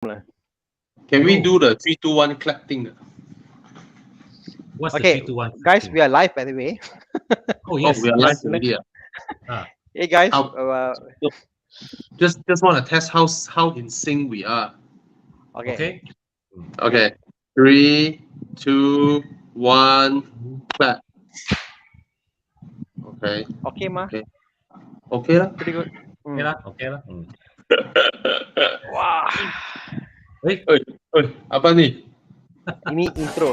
Can we do the 3, 2, 1 clap thing? What's the Okay, 3, 2, 1? guys, we are live by the way. Oh, Oh, yes. we are live Yes. already. Ah, Hey guys, How- Just want to test how in sync we are. okay. okay. Okay, 3, 2, 1, clap. Okay, Okay, ma. okay, okay lah. Pretty good. Okay lah. Okay lah. Wah, Wait. Oi, apa ni? ini intro.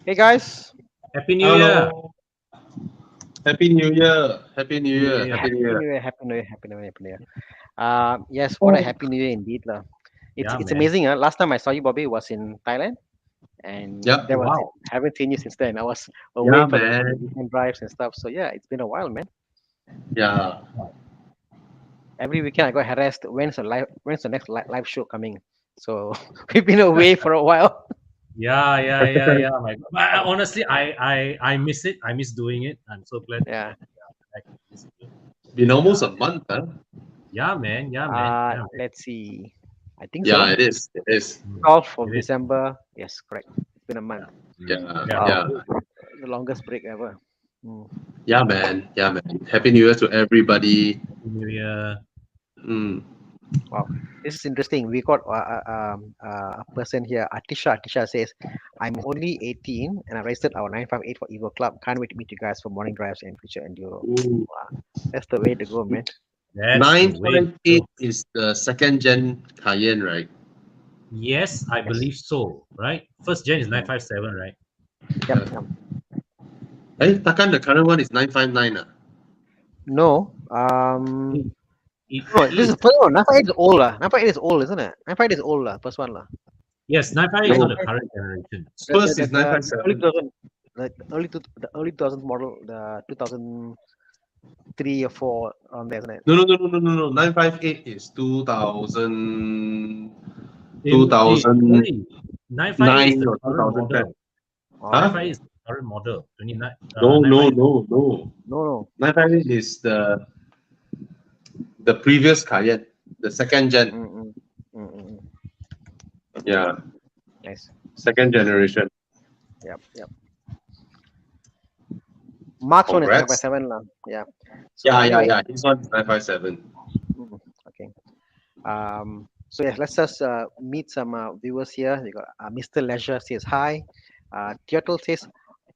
Hey guys, Happy New Year. Hello. Happy New Year. Happy New Year. Yeah. Happy New Year. Happy New Year, Happy New Year, Happy New Year. Yes, what a Happy New Year indeed, lah. It's Yeah, it's man. amazing. Last time I saw you, Bobby, was in Thailand, and Yep. that was Wow. it. Haven't seen you since then. I was away Yeah, for the man. weekend drives and stuff. So yeah, it's been a while, man. Yeah. Every weekend I got harassed. When's the next live show coming? So we've been away for a while. Yeah. My God. But honestly, I miss it. I miss doing it. I'm so glad. Yeah. I can miss it. Been almost a month, huh? Yeah, man. Yeah, man. Yeah, man. Let's see. I think Yeah, so. it is. It is. 12th of It is. December. Yes, correct. It's been a month. Yeah. Yeah. Yeah. The longest break ever. Yeah, man. Yeah, man. Happy New Year to everybody. Happy New Year. Mm. This is interesting. We got a person here, Atisha. Atisha says, I'm only 18 and I registered our 958 for Evo Club. Can't wait to meet you guys for morning drives and future enduro. Ooh. That's the way to go, man. That's the way. 958 is the second gen Cayenne, right? Yes, I believe so. Right. First gen is 957, right? Yep. Hey, Takan, the current one is 959. No. It No, this is. is first one. 958 is old. 958 is old, isn't it? 958 is old. First one. Yes, 958 is No. not the current generation. First is The early 957. 2000, the early 2000 model, the 2003 or 4 on there, isn't it? No. 958 is 2000, It- 2009 sorry, 958 is the or current 2010. model. Oh, Huh? 958 is the current model. 29. No. 958. No. 958 is the previous Cayenne, the second gen. Mm. Yeah, Nice. second generation. Yep. Mark's one is Congrats. 957 lah. Yeah. So Yeah. anyway, This one is 957. Okay. So yes, let's just meet some viewers here. You got Mr. Leisure says hi. Teatro says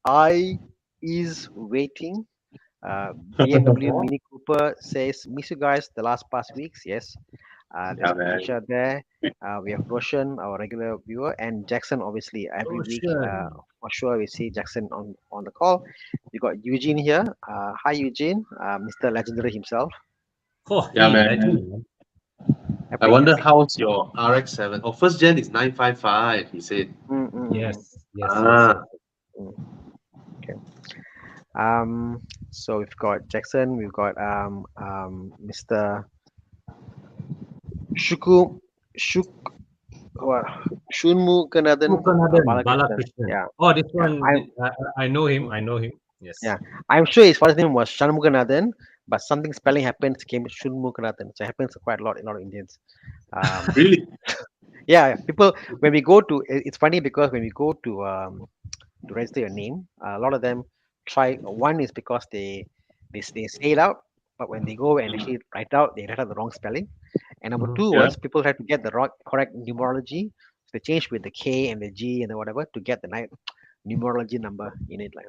I is waiting. BMW Mini Cooper says miss you guys the last past weeks. Yes. There's Yeah, man. Aisha there. We have Roshan, our regular viewer, and Jackson. Obviously, every week Roshan. for sure we see Jackson on the call. We got Eugene here. Hi Eugene, Mr. Legendary himself. Oh, Yeah, he man. legend. I wonder how's your RX-7. Oh, first gen is 955. He said. Yes. Ah. So we've got Jackson. We've got Mr. Shunmu Kanathan Balakrishnan. Yeah. Oh, this one, I'm- I know him. Yes. Yeah. I'm sure his first name was Shanmuganathan, but something spelling happened, came Shunmuganathan. So it happens quite a lot in a lot of Indians. Really? Yeah, people when we go to it's funny because when we go to register your name, a lot of them try. One is because they say it out, but when they go and actually write out, they write out the wrong spelling. And number Mhm. two Yeah. was people have to get the correct numerology. So they change with the K and the G and the whatever to get the numerology number in it, like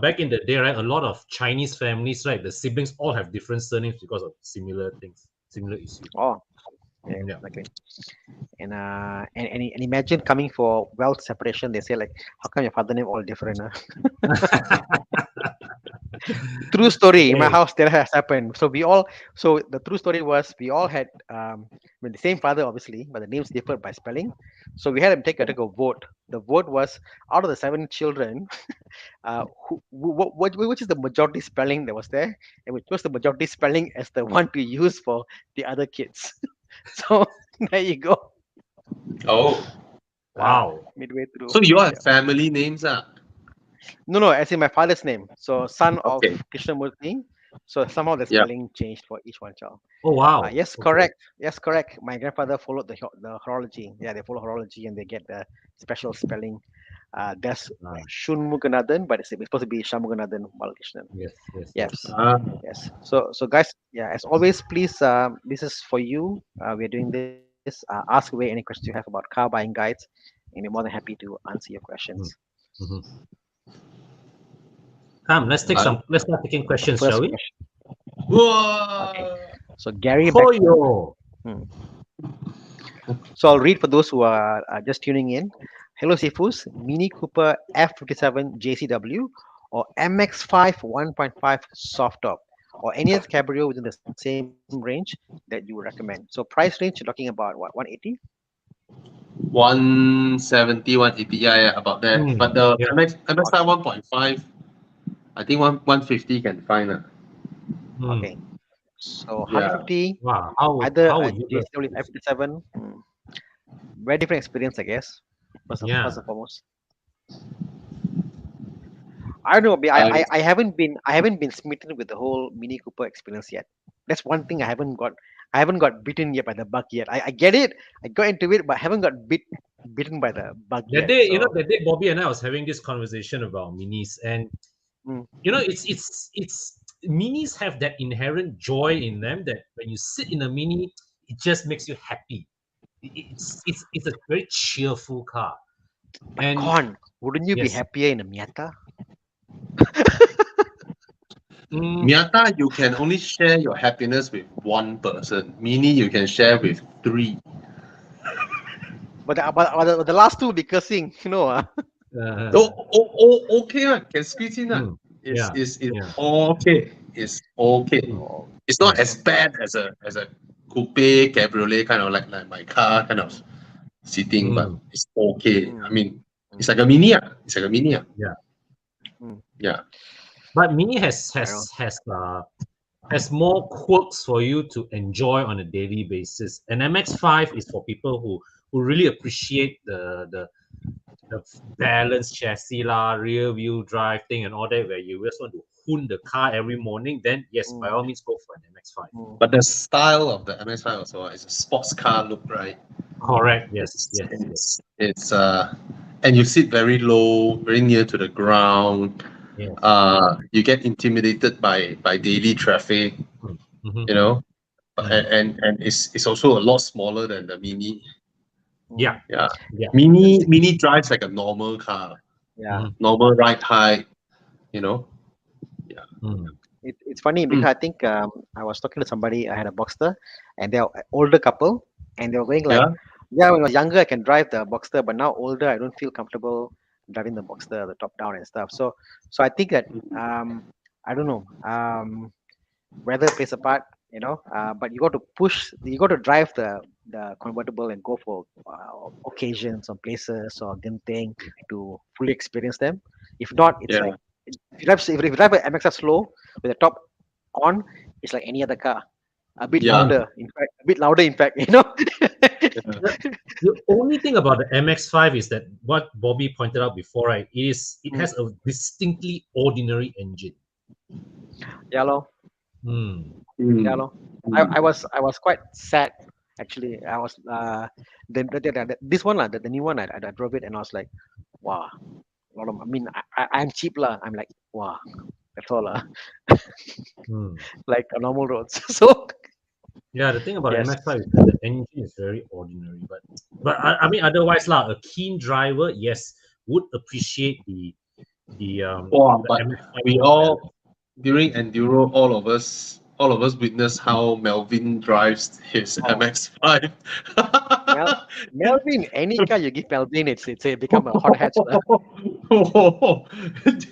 Back in the day, right? A lot of Chinese families, right? The siblings all have different surnames because of similar things, similar issues. Oh, yeah, Yeah. exactly. And imagine coming for wealth separation. They say like, how come your father name all different? True story. In my Hey. house, that has happened. So the true story was we all had, the same father, obviously, but the names differed by spelling. So we had to take a vote. The vote was out of the 7 children, which is the majority spelling that was there, and which was the majority spelling as the one to use for the other kids. So there you go. Oh, Wow. Midway through. so you all Yeah. have family names, ah? No, as in my father's name. So son of Okay. Krishnamurti. So somehow the Yeah. spelling changed for each one child. Oh wow. Yes, Okay. correct. Yes, correct. My grandfather followed the horology. Yeah, they follow horology and they get the special spelling. That's Ah, Shunmuganathan, but it's supposed to be Shamuganathan Balakrishnan. yes, yes, yes. Yes, Ah, yes. So guys, yeah, as always, please, this is for you. We're doing this. Ask away any questions you have about car buying guides, and we're more than happy to answer your questions. Mhm. Come, ah. let's start taking questions, shall First we? question. Okay. Whoa. So Gary back. Koyo. Hmm. So I'll read for those who are just tuning in. Hello, Sifus. Mini Cooper F57 JCW or MX5 1.5 soft top or any other cabrio within the same range that you would recommend. So price range, you're talking about what, 180? 170, 180, yeah, about there. But the Yeah. MSI 1.5, I think 150 can find. Okay. Hmm. So Yeah. 150, Wow. either How a would you guys JCW choose? F57. Very different experience, I guess. First Yeah. and foremost. I don't know. I I haven't been smitten with the whole Mini Cooper experience yet. That's one thing I haven't got. I haven't got bitten yet by the bug yet. I get it. I got into it, but I haven't got bitten by the bug That yet. day, So that day, Bobby and I was having this conversation about minis, and mm, it's minis have that inherent joy in them that when you sit in a mini, it just makes you happy. It's a very cheerful car, but and Con, wouldn't you be yes, happier in a Miata? mm, Miata, you can only share your happiness with one person. Mini, you can share with three. But the last two be cursing, you know. uh, Okay, can squeeze in. mm, It's, yeah, it's, it's yeah, okay. It's okay. mm, Oh, It's not yeah, as bad as a coupe cabriolet kind of like my car kind of seating, but mm, it's okay. I mm, mean, it's mm, like a mini. It's like a mini. yeah. mm. Yeah. But mini has I don't know. has has has more quirks for you to enjoy on a daily basis. And MX5 is for people who really appreciate the balanced chassis lah, rear wheel drive thing and all that, where you just want to hoon the car every morning. Then yes, by Mm, all means, go for an MX5. mm, But the style of the MS5 also is a sports car look, right? mm, Correct. Yes. It's Yes. Yes. it's it's and you sit very low, very near to the ground. Yes. You get intimidated by daily traffic, Mm-hmm. you know. Mm. And it's also a lot smaller than the Mini. Yeah. mm. Yeah, Yeah. Mini drives like a normal car, Yeah. Mm-hmm. normal ride height, you know. Yeah. Mm. It's funny Mm. because I think I was talking to somebody. I had a Boxster, and they're an older couple, and they were going like, Yeah. "Yeah, when I was younger, I can drive the Boxster, but now older, I don't feel comfortable driving the Boxster, the top down and stuff." So I think that I don't know, weather plays a part, but you got to drive the convertible and go for occasions or places or Genting to fully experience them. If not, it's Yeah. like if you drive an MXF slow with the top on, it's like any other car. A bit Yeah. louder, in fact, a bit louder, in fact, you know. Yeah. The only thing about the MX5 is that what Bobby pointed out before, right? It Mm, has a distinctly ordinary engine. yeah, lor. Hmm. Yeah, Mm. lor. I Mm. was I was quite sad actually. I was this one the new one I drove it and I was like, wow, a lot of, I mean I'm cheap lah. I'm like, wow, that's all lah. Hmm. Like a normal roads. So Yeah, the thing about the yes. MX5 is that the engine is very ordinary, but I mean otherwise lah, a keen driver, yes, would appreciate Wow, the but MX5 we for its balance. all during Enduro, all of us witness how Melvin drives his Oh MX5. Melvin, any car you give Melvin, it become a hot hatch.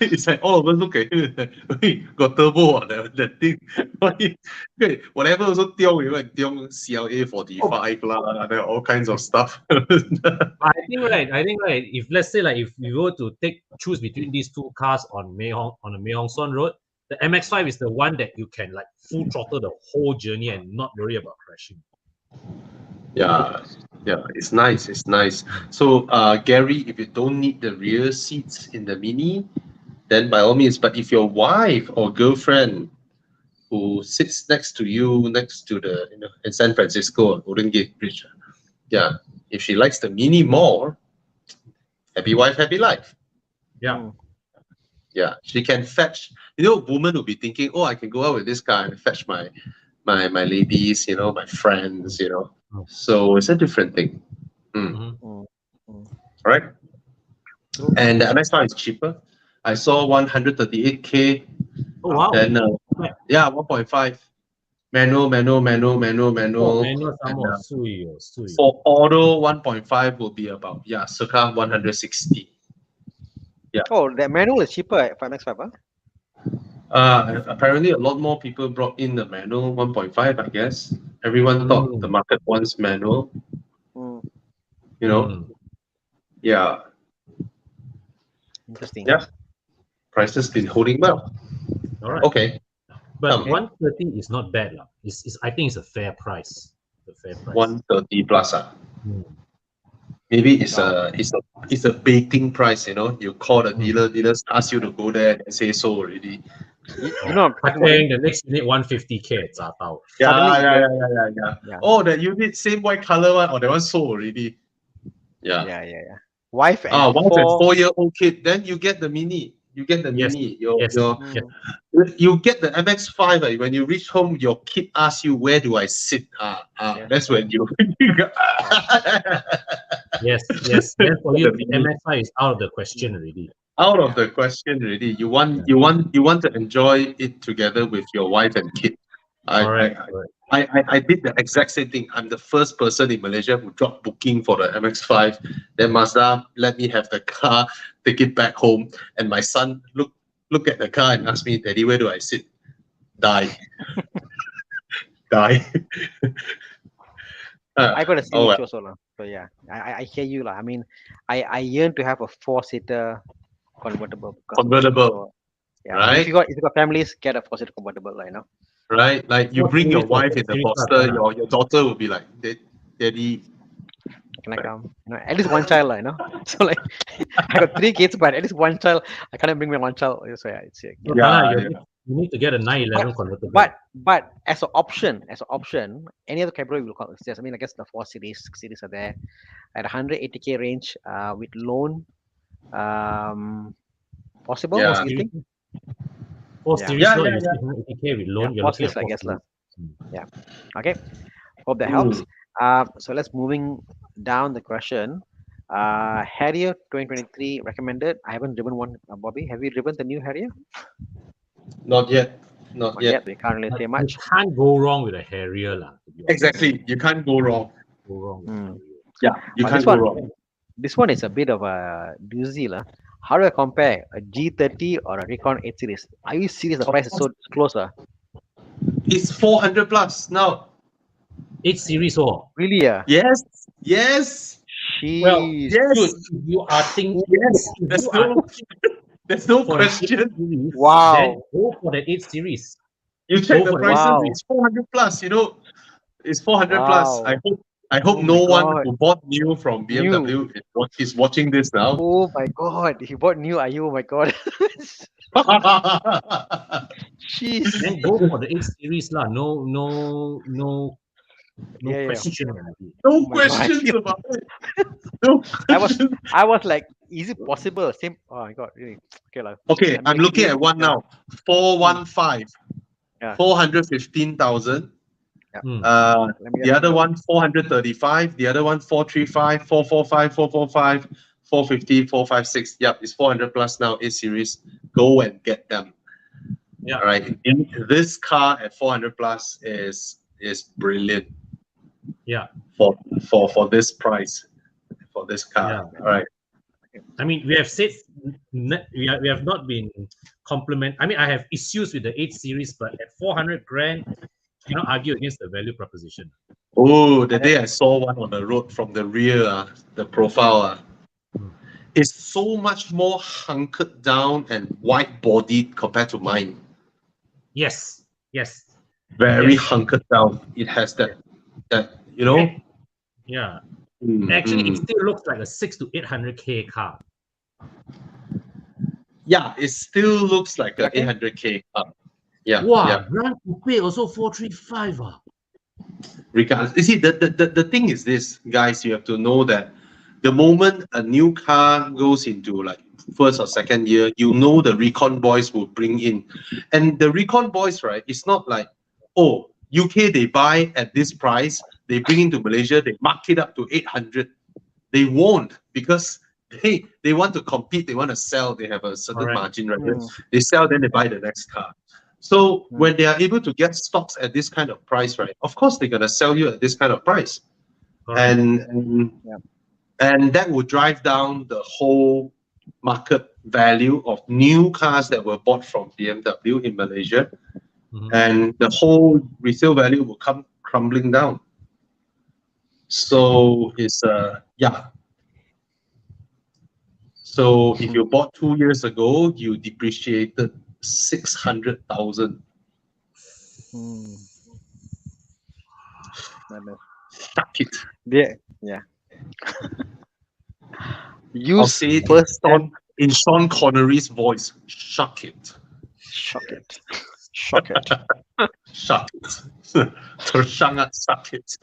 It's like all of us look at him. Wait, got turbo that thing. Okay, whatever also tiong, you like tiong CLA 45 lah, there are all kinds of stuff. I think right. If let's say like if you were to choose between these two cars on the Mae Hong Son Road, the MX-5 is the one that you can like full throttle the whole journey and not worry about crashing. Yeah, it's nice. It's nice. So, Gary, if you don't need the rear seats in the Mini, then by all means. But if your wife or girlfriend who sits next to you, next to the in San Francisco or Golden Gate Bridge, yeah, if she likes the Mini more, happy wife, happy life. Yeah. Yeah, she can fetch. Woman will be thinking, oh, I can go out with this car and fetch my ladies, my friends, So it's a different thing. Right? And the MX-5 is cheaper. I saw 138K. Oh wow. Then 1.5. Manual. Manual And, for auto, 1.5 will be about circa 160. Yeah. Oh, the manual is cheaper for MX-5, huh? Apparently, a lot more people brought in the manual 1.5. I guess everyone thought the market wants manual. Yeah. Interesting. Yeah. Price has been holding well. All right. Okay. But 130 is not bad, lah. I think it's a fair price. 130 plus. Maybe it's a baiting price. You call the dealers ask you to go there and say so already. I think the next unit 150K. Yeah. Oh, that unit same white color one. Oh, that one sold already. Yeah. Wife and and 4-year-old kid. Then you get the Mini. You get the Mini. You get the MX-5. When you reach home, your kid asks you, "Where do I sit?" That's when you. Yes. Then for you, the MX-5 is out of the question already. Out of the question already. You want to enjoy it together with your wife and kid. I did the exact same thing. I'm the first person in Malaysia who dropped booking for the MX-5. Then Mazda let me have the car, take it back home, and my son look at the car and ask me, "Daddy, where do I sit?" Die. I got a same issue also. So yeah, I hear you. I mean, I yearn to have a 4-seater convertible. Convertible. Yeah. Right. If you got families, get a 4-seater convertible, Right, like you bring your wife in the Boxster, your daughter will be like, "Daddy, can I come?" At least one child, So like, I got 3 kids, but at least one child. I can't bring my one child. So yeah, you need to get a 911 convertible. But as an option, any other category will call it. I mean, I guess the 4 series, 6 series are there at 180K range with loan. Possible? Yeah. What do you think? 4 series, 180K with loan. Yeah, 4 series, I guess. Yeah. Okay. Hope that helps. So let's moving down the question. Harrier 2023 recommended. I haven't driven one. Bobby, have you driven the new Harrier? Not yet. Not yet. We can't really say much. You can't go wrong with a Harrier, lah. Exactly. You can't go wrong. Yeah, you can't go wrong. This one is a bit of a doozy, lah. How do I compare a G30 or a Recon 8 Series? Are you serious? The price is so close, It's 400 plus now. 8 Series, really? Yes. Jeez. Well, yes. Dude, you are thinking. Yes. There's no question. Wow. Then go for the 8 Series. You check the prices. It's 400 plus. It's 400 plus. I hope no one who bought new from BMW is watching this now. Oh my god, he bought new. Oh my god. Jeez. Then go for the 8 Series, lah. No question. No questions about it. No questions. I was like, is it possible? Same. Oh my god, really? Okay, I'm looking at one now. 415. 415,000. The other one 435. The other one 435, 445, 445, 450, 456. Yep, it's 400 plus now. 8 Series. Go and get them. Yeah. All right. This car at 400 plus is brilliant. Yeah. For this price, for this car. Yeah. All right. I mean, we have said we have not been compliment. I mean, I have issues with the 8 Series, but at 400 grand, you cannot argue against the value proposition. Oh, the And then, day I saw one on the road from the rear, the profile, Hmm. is so much more hunkered down and wide bodied compared to mine. Yes. Yes. Very Yes. hunkered down. It has Yes. that you know. Yeah. Mm, Actually, it mm. still looks like a 6 to 800K car. Yeah, it still looks like a okay. 800K car. Yeah, Wow, yeah. Grand Coupe also 435. Regardless, you see, the thing is this, guys. You have to know that the moment a new car goes into like first or second year, you know the recon boys will bring in, and the recon boys, right? It's not like, oh, UK they buy at this price, they bring into Malaysia, they mark it up to 800. They won't, because they want to compete, they want to sell, they have a certain Correct. margin, right? Mm, They sell, then they buy the next car. So mm, when they are able to get stocks at this kind of price, right? Of course they're gonna sell you at this kind of price, Correct. and yeah. and that will drive down the whole market value of new cars that were bought from BMW in Malaysia, Mhm. and the whole resale value will come crumbling down. So it's yeah. So if you bought 2 years ago, you depreciated 600,000. Mm, madness. Fuck it. Yeah. I'll Use say it first gen. In Sean Connery's voice. Shuck it. Shock it. Shock it. Shuck it. Tersangat suck it.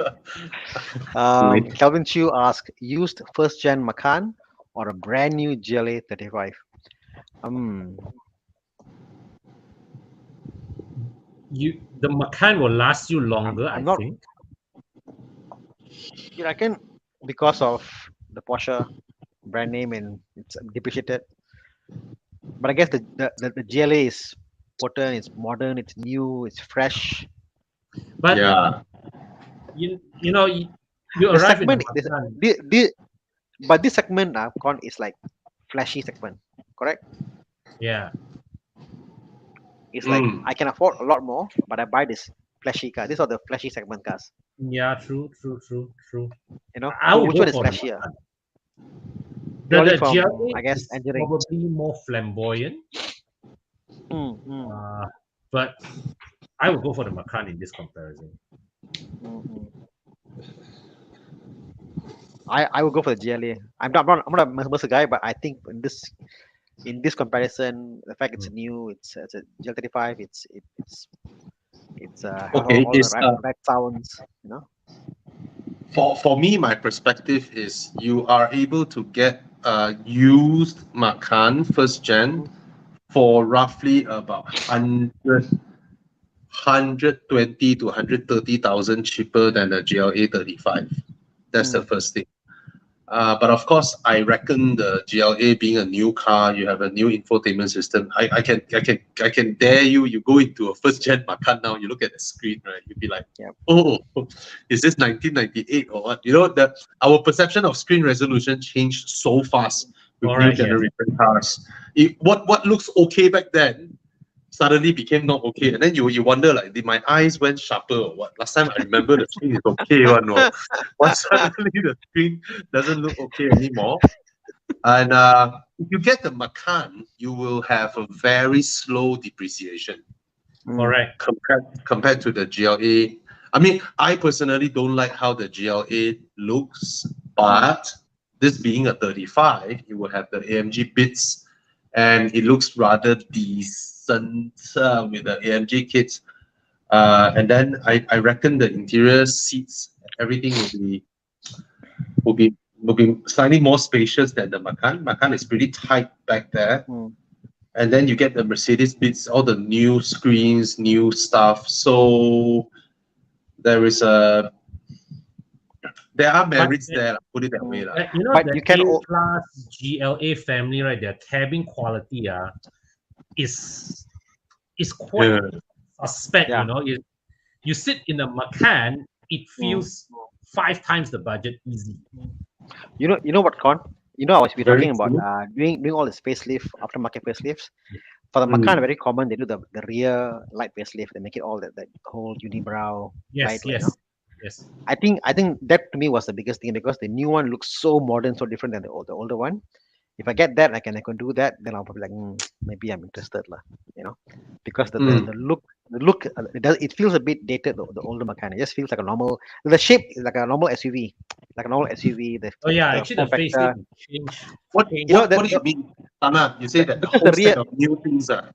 Calvin Chu asked, used first gen Macan or a brand new GLA 35? The Macan will last you longer, I I'm not. think. You reckon because of the Porsche brand name and it's depreciated? But I guess the GLA is potent, it's modern, it's new, it's fresh. But Yeah. you know you The arrive in a segment, Macan. but this segment Con is like flashy segment, correct? Yeah. It's like Mm. I can afford a lot more, but I buy this flashy car. These are the flashy segment cars. Yeah, true. You know, I will which go one is for the flashier? Macan. Purely The from, GLA I guess, is engineering. probably more flamboyant, Mm, mm, but I will go for the Macan in this comparison. mm, mm. I would go for the GLA. I'm not a Mercer guy, but I think in this comparison, the fact it's Mm. new, it's a GL35, it's has Okay. all the It's right sounds, you know. for me, my perspective is you are able to get a used Macan first gen Mm, for roughly about 120 to 130,000 cheaper than a GLA 35. That's the mm, first thing. But of course, I reckon the GLA being a new car, you have a new infotainment system. I can dare you. You go into a first gen Macan now. You look at the screen, right? You'd be like, yeah. oh, is this 1998 or what? You know that our perception of screen resolution changed so fast with All new right, yes. generation cars. What looks okay back then suddenly became not okay, and then you wonder like, did my eyes went sharper or what? Last time I remember the screen is okay one, no. Why suddenly the screen doesn't look okay anymore? And if you get the Macan, you will have a very slow depreciation Mm, Correct. compared to the GLA. I mean, I personally don't like how the GLA looks, mm, but this being a 35, it will have the AMG bits, and it looks rather decent with the AMG kits. And then I reckon the interior seats, everything will be will be slightly more spacious than the Macan. Macan is pretty tight back there. mm. And then you get the Mercedes bits, all the new screens, new stuff. So there is a there are But merits there, put it that way. Mm. you know But the you can. A-class GLA family, right? Their cabin quality is quite Yeah. suspect. Yeah. You sit in a Macan, it Mm, feels 5 times the budget, easy. You know what, Con? I was Very talking about true. doing all the facelift, aftermarket facelifts. For the Macan, very common. They do the rear light facelift. They make it all that whole unibrow light, Yes, yes. I think that to me was the biggest thing because the new one looks so modern, so different than the older one. If I get that, I can do that. Then I'll probably like, maybe I'm interested lah. Because Mm. the look it feels a bit dated. The older Macan, it just feels like a normal. The shape is like a normal SUV, like a normal SUV. Oh yeah, The actually form the factor. facelift change. What change. what what do you mean, Tana? You say that the Because the whole rear, set of new things are.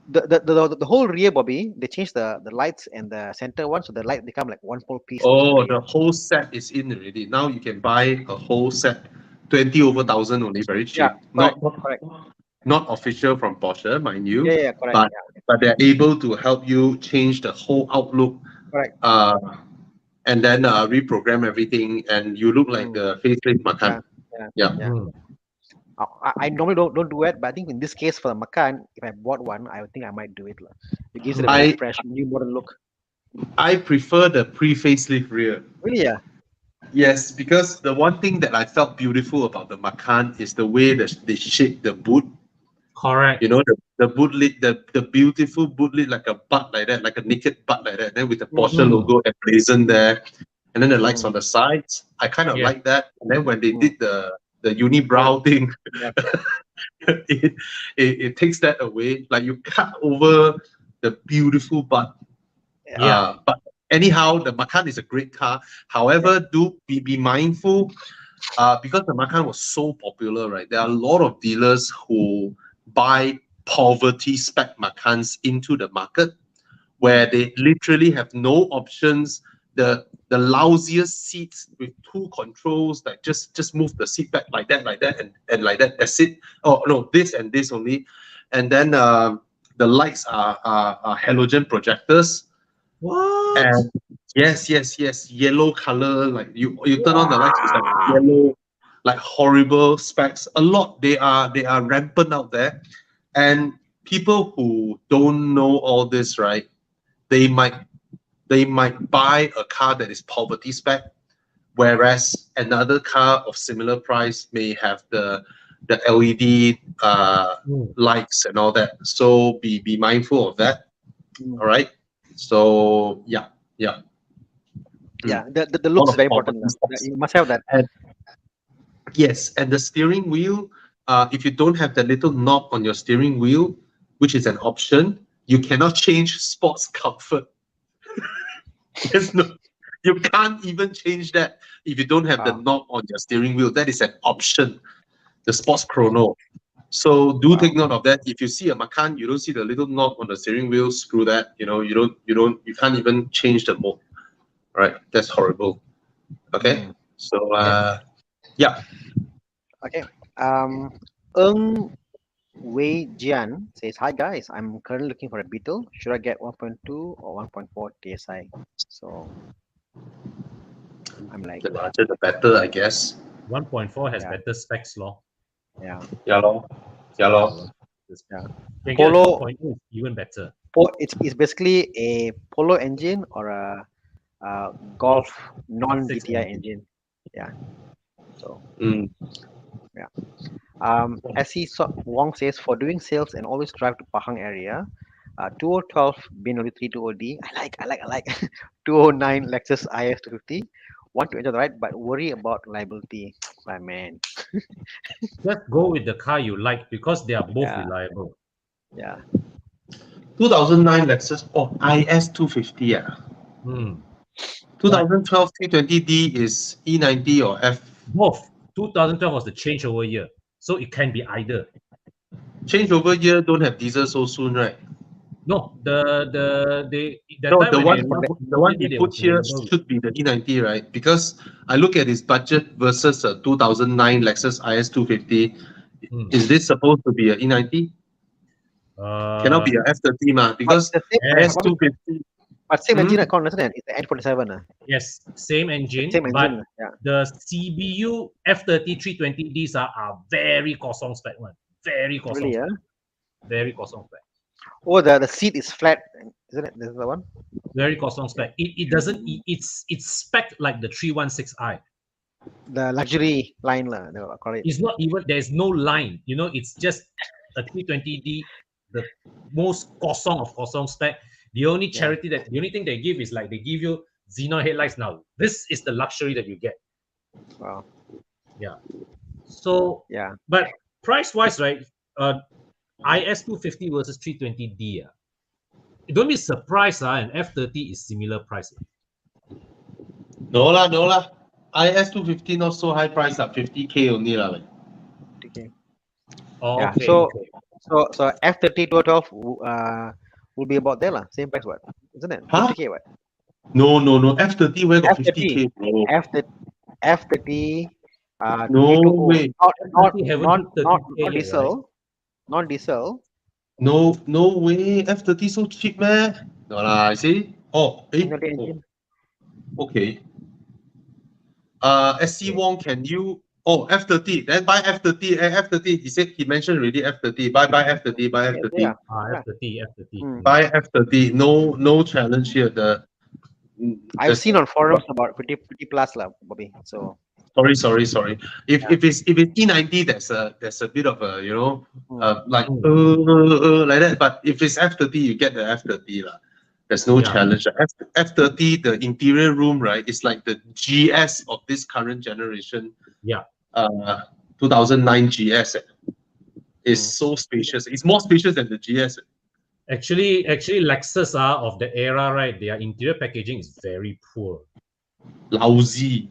the whole rear, Bobby, they changed the lights and the center one, so the light become like one whole piece in Oh, rear. the whole set is in already. Now you can buy a whole set, 20 over thousand only, very Yeah, cheap. correct, Not correct. not official from Porsche, mind you, Yeah, correct. but Yeah, they're able to help you change the whole outlook, correct. uh, and then reprogram everything, and you look like Mm, the facelift yeah, Macan. yeah, Yeah. yeah. Mm. I normally don't do it, but I think in this case for the Macan, if I bought one, I would think I might do it lah. It gives it a very I fresh, new modern look. I prefer the pre-facelift rear. Really, yeah. Yes, because the one thing that I felt beautiful about the Macan is the way that they shape the boot. Correct. You know, the boot lid, the beautiful boot lid, like a butt like that, like a naked butt like that, then with the Porsche Mm. logo emblazoned there, and then the lights Mm, on the sides. I kind of Yeah. like that. And then when they mm, did the unibrow thing, yeah, it, it takes that away. Like you cut over the beautiful butt. Yeah. But anyhow, the Macan is a great car. However, do be mindful because the Macan was so popular, right? There are a lot of dealers who buy poverty spec Macans into the market where they literally have no options. The lousiest seats with two controls, like just move the seat back like that, and like that. That's it. Oh no, this and this only. And then the lights are halogen projectors. What? And yes, yellow color. Like you turn on the lights, it's like Wow. yellow, like horrible specs. A lot. They are rampant out there, and people who don't know all this, right? They might they might buy a car that is poverty spec, whereas another car of similar price may have the LED Mm. lights and all that. So be mindful of that. mm, All right. So yeah. yeah. The Lot looks is of very important poverty lah. specs. You must have that. And yes, and the steering wheel, if you don't have the little knob on your steering wheel, which is an option, you cannot change sports comfort. There's no, you can't even change that if you don't have the Wow, knob on your steering wheel. That is an option, the sports chrono. So do take wow. note of that. If you see a Macan, you don't see the little knob on the steering wheel, screw that. You can't even change the mode. Right? That's horrible. Okay. Mm, So okay, yeah. okay. Um, Eng Wei Jian says, "Hi guys, I'm currently looking for a Beetle. Should I get 1.2 or 1.4 TSI?" So I'm like, The larger the better, I guess. 1.4 has yeah, better specs, law. yeah, Yeah, lor. Yeah, lor. yeah. You can get a Polo, 2.0 is even better. it's basically a Polo engine or a Golf Six non-GTI engine. engine. Yeah. So Mm. yeah. Wong says for doing sales and always drive to Pahang area. 2012 BMW 320D. I like 209 Lexus IS 250. Want to enjoy the ride, but worry about reliability. My man. Just go with the car you like because they are both Yeah, reliable. yeah. 2009 Lexus. Oh, IS 250. Yeah. Hmm. 2012 320D is E90 or F. Both. 2012 was the changeover year, so it can be either. Changeover year don't have diesel so soon, right? No, that No, time when they the one he they put was here available. should be the E90, right? Because I look at his budget versus a 2009 Lexus IS 250. Hmm. Is this supposed to be a E90? Cannot be a F30 ma, But because the same, Yes, IS 250. but same Hmm? engine account, isn't it? It's the N47. yes, same engine, Same but engine. Yeah. the CBU F30 320Ds are very kosong spec one. Very kosong Really, yeah. spec. Very kosong spec. Oh, the seat is flat Isn't it? This is the one. Very kosong spec. It doesn't. It's spec like the 316i. The luxury line lah. They will call it. It's not even. There's no line. You know, it's just a 320D, the most kosong of kosong spec. The only the only thing they give is like they give you xenon headlights now. This is the luxury that you get. Wow. Yeah. So Yeah. but price wise, right? IS 250 versus 320D. Don't be surprised, and F30 is similar price. No lah, no lah. IS 250 not so high price lah, 50K only lah. Okay. Oh, Yeah. okay, So okay. so F30 212 will be about there lah. Same price what? Isn't it? Huh? 50K what? No, F30 where got F30. 50K, bro? F30 No 320, way. F30 diesel. Non-diesel. No way. F30 so cheap, man. No lah, I see. Oh, Manual engine. okay. SC Wong, can you? Oh, F30. Then buy F30. F30. He mentioned already F30. Buy F30. Buy F30. Yeah. F30. Buy F30. No challenge here. I've seen on forums about 50 plus lah, Bobby. So sorry. If it's E90, there's a bit of a like that. But if it's F30, you get the F30 lah. There's no challenge. F30, the interior room, right, is like the GS of this current generation. Yeah. 2009 GS. It's so spacious. It's more spacious than the GS. Actually, Lexus of the era, right? Their interior packaging is very poor. Lousy.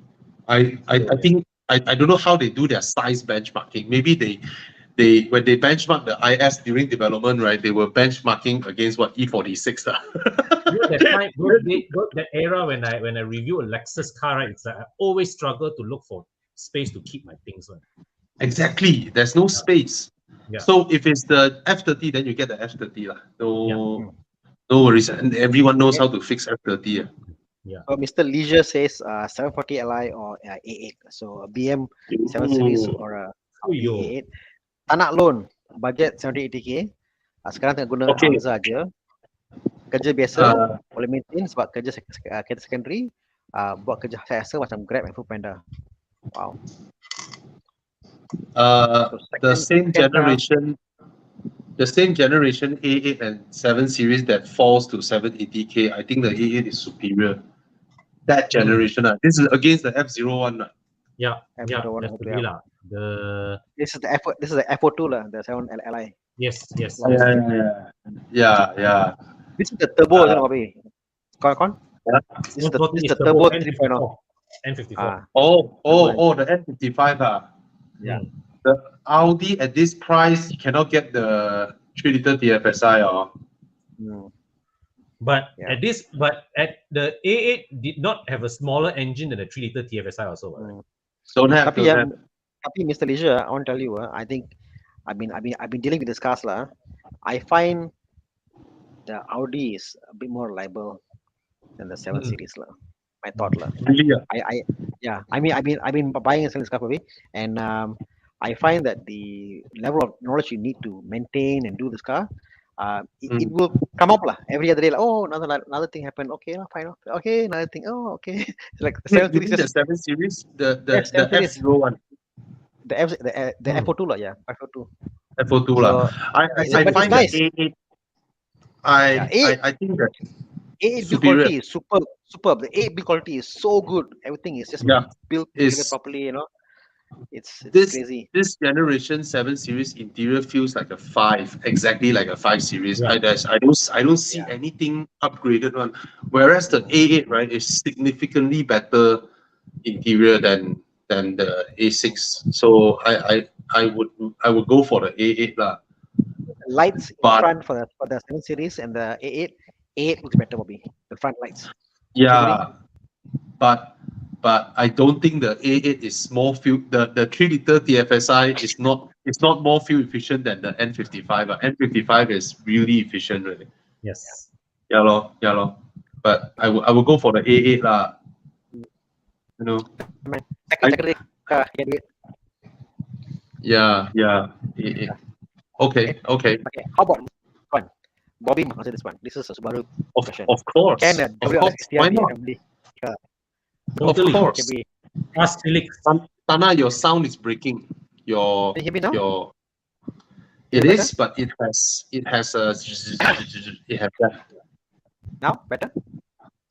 I think I don't know how they do their size benchmarking. Maybe they when they benchmark the IS during development, right? They were benchmarking against what E46. That era when I review a Lexus car, right? It's like I always struggle to look for space to keep my things on. Exactly. There's no space. Yeah. So if it's the F30, then you get the F30 lah. No worries. And everyone knows how to fix F30. Yeah. So Mr. Leisure says 740 Li or A8. So a BM 7 Series or a A8. Tak nak loan. Budget 70-80K. Sekarang tengah guna Alza je. Kerja biasa. Boleh maintain sebab kerja secondary. Buat kerja saya rasa macam Grab and Foodpanda. Wow. The same generation A8 and 7 Series that falls to 780K, I think the A8 is superior. That generation, this is against the F01. Yeah, F01 definitely lah. This is the F02 lah, the 7 Li. Yes. Yeah. This is the turbo, Bobby. Kon? Yeah. This is the turbo 3.0. N54. The N55. Yeah. The Audi at this price, you cannot get the 3-liter TFSI. But at the A8 did not have a smaller engine than the 3-liter TFSI also. Don't have. Tapi Mr. Leisure, I want to tell you, I think I've been dealing with this cars lah. I find the Audi is a bit more reliable than the 7 Series lah. My thought lah. Really? I've been buying and selling this car for me, and I find that the level of knowledge you need to maintain and do this car, it will come up lah every other day. Like, oh, another thing happened. Okay, fine. Okay, another thing. Oh, okay. It's like the 7 Series. The 7 Series, the F01. The F02 lah, yeah, F02. F02 lah. I find nice. the A8. I think that A8 build quality is superb. The A8 build quality is so good. Everything is just built properly. It's crazy. This generation 7 Series interior feels like a 5, exactly like a 5 Series. I don't see anything upgraded one. Whereas the A8, right, is significantly better interior than the A6. So I would go for the A8 lah. Lights in front for the 7 Series and the A8 looks better, Bobby. The front lights. Yeah, but I don't think the A8 is more fuel. The 3-liter TFSI is not more fuel efficient than the N55. N55 is really efficient, really. Yes. Yeah, lor. But I will go for the A8 lah. Yeah. A8. Okay. How about Kon? Bobby must answer this one. This is a Subaru question. Of course. Can a Of WRX course. STI Why be a not? family car? Totally. Can course. be. Ask Felix. Tana, your sound is breaking. Your Can you hear me now? your Is it it better? is, but it has a it has that. Now better.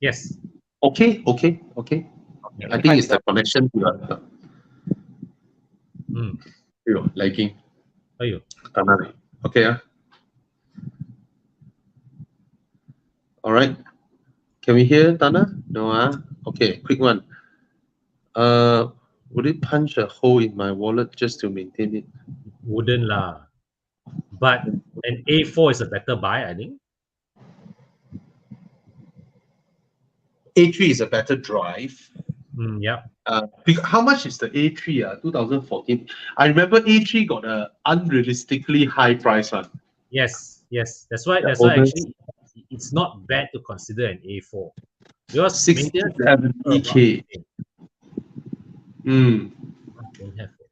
Yes. Okay. Okay, I let me think try it's the without. connection to Mm. your lagging. Ayo. Tana. Okay. All right. Can we hear Tana? No. Okay. Quick one. Would it punch a hole in my wallet just to maintain it? Wouldn't lah. But an A4 is a better buy, I think. A3 is a better drive. Yeah. How much is the A3? 2014. I remember A3 got a unrealistically high price one. Yes. That's why Almost actually it's not bad to consider an A4. Because 60, maintenance 70K. I don't have it.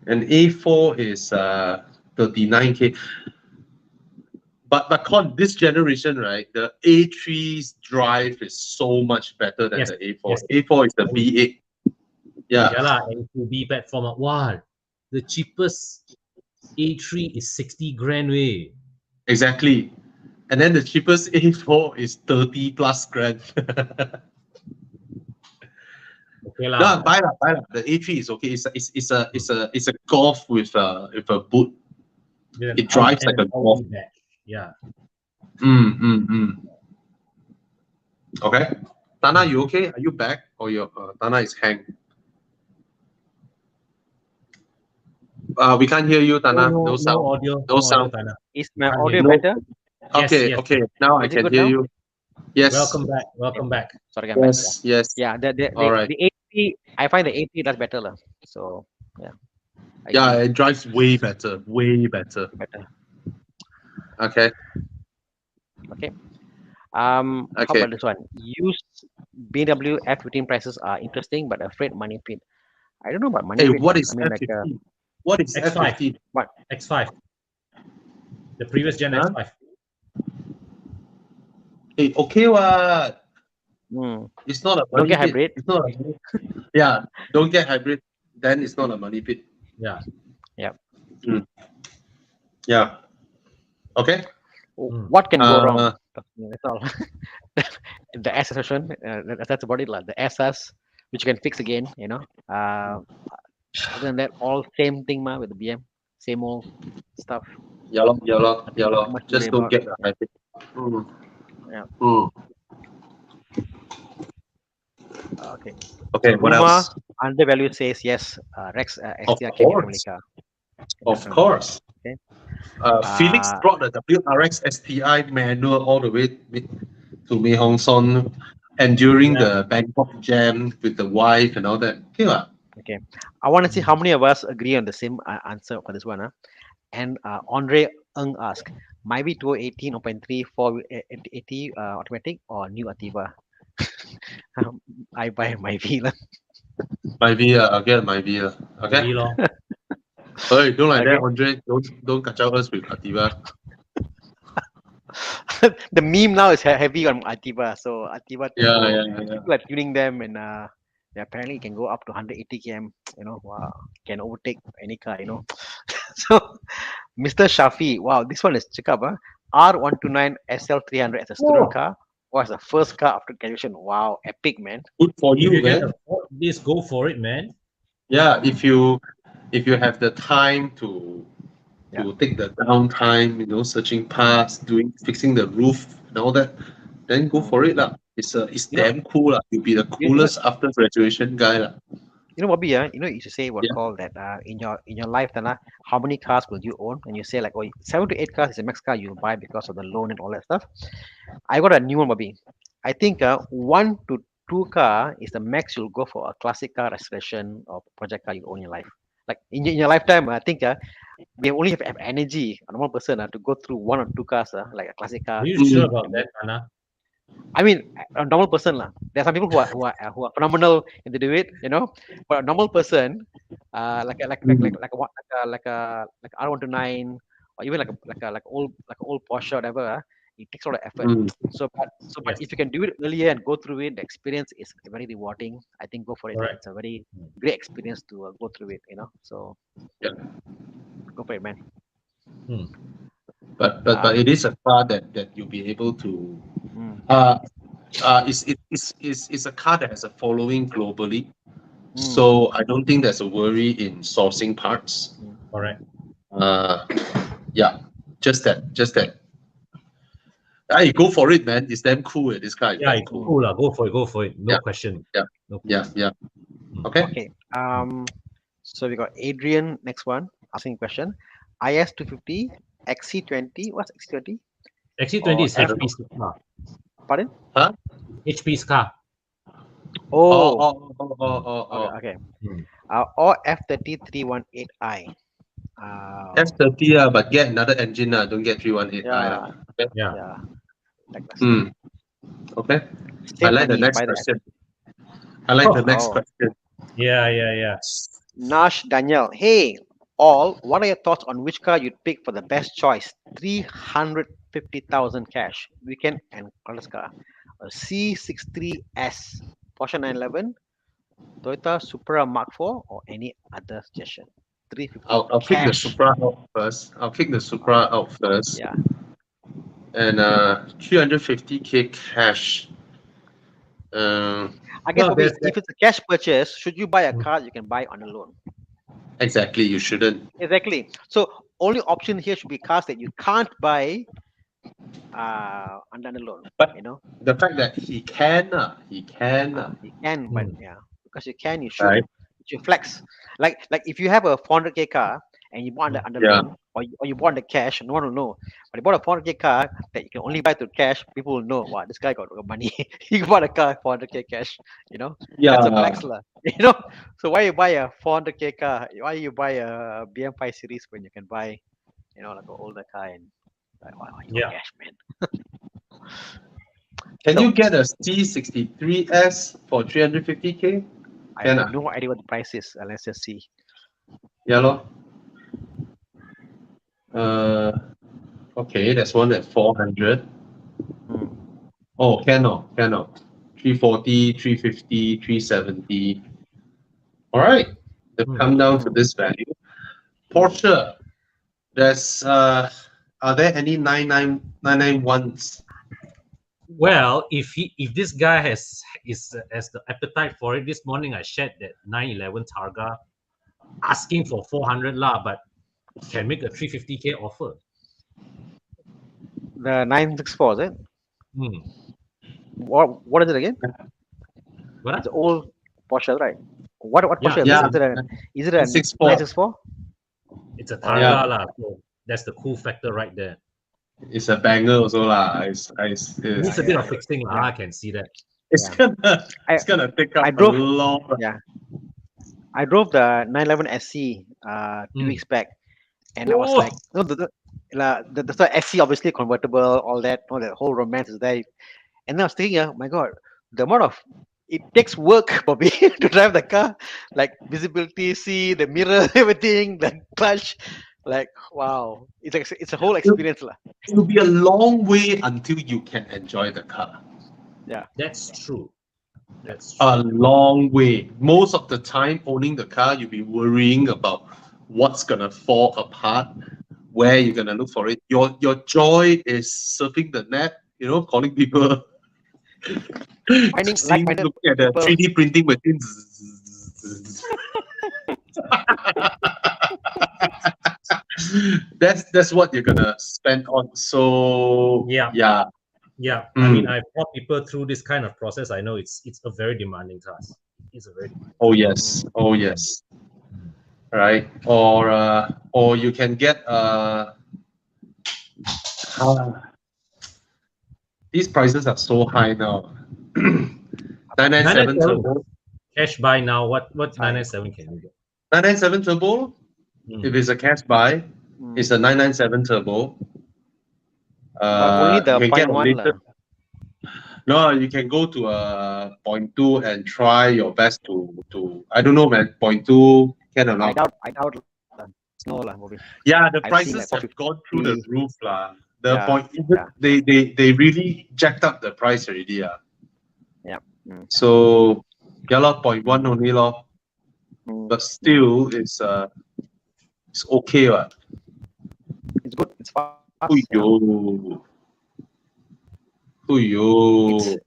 And A4 is 39K. But Con, this generation, right? The A3's drive is so much better than Yes, the A4. yes. A4 is the V8. Yeah, Yeah lah, and to B platform. Wow, the cheapest A3 is 60 grand way. exactly. And then the cheapest A4 is 30 plus grand. Okay No, lah. buy lah. The A3 is okay. It's a Golf with a boot. With It drives like a Golf. Audi badge. Yeah. Okay. Tana, you okay? Are you back? Or your Tana is hang? We can't hear you, Tana. No sound. No audio. No sound. Tana. Is my Can't audio hear you. better? Yes, Okay, yes. okay. Now I Is it can good hear now? you. Yes. Welcome back. Sorry, I'm back. Yes. Yeah, All right. the 80, I find the 80 does better lah. So yeah. I Yeah, agree. it drives way better. Way better. Better. Okay. Okay. How Okay. about this one? Used BMW F15 prices are interesting, but afraid money pit. I don't know about money Hey, pit. what is I mean, like F15? What is X5. F15? what? X5. The previous gen Huh? X5. Hey, okay, what? It's not a money Don't get pit. hybrid. It's not a money. Yeah, don't get hybrid. Then it's not a money pit. Yeah. Yeah. Okay. What can go wrong? That's all. The S session. That's about it, lah. The SS, which you can fix again. Other than that, all same thing, with the BM, same old stuff. Yeah, lor. Much to Just worry don't about. get the hybrid. Yeah. Okay. Okay, So what Ruma else? undervalued says yes. Rex Of STR can be a family course. car. Of Definitely. course. Okay. Felix brought the WRX STI manual all the way to Mei Hong Son, and during the Bangkok jam with the wife and all that. Okay, lah. Okay. I want to see how many of us agree on the same answer for this one. And Andre Ng asked, Myvi 2018 0.3 480 automatic or new Ativa? I buy Myvi lah. My V, I'll get my V. Okay. Maybe lor. Hey, don't like that, Okay. Andre. Don't kacau us with Ativa. The meme now is heavy on Ativa. So Ativa, Yeah. people are tuning them, and apparently it can go up to 180 km. Wow, can overtake any car. So Mr. Shafi, wow, this one is check up. R129 SL300 as a student car was the first car after graduation. Wow, epic, man. Good for If you, you can man. afford this, go for it, man. Yeah, if you have the time to take the downtime, searching parts, fixing the roof and all that, then go for it lah. It's damn cool lah. You'll be the coolest after graduation guy lah. Bobby, you should say what call that in your life, Tana, how many cars will you own? And you say like, 7 to 8 cars is the max car you buy because of the loan and all that stuff. I got a new one, Bobby. I think 1 to 2 car is the max you'll go for a classic car restoration or project car you own in your life. Like in your lifetime, I think we only have energy, a normal person, to go through 1 or 2 cars, like a classic car. Are you sure about that, Anna? I mean, a normal person lah. There are some people who are phenomenal and they do it, But a normal person, like a R129 or even like old Porsche or whatever, it takes a lot of effort. Mm. But Yes. if you can do it earlier and go through it, the experience is very rewarding. I think go for it. Correct. It's a very great experience to go through it. So Yeah. go for it, man. Hmm. But it is a car that you'll be able to. Mm, Uh, it's a car that has a following globally. mm, So I don't think there's a worry in sourcing parts. mm. Correct. Uh, yeah, just that. Hey, go for it, man. It's damn cool. This car is Yeah, damn it's cool. cool lah. Go for it. Go for it. No Yeah, question. yeah, No yeah, question. yeah. Mm. Okay. Okay. So we got Adrian, next one, asking a question. IS250, XC20, what's XC20? XC20 Or is I don't F, know. HP's car. pardon? Huh? HP's car. Oh, Oh, oh, oh, oh, oh, okay, oh. okay. Hmm. Or F30 318i. Uh, F30, but get another engine. Don't get 318i. yeah, Okay. Yeah. yeah, like that. Hmm. Okay. I Save like the money, next buy the question. I like the next Oh, question. Yeah. Yeah. Yeah. Nash Daniel. Hey, all, what are your thoughts on which car you'd pick for the best choice? 350,000 cash, weekend and colorless car. A C63S, Porsche 911, Toyota Supra Mark IV, or any other suggestion? 350 I'll pick the cash. Supra out first. I'll pick the Supra out first. Yeah. And 350k cash. I guess Well, for me, there's that. if it's a cash purchase, should you buy a Hmm. car you can buy on a loan? Exactly. You shouldn't. Exactly. So only option here should be cars that you can't buy under a loan. But You know, the fact that he can, you can, but Hmm. yeah, because you can, you should. right? You should flex. Like if you have a 400k car and you bought Hmm. under Yeah. loan, or you bought the cash, no one will know. But you bought a 400k car that you can only buy through cash, people will know. Wow, this guy got money. He bought a car 400k cash. That's a Yeah. flex lah. You know. So why you buy a 400k car? Why you buy a BM5 series when you can buy, like an older car and like, wow, you got Yeah. cash, man. Can So you get a C63S for 350k? I Can have no idea what the price is. Let's just see. Yeah, lor. Okay, there's one at 400. Hmm. Oh, cannot. 340, 350, 370. All right, they've Hmm. come down to Hmm. this value. Porsche, there's are there any 991s? Well, if this guy has the appetite for it, this morning I shared that 911 Targa asking for 400 lah, but can make a 350k offer. The 964, is it? Hmm. What is it again? What? It's an old Porsche, right? What Yeah, Porsche yeah. is it? Is it a 964. 964? It's a Targa Yeah. lah. So that's the cool factor right there. It's a banger also lah. Needs It's, a bit of yeah. fixing lah. Yeah. I can see that. it's Yeah. gonna take up I a drove- lot. Yeah. I drove the 911 SC 2 weeks back, and I was Oh. like, no, the SC obviously convertible, all that, the whole romance is there. And then I was thinking, oh my god, the amount of it takes work, Bobby, to drive the car, like visibility, see the mirror, everything, the clutch, like wow, it's a whole experience, lah. It'll be a long way until you can enjoy the car. That's true. That's A true. long way. Most of the time, owning the car, you'll be worrying about what's gonna fall apart, where you're gonna look for it. Your joy is surfing the net, calling people, seeing, Like-minded looking at the people. 3D printing machine. That's what you're gonna spend on. So Yeah. yeah. Yeah, I mean, I've brought people through this kind of process. I know it's a very demanding task. It's a very demanding. Oh yes. Right. Or you can get these prices are so high now. 997 turbo. Cash buy now. What 997 can you get? 997 turbo. If it's a cash buy, it's a 997 turbo. But only the you can get a 0.1 later. No, you can go to a 0.2 and try your best to I don't know, man. 0.2 can or I not. doubt. no lah, Bobby. Yeah, the I've seen prices like have gone through the 450. roof, lah. The Yeah, point, yeah. they really jacked up the price already, yeah. Yeah. Mm, So, yeah, lah, 0.1 only, lah. mm, But still, it's okay, lah. it's good. It's fast. Uyo. Uyo.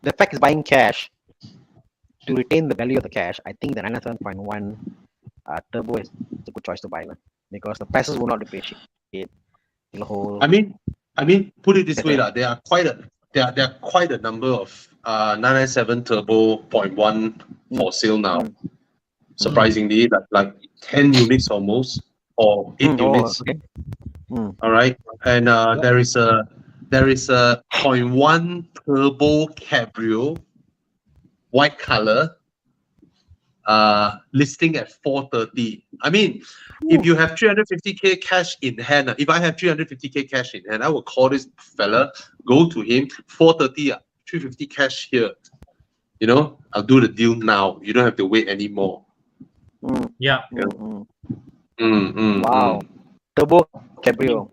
The fact is buying cash to retain the value of the cash. I think the 97.1 turbo is a good choice to buy, lah, because the prices will not depreciate the whole. I mean, put it this way, better. lah. There are quite a number of 997 Turbo 0.1 for sale now. Surprisingly, like 10 units almost, or 8 units. Okay. All right, and there is a 0.1 Turbo Cabrio, white color, listing at 430. I mean, if you have 350k cash in hand, if I have 350k cash in hand, I will call this fella, go to him, 430, 350 cash here. You know, I'll do the deal now. You don't have to wait anymore. Yeah. Wow. Turbo Cabrio.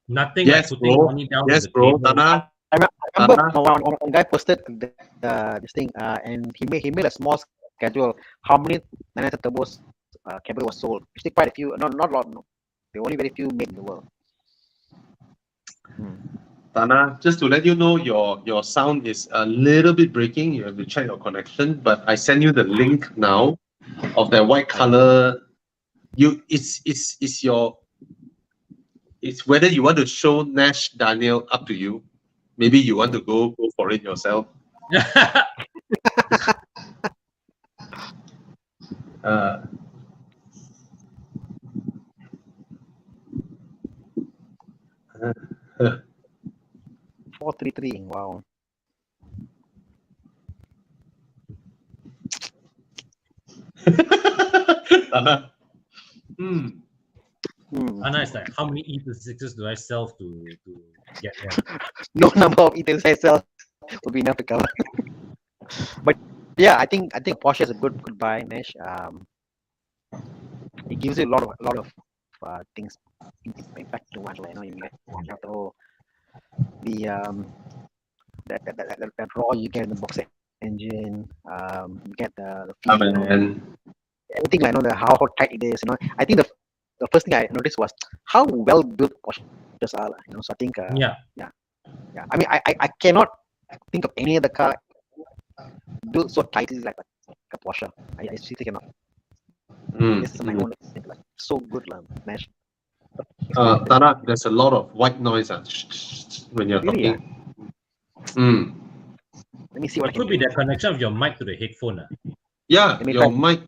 Nothing Yes, like putting bro. money down Yes, on the bro. table. Thana, I remember one guy posted this thing, and he made a small schedule. How many 997 turbos Cabrio was sold? Actually, quite a few. Not a lot. No, there are only very few made in the world. Thana, just to let you know, your sound is a little bit breaking. You have to check your connection. But I send you the link now of that white color. It's whether you want to show Nash Daniel, up to you. Maybe you want to go for it yourself. Uh, 433. Wow. Thana. Anna is like, how many E36s do I sell to get there? No number of details I sell will be enough to cover. But yeah, I think Porsche is a good buy, Mesh. It gives you a lot of things. In fact, to one, you know, you have that raw you get in the box engine. You get the feel, you know, everything. I know how tight it is. You know, I think the first thing I noticed was how well built Porsches are. You know, so I think Yeah. I mean, I cannot think of any other car built so tightly like a Porsche. I seriously cannot. This is my own thing, like so good, Mesh. Tana, there's a lot of white noise when you're Really, talking. Let me see what It could be the connection of your mic to the headphone. Yeah, Let me your try. mic.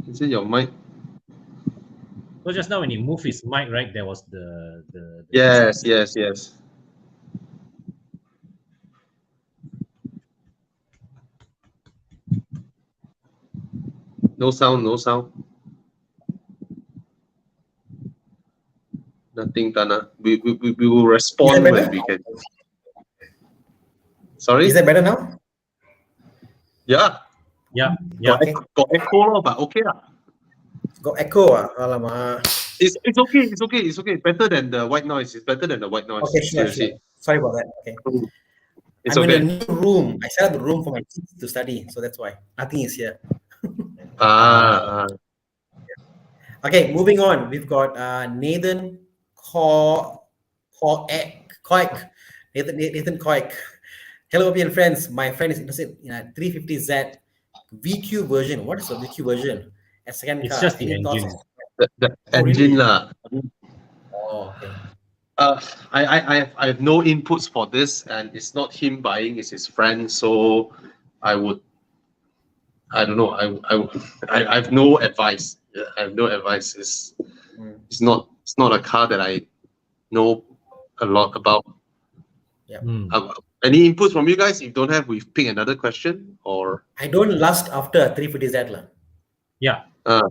Is it your mic? So just now when he moved his mic, right, there was the Yes. No sound. Nothing, Tana. We will respond when we can. Sorry? Is that better now? Yeah. Yeah. Got echo, but okay. Got echo. Alamak. It's okay. It's better than the white noise. It's better than the white noise. Okay, sure. Seriously. Sorry about that. Okay. It's I'm okay. in a new room. I set up the room for my kids to study, so that's why nothing is here. Okay, moving on. We've got Nathan Koik. Nathan Koik. Hello, European friends. My friend is interested in a 350Z VQ version. What is the VQ version? A second It's car. just the Any thoughts? engine. The engine, lah. Oh, okay. I have no inputs for this, and it's not him buying; it's his friend. So, I don't know. I have no advice. I have no advice. It's not a car that I know a lot about. Yeah. Any inputs from you guys? If you don't have, we pick another question, or I don't lust after a 350Z lah. Yeah.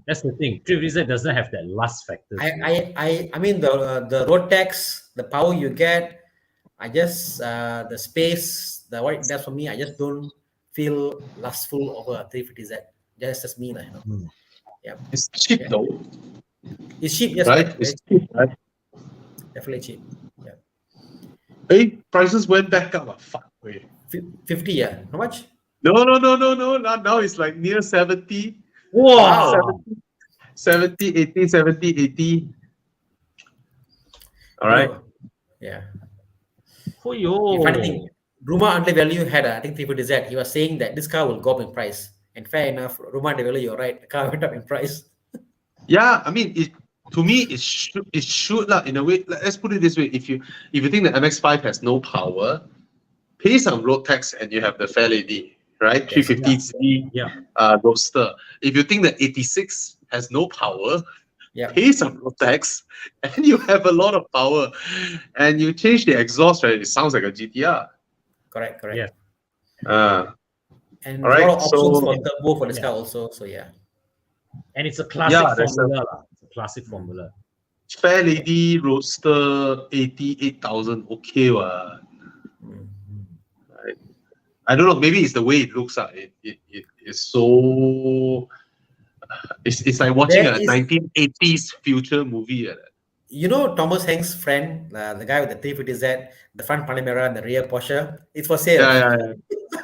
That's the thing. 350Z doesn't have that lust factor. I mean the road tax, the power you get, I just the space, the what it does for me, I just don't feel lustful over a 350Z. Just me, lah, you know. Mm. Yeah, It's cheap yeah. though, It's cheap, yes, right? right? It's cheap, right? Definitely cheap. Yeah, Hey, prices went back up. Fuck, wait. 50. Yeah, how much? No. Now it's like near 70. Wow. 70, 80, 70, 80. All You right. know, yeah. Oh, If anything, yo. Ruma Undervalue had, I think 350Z. He was saying that this car will go up in price. And fair enough, Ruma Undervalue, you're right. The car went up in price. Yeah, I mean, to me, it should lah, in a way. Let's put it this way: if you think the MX-5 has no power, pay some road tax and you have the fair lady, right? Yes. 350Z Yeah. Roadster. If you think the 86 has no power, Yeah. pay some road tax and you have a lot of power. And you change the exhaust, right? It sounds like a GTR. Correct. Yes. And All a lot right, of options so for turbo for this Yeah. car also. So yeah. And it's a classic there's a formula. It's a classic formula. fair lady Roadster 88,000. Okay, Mm. right? I don't know. Maybe it's the way it looks. It is so. It's like watching There a is, 1980s future movie. you know, Thomas Hanks' friend, the guy with the 350Z, the front Panamera and the rear Porsche. It's for sale.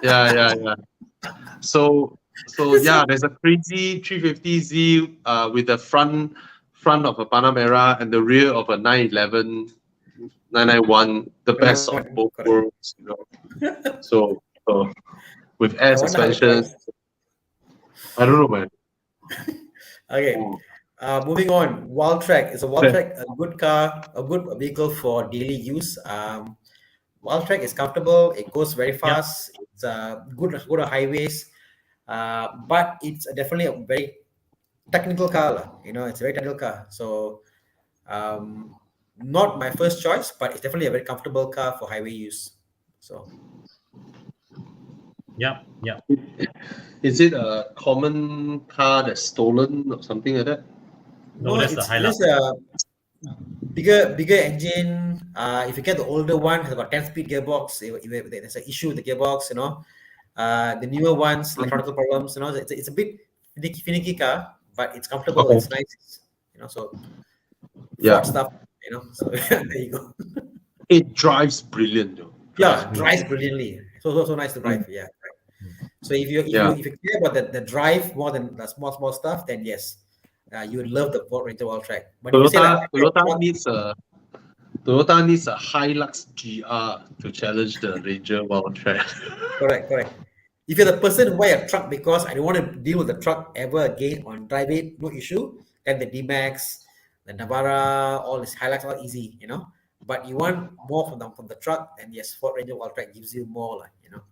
Yeah. So yeah, there's a crazy 350Z with the front of a Panamera and the rear of a 911 991, the best of both Correct. worlds, you know. So with air I wonder how it suspension, drives. I don't know, man. Okay. Moving on, Wildtrak is a Wildtrak, a good car, a good vehicle for daily use. Wildtrak is comfortable. It goes very fast. It's good on highways, but it's definitely a very technical car, lah. You know, it's a very technical car. So, not my first choice, but it's definitely a very comfortable car for highway use. So, Yep. Is it a common car that's stolen or something like that? No, that's the it's Hilux. just a bigger engine. If you get the older one, has got 10-speed gearbox. If there's an issue with the gearbox, you know. The newer ones, electronic problems, you know. It's a bit finicky car, but it's comfortable. Okay. It's nice, you know. So Yeah. Ford stuff, you know. So there you go. It drives brilliant, though. Yeah, drives brilliantly. So nice to drive. Yeah. So if you care about the drive more than the small stuff, then yes, you would love the Ford Ranger Wildtrak. But if you say like Toyota needs a Hilux GR to challenge the Ranger Wildtrak. correct. If you're the person who buy a truck because I don't want to deal with the truck ever again on drive it, no issue, then the D-Max, the Navara, all this Hilux, all easy, you know. But you want more from the truck, then yes, Ford Ranger Wildtrak gives you more, like, you know.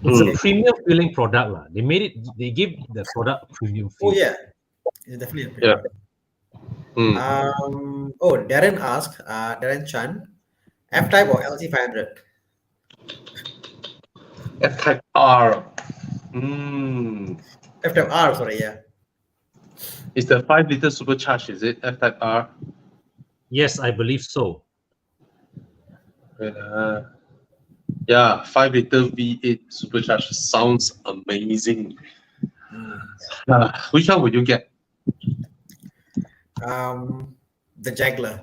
It's a premium feeling product, lah. They give the product a premium feel. Oh yeah, it's definitely a Yeah. premium. Darren asked, Darren Chan, F-Type or LC500? F-Type R. F-Type R, sorry, yeah. It's the 5-liter supercharged, is it? F-Type R. Yes, I believe so. Yeah, 5-liter V8 supercharged sounds amazing. Which one would you get? The Jaguar.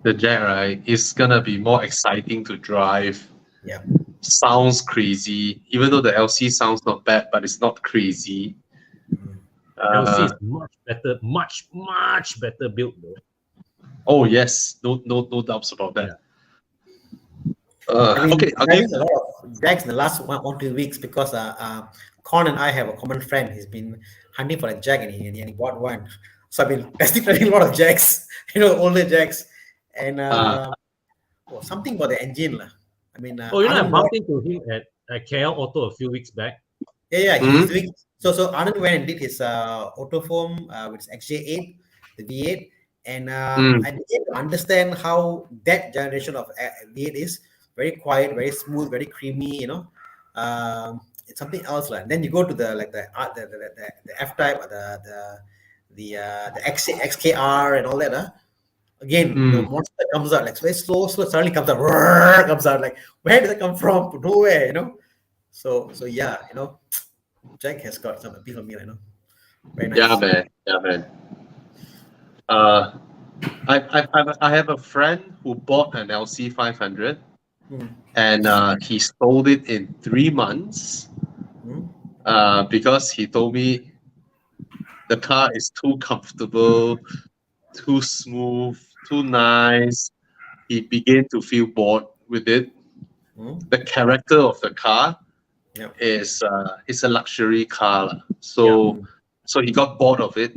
The Jag, right? It's gonna be more exciting to drive. Yeah. Sounds crazy, even though the LC sounds not bad, but it's not crazy. LC is much better built though. Oh yes, no doubts about that. I mean, Okay, driving a lot of Jags in the last 1-2 weeks because Kon and I have a common friend. He's been hunting for a Jag and he bought one. So I've been testing driving a lot of Jags, you know, older Jags, and something about the engine, lah. I mean, I bumped into him at KL Auto a few weeks back. Yeah, he's doing so. Anand went and did his Autoform with XJ8, the V8, and I began to understand how that generation of V8 is very quiet, very smooth, very creamy. You know, it's something else, like. Then you go to the F-Type, or the XKR and all that. Again, the monster comes out like very slow, suddenly comes out, comes out like, where did it come from? Nowhere, you know. So yeah, you know. Jack has got some appeal on me, I know. Very nice. Yeah, man. Yeah, man. Uh, I have a friend who bought an LC 500 Hmm. and he sold it in 3 months Hmm. because he told me the car is too comfortable, too smooth, too nice. He began to feel bored with it. Hmm. The character of the car Yep. is it's a luxury car, lah. Yeah. So he got bored of it.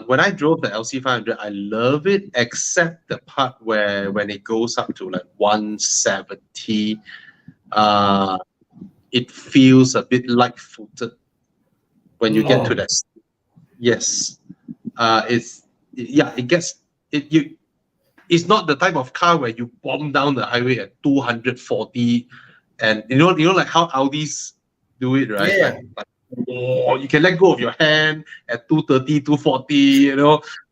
When I drove the LC 500, I love it, except the part where when it goes up to like 170, it feels a bit light-footed when you get to that. Yes, it gets it. It's not the type of car where you bomb down the highway at 240, and like how Audis do it, right? Yeah. Like, oh, you can let go of your hand at 230, 240,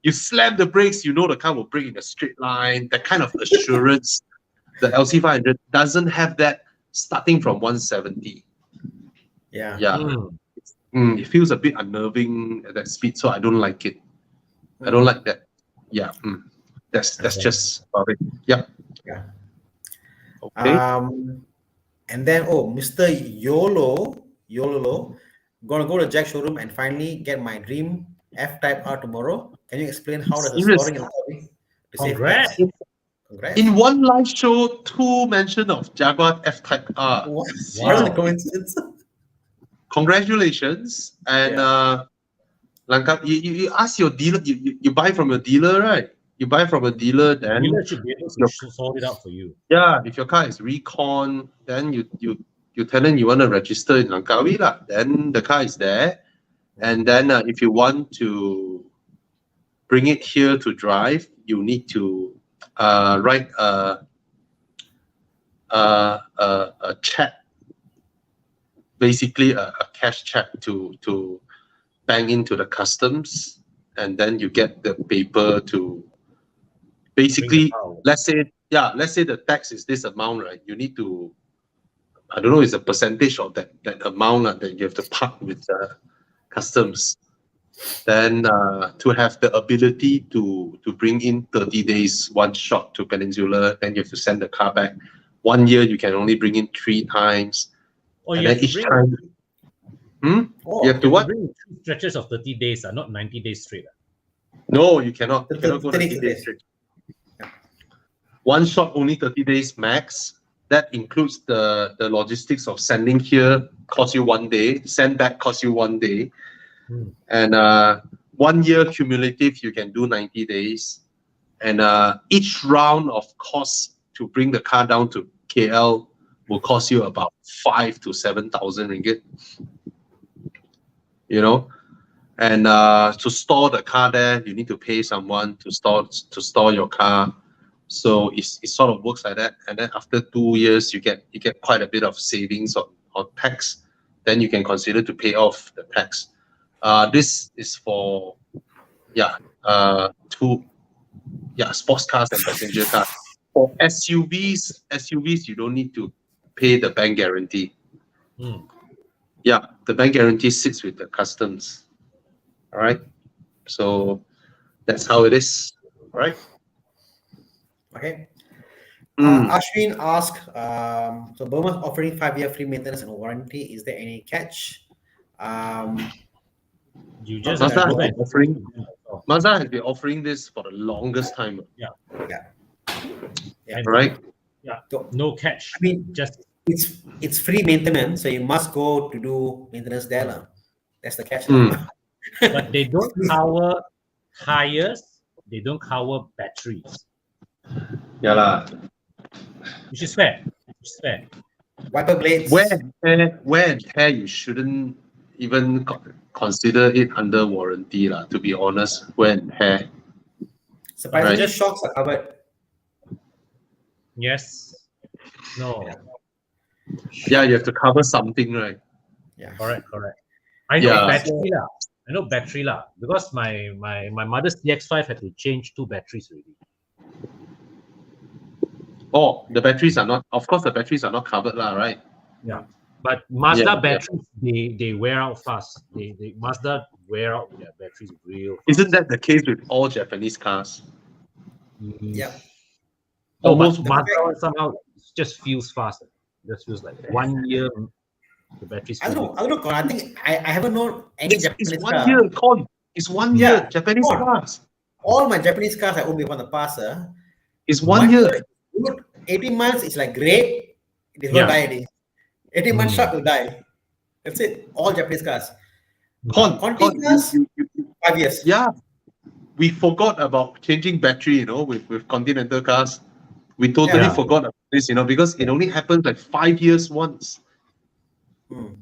you slam the brakes, the car will brake in a straight line. That kind of assurance, the LC 500 doesn't have that starting from 170. Yeah. Yeah. It feels a bit unnerving at that speed, so I don't like it. I don't like that. Yeah. That's Okay. just about it. Yeah. Yeah. Okay. And then Mr. Yololo, gonna go to Jack showroom and finally get my dream F-Type R tomorrow. Can you explain how does the Serious. storing and recovery to save Congrats. tax? Congrats. In one live show, 2 mention of Jaguar F-Type R. What? Wow. What a coincidence. Congratulations. And Yeah. Lanka, you ask your dealer, you buy from your dealer, right? You buy from a dealer, then Dealer should be able to sort it out for you. yeah, if your car is recon, then you tell them you want to register in Langkawi lah. Then the car is there, and then if you want to bring it here to drive, you need to write a check, basically a cash check to bank into the customs, and then you get the paper to basically, let's say the tax is this amount, right? You need to, I don't know, it's a percentage of that amount that you have to park with customs. Then to have the ability to bring in 30 days one shot to Peninsula, then you have to send the car back. 1 year you can only bring in 3 times. Oh, And you then have to each bring time, you have to what? bring 2 stretches of 30 days, not 90 days straight. No, you cannot. You cannot go 30 30 days days. straight. One shot, only 30 days max. That includes the logistics of sending here, cost you 1 day. Send back, cost you 1 day. And 1 year cumulative, you can do 90 days. And each round of cost to bring the car down to KL will cost you about 5,000 to 7,000 ringgit. And to store the car there, you need to pay someone to store your car. So it sort of works like that. And then after 2 years, you get quite a bit of savings on tax. Then you can consider to pay off the tax. This is for sports cars and passenger cars. For SUVs, you don't need to pay the bank guarantee. Yeah, the bank guarantee sits with the customs. All right. So that's how it is. All right. Okay. Ashwin asked, so Burma's offering 5-year free maintenance and warranty. Is there any catch? You just Mazda have to go has back. Mazda has been offering this for the longest time. Yeah. Right. Yeah. So, No catch. I mean, Just it's free maintenance, so you must go to do maintenance there. lah. That's the catch. but they don't cover tires. They don't cover batteries. Yeah lah. Which is fair. Wiper blades. Wear and tear, you shouldn't even consider it under warranty lah. To be honest, wear and tear. Surprisingly, Right. shocks are covered. Yes. No. Yeah, you have to cover something, right? Yeah. Correct. I know Yeah. battery lah. Because my mother's DX5 had to change 2 batteries already. Oh, the batteries are not. Of course, the batteries are not covered lah, right? Yeah. But Mazda Yeah, yeah. batteries, they wear out fast. They Mazda wear out their batteries real fast. Isn't that the case with all Japanese cars? Yeah. No, but Almost. The Mazda fact, one somehow just feels faster. Just feels like 1 year the battery's I don't fully. know. I don't know. Con. I think I haven't known any It's Japanese 1 year, car. Con. It's 1 year. Yeah. Japanese Con. cars. All my Japanese cars I own before the past, It's 1 year 1 year. is good. 18 months is like great. It is Yeah. going to die already. 18 months Mm. short will die. That's it. All Japanese cars. Con, Continuous, 5 years. yeah, we forgot about changing battery, with Continental cars. We totally Yeah. forgot about this, because it only happens like 5 years once. Hmm.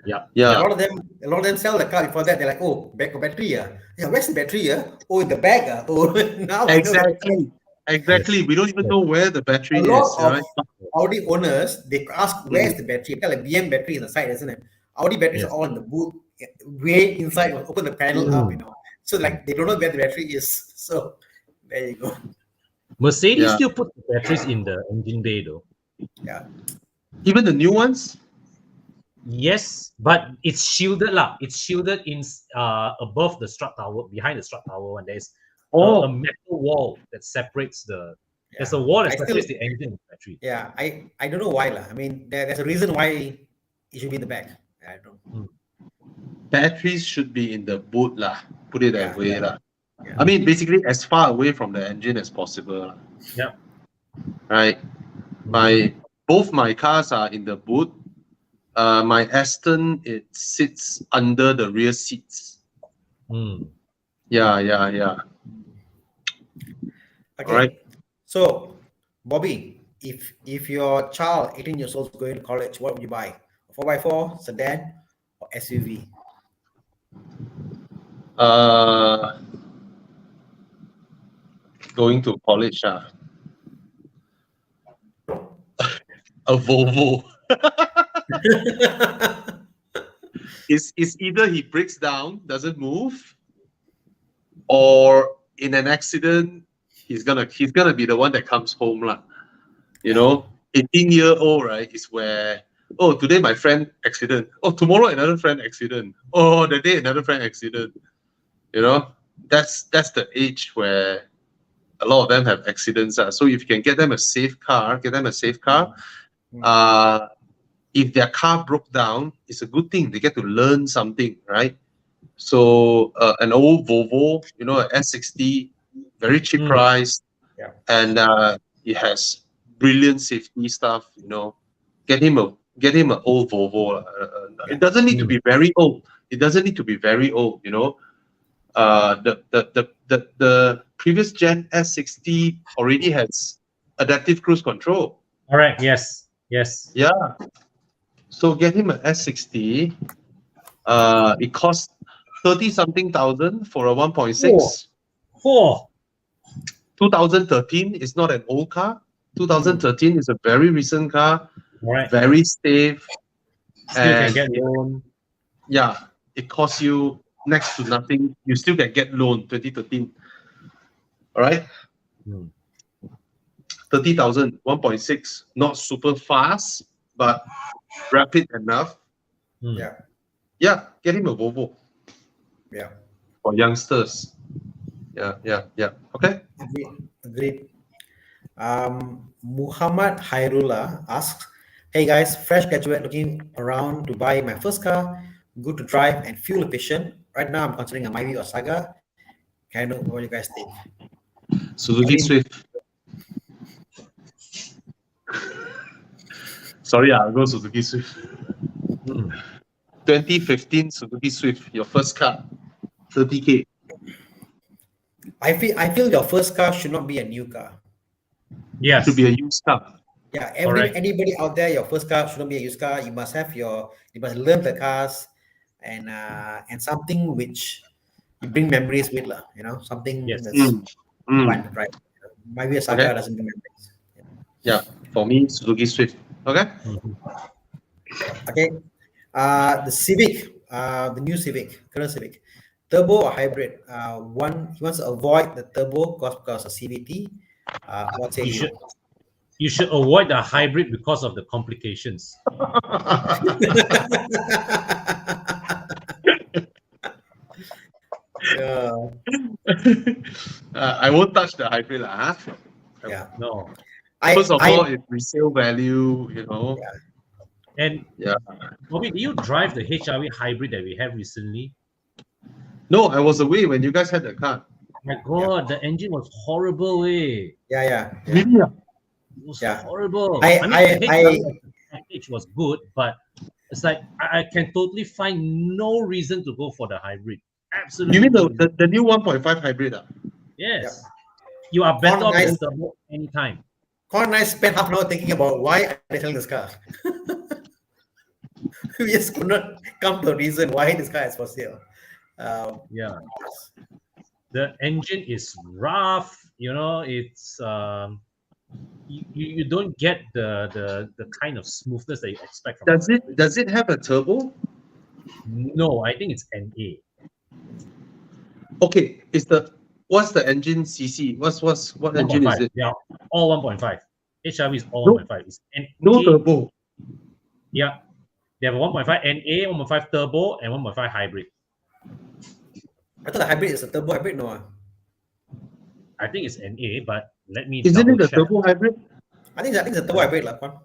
Yeah. Yeah, A lot of them sell the car before that. They're like, oh, back of battery. Yeah, where's the battery? Oh, in the bag. Oh, now I know. exactly. Exactly. We don't even know where the battery A lot is, of right? Audi owners, they ask, where's Mm. the battery? Kind of like BM battery in the side, isn't it? Audi batteries Yes. are all in the boot, way inside, open the panel up, Mm. So like they don't know where the battery is. So there you go. Mercedes Yeah. still put the batteries in the engine bay though. Yeah. Even the new ones? Yes, but it's shielded lah. It's shielded in above the strut tower, behind the strut tower, and there's a Oh, metal wall that separates the. There's a Yeah. wall that I still, separates the engine and the battery. yeah, I don't know why lah. I mean, there's a reason why it should be in the back. I don't know. batteries should be in the boot lah. Put it that Yeah. way lah. Yeah. I mean, basically as far away from the engine as possible lah. Yeah. Right. Both my cars are in the boot. My Aston, it sits under the rear seats. Mm. Yeah. Okay. Alright. So, Bobby, if your child 18 years old is going to college, what would you buy? A 4x4, sedan, or SUV? Going to college, a Volvo. It's either he breaks down, doesn't move, or in an accident, he's gonna be the one that comes home lah. 18-year-old, right, is where, oh, today my friend accident. Oh, tomorrow another friend accident. Oh, the day another friend accident. That's the age where a lot of them have accidents. So if you can get them a safe car, if their car broke down, it's a good thing. They get to learn something, right? So an old Volvo, an S60, very cheap price, Yeah. and it has brilliant safety stuff. Get him an old Volvo. It doesn't need to be very old. The previous gen S60 already has adaptive cruise control. All right. Yes. Yeah. So get him an S60. It costs 30-something thousand for a 1.6. Oh. 2013 is not an old car. 2013 is a very recent car. All right. Very safe. Still can And get loan. yeah, it costs you next to nothing. You still can get loan 2013. All right. 30,000, 1.6, not super fast, but rapid enough. Yeah. Yeah, get him a Volvo Yeah. for youngsters. Yeah. Okay. Agreed. Muhammad Hairullah asks, hey guys, fresh graduate looking around to buy my first car, good to drive and fuel efficient. Right now I'm considering a Myvi or Saga. Can I know what you guys think? Suzuki Swift. Sorry, I'll go Suzuki Swift. 2015 Suzuki Swift, your first car, 30K. I feel your first car should not be a new car. Yes. Should be a used car. Yeah, Correct. anybody out there, your first car shouldn't be a used car. You must learn the cars and something which you bring memories with, something Yes. that's fun, right? Maybe a Saga Okay. doesn't bring memories. Yeah, for me, Suzuki Swift. Okay. Okay. The Civic, the new Civic, current Civic, turbo or hybrid? He wants to avoid the turbo because of CVT. What say you? You should avoid the hybrid because of the complications. Yeah. I won't touch the hybrid, lah. Huh? Yeah. No. First of all, I it's resale value, And Yeah. Bobby, do you drive the HRV hybrid that we have recently? No, I was away when you guys had the car. My God, the engine was horrible. yeah, yeah, yeah. Really? It was Yeah. horrible. I- mean, I- the HRV package was good, but it's like I can totally find no reason to go for the hybrid. Absolutely. You mean no the new 1.5 hybrid? Yes. You are better off Nice. with turbo anytime. Con and I spent half an hour thinking about why are they selling this car. We just could not come to a reason why this car is for sale. Yeah. The engine is rough, it's you don't get the kind of smoothness that you expect from Does it have a turbo? No, I think it's NA. Okay, what's the engine CC? What engine is 1.5. it? Yeah, all 1.5. HRV is all No. 1.5. It's NA. No turbo. Yeah. They have a 1.5 NA, 1.5 turbo, and 1.5 hybrid. I thought the hybrid is a turbo hybrid. No, I think it's NA, but let me Isn't it double the check. turbo hybrid? I think it's a turbo hybrid, lah. Con.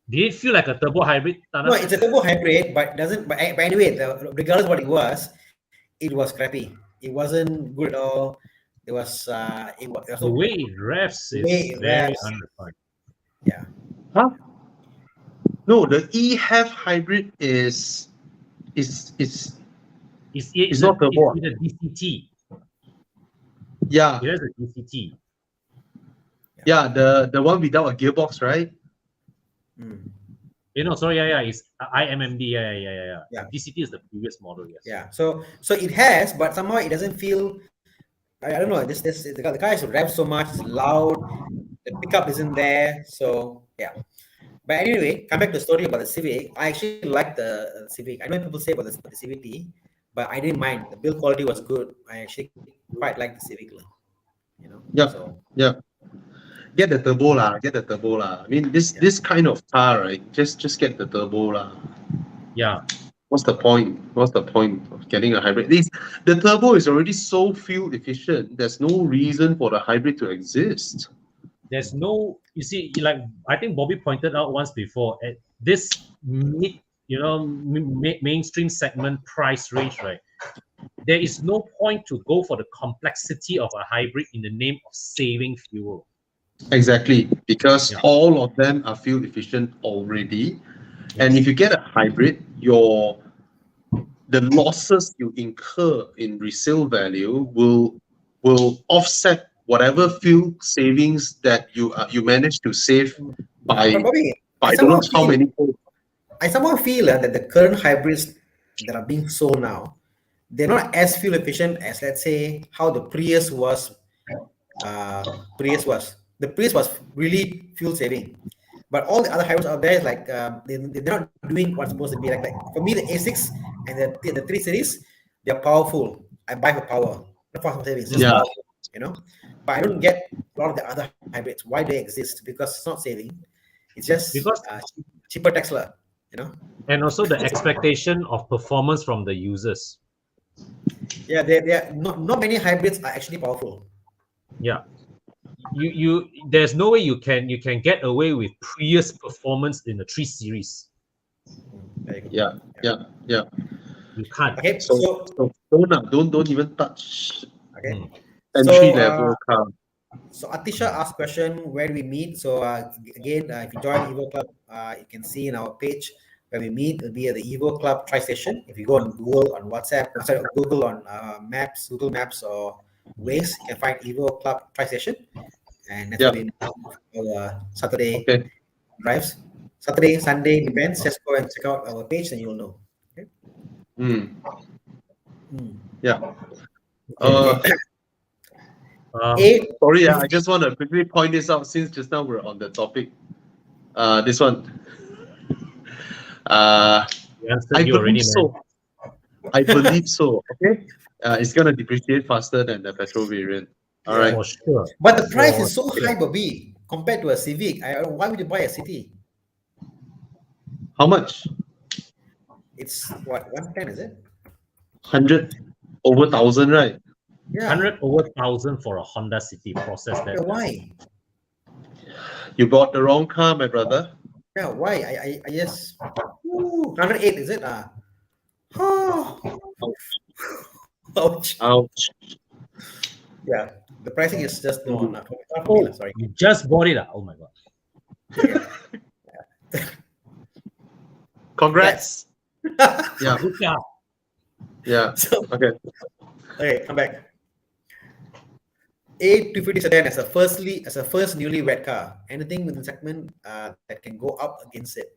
Did it feel like a turbo hybrid, Thana? No, it's a turbo hybrid, but doesn't. But anyway, regardless what it was crappy. It wasn't good at all. It was. It was The way it revs is way it very revs. unrefined. yeah. Huh? No, the EHEV hybrid is It's not turbo. It's a DCT. Yeah, It has a DCT. yeah, the one without a gearbox, right? Mm. Sorry, it's IMMD. Yeah. Yeah. DCT is the previous model, yes. Yeah. So it has, but somehow it doesn't feel. I don't know. The car is rev so much. It's loud. The pickup isn't there. So yeah. But anyway, come back to the story about the Civic. I actually like the Civic. I know people say about the CVT, but I didn't mind. The build quality was good. I actually quite like the Civic. Yeah. So Yeah. Get the turbo lah. Get the turbo lah. I mean, this kind of car, right? Just get the turbo lah. Yeah. What's the point? What's the point of getting a hybrid? The turbo is already so fuel efficient. There's no reason for the hybrid to exist. There's no, you see, like I think Bobby pointed out once before, at this mainstream segment price range, right? There is no point to go for the complexity of a hybrid in the name of saving fuel. Exactly, because Yeah. all of them are fuel efficient already. And if you get a hybrid, the losses you incur in resale value will offset whatever fuel savings that you manage to save by But Bobby, I don't know how many. I somehow feel that the current hybrids that are being sold now, they're not as fuel efficient as, let's say, how the Prius was. The Prius was really fuel saving, but all the other hybrids out there is like they're not doing what's supposed to be. Like for me, the A6 and the 3 Series, they're powerful. I buy for power, not for savings. Just Yeah. powerful, But I don't get a lot of the other hybrids. Why they exist? Because it's not saving. It's just Because cheaper Tesla. and also the expectation of performance from the users. Yeah, they not many hybrids are actually powerful. Yeah. You there's no way you can get away with Prius performance in the 3 Series. There you go. Yeah. You can't. Okay, So don't even touch okay. entry level car. So Atisha asked question, where do we meet? So again, if you join Evo Club, you can see in our page where we meet. It'll be at the Evo Club Tri-Station. If you go on Google, on WhatsApp, Google on Google Maps or Waze, you can find Evo Club Tri-Station, and that's where we meet our Saturday drives. Saturday, Sunday depends. Just go and check out our page, and you'll know. Okay? Yeah. Sorry, I just want to quickly point this out since just now we're on the topic. This one. I believe so. I believe so. Okay. It's gonna depreciate faster than the petrol variant. All right. For sure. But the price is so high, Bobby. compared to a Civic. Why would you buy a City? How much? It's what, 110, is it? 100 over 1,000, right? Yeah. 100 over 1,000 for a Honda City. Process that. Yeah, why? You bought the wrong car, my brother. Yeah, why? I yes. 108, is it? Oh, ouch. Ouch. Yeah, the pricing is just no, Mm. not for me, sorry. You just bought it. Oh my god. Congrats. Yeah. Good car. Yeah. So, Okay. okay, come back. A250 sedan as a first newlywed car. Anything within the segment that can go up against it.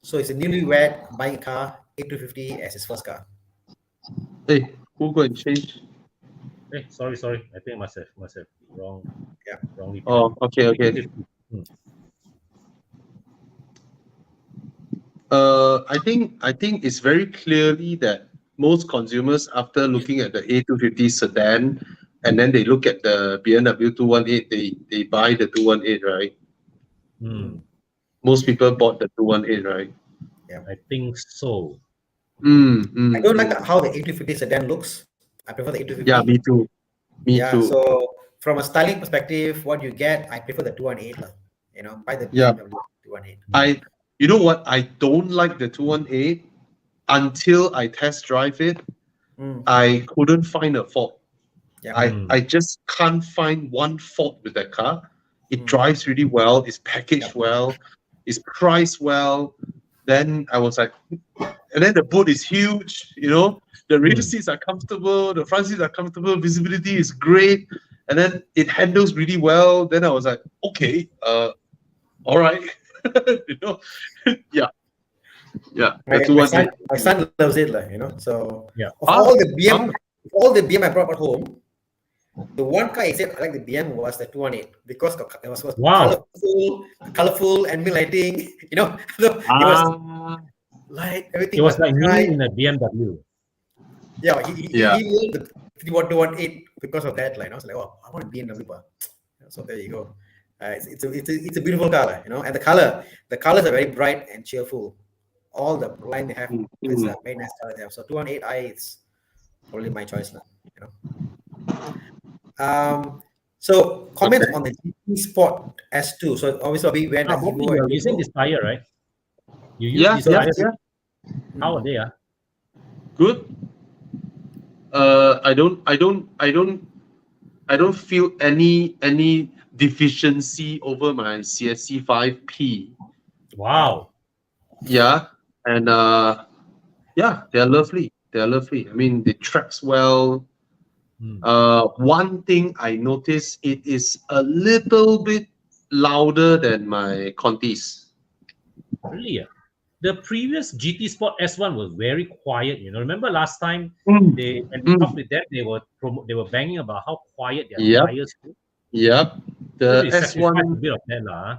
So it's a newlywed buying a car, A250 as his first car. Hey, who go and change? Hey, sorry. I think I must have wrong. Yeah. Wrongly. Oh, okay. I think it's very clearly that most consumers, after looking at the A250 sedan, and then they look at the BMW 218, they buy the 218, right? Hmm. Most people bought the 218, right? I think so. I don't like how the A250 sedan looks. I prefer the A250. Yeah, me too. Me Yeah, too. so from a styling perspective, what you get, I prefer the 218. Buy the Yeah. BMW 218. You know what? I don't like the 218 until I test drive it. I couldn't find a fault. Yeah. I just can't find one fault with that car. It drives really well. It's packaged well. It's priced well. Then I was like, and then the boot is huge. The rear seats are comfortable. The front seats are comfortable. Visibility is great. And then it handles really well. Then I was like, okay, all right. Yeah. My son loves it, So Yeah. of all the BM I brought at home, the one car I said I like the BM was the 218 because it was Wow. colorful, and lighting. It was light, everything It was like bright. me in a BMW. Yeah, he loved the 218 because of that line. I was like, oh, I want a BMW bar. So there you go. It's a beautiful color, and the colors are very bright and cheerful. All the line they have, it's a very nice color they have. So 218i is probably my choice now. So comments on the GT Sport S2. So obviously we went at Bobby, you're using this tire, right? You use Yeah, these tires. yeah. How are they? Good. I don't feel any deficiency over my CSC 5P. Wow. Yeah, and they're lovely. They're lovely. I mean, they tracks well. One thing I noticed, it is a little bit louder than my Contis. Really? The previous GT Sport S1 was very quiet. Remember last time when we talked with them, they were banging about how quiet their tires were. Yep. The S1 a bit of that, lah.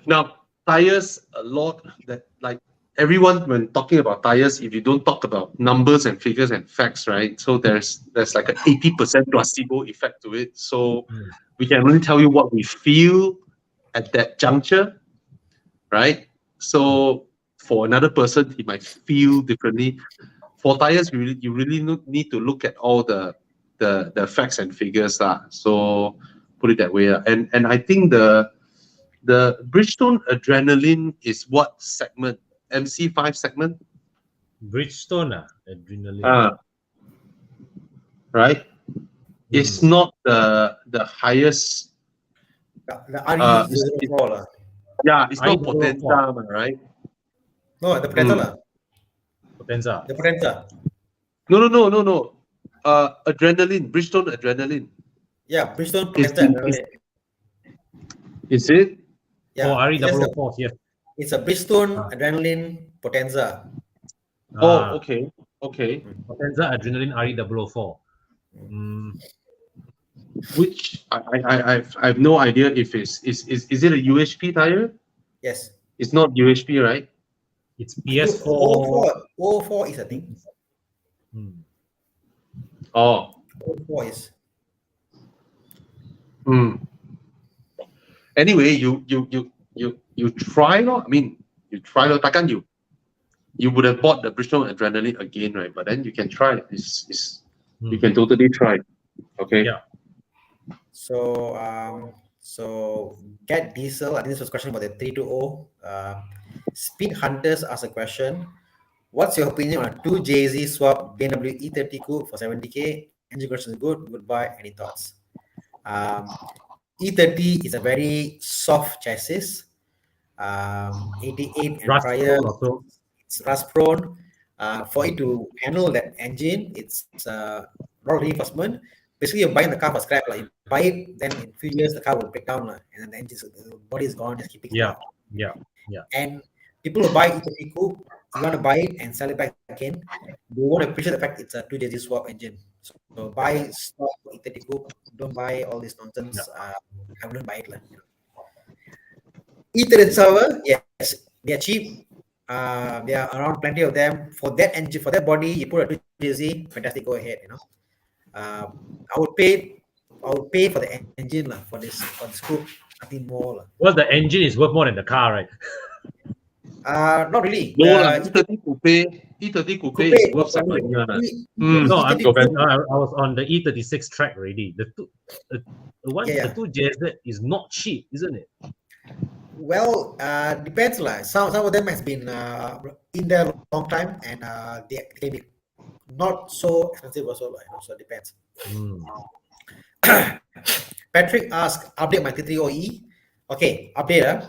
Now tires, a lot that like everyone when talking about tires, if you don't talk about numbers and figures and facts, right? So there's like an 80% placebo effect to it. So we can only tell you what we feel at that juncture, right? So for another person, he might feel differently. For tires, you really need to look at all the facts and figures, so put it that way. And I think the Bridgestone Adrenaline is what segment? MC5 segment? Bridgestone Adrenaline. Right? It's not the highest. The RE04. It's not Potenza, right? No, the Potenza. Potenza. The Potenza. No. Adrenaline, Bridgestone Adrenaline. Yeah, Bridgestone Potenza. Is it? Yeah. Oh, RE004, yes. It's a Bridgestone Adrenaline Potenza. Okay. Potenza Adrenaline RE004. Which I have no idea if is it a UHP tire? Yes. It's not UHP, right? It's PS4. 04 is a thing. Oh. 04 is. Mm. Anyway, you try lor. I mean, you try lor. Takkan you would have bought the Bristol Adrenaline again, right? But then you can try. You can totally try. Okay. Yeah. So get diesel. I think this was a question about the 320. Speed Hunters asked a question. What's your opinion on a 2JZ swap BMW E30 coupe for 70k? Engine condition is good. Goodbye. Any thoughts? E30 is a very soft chassis. 88 and Rust prior, prone also. it's rust prone. For it to handle that engine, it's not reinforcement. Basically, you're buying the car for scrap. Like you buy it, then in a few years the car will break down, and then the engine, the body is gone. Just keep picking Yeah. it up. Yeah. Yeah. And people who buy E30 coupe, you want to buy it and sell it back again. They won't appreciate the fact it's a 2JZ swap engine. So buy stock E30 coupe. Don't buy all this nonsense. I wouldn't buy it. E30 server, yes, they are cheap. There are around plenty of them. For that engine, for that body, you put a 2JZ, fantastic. Go ahead. I would pay for the engine for this coupe. Nothing more. Well, the engine is worth more than the car, right? Not really. No lah, E30 coupe is worth some money one lah. No, I was on the E36 track already. The two JZ is not cheap, isn't it? Well, depends lah. Some of them has been in there a long time, and they can be not so expensive also. So it depends. Patrick asked, update my T30OE. Okay, update.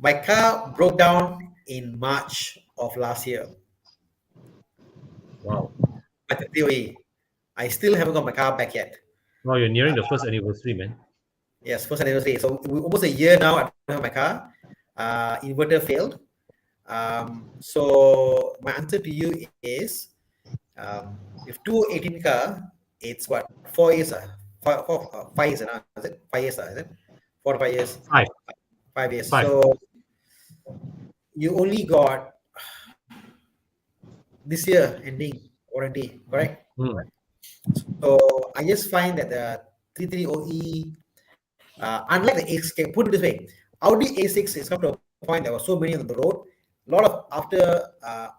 My car broke down in March of last year. Wow. My T30OE. I still haven't got my car back yet. Wow, you're nearing the first anniversary, man. Yes, first anniversary. So almost a year now I don't have my car. Inverter failed. So my answer to you is, if 218 car, it's what, 4 years? 5 years now, is it? 5 years, is it? 4 to 5 years. 5 years. 5. So you only got this year ending warranty, correct? So I just find that the 33OE, unlike the A6, put it this way, Audi A6 is come to a point there were so many on the road. A lot of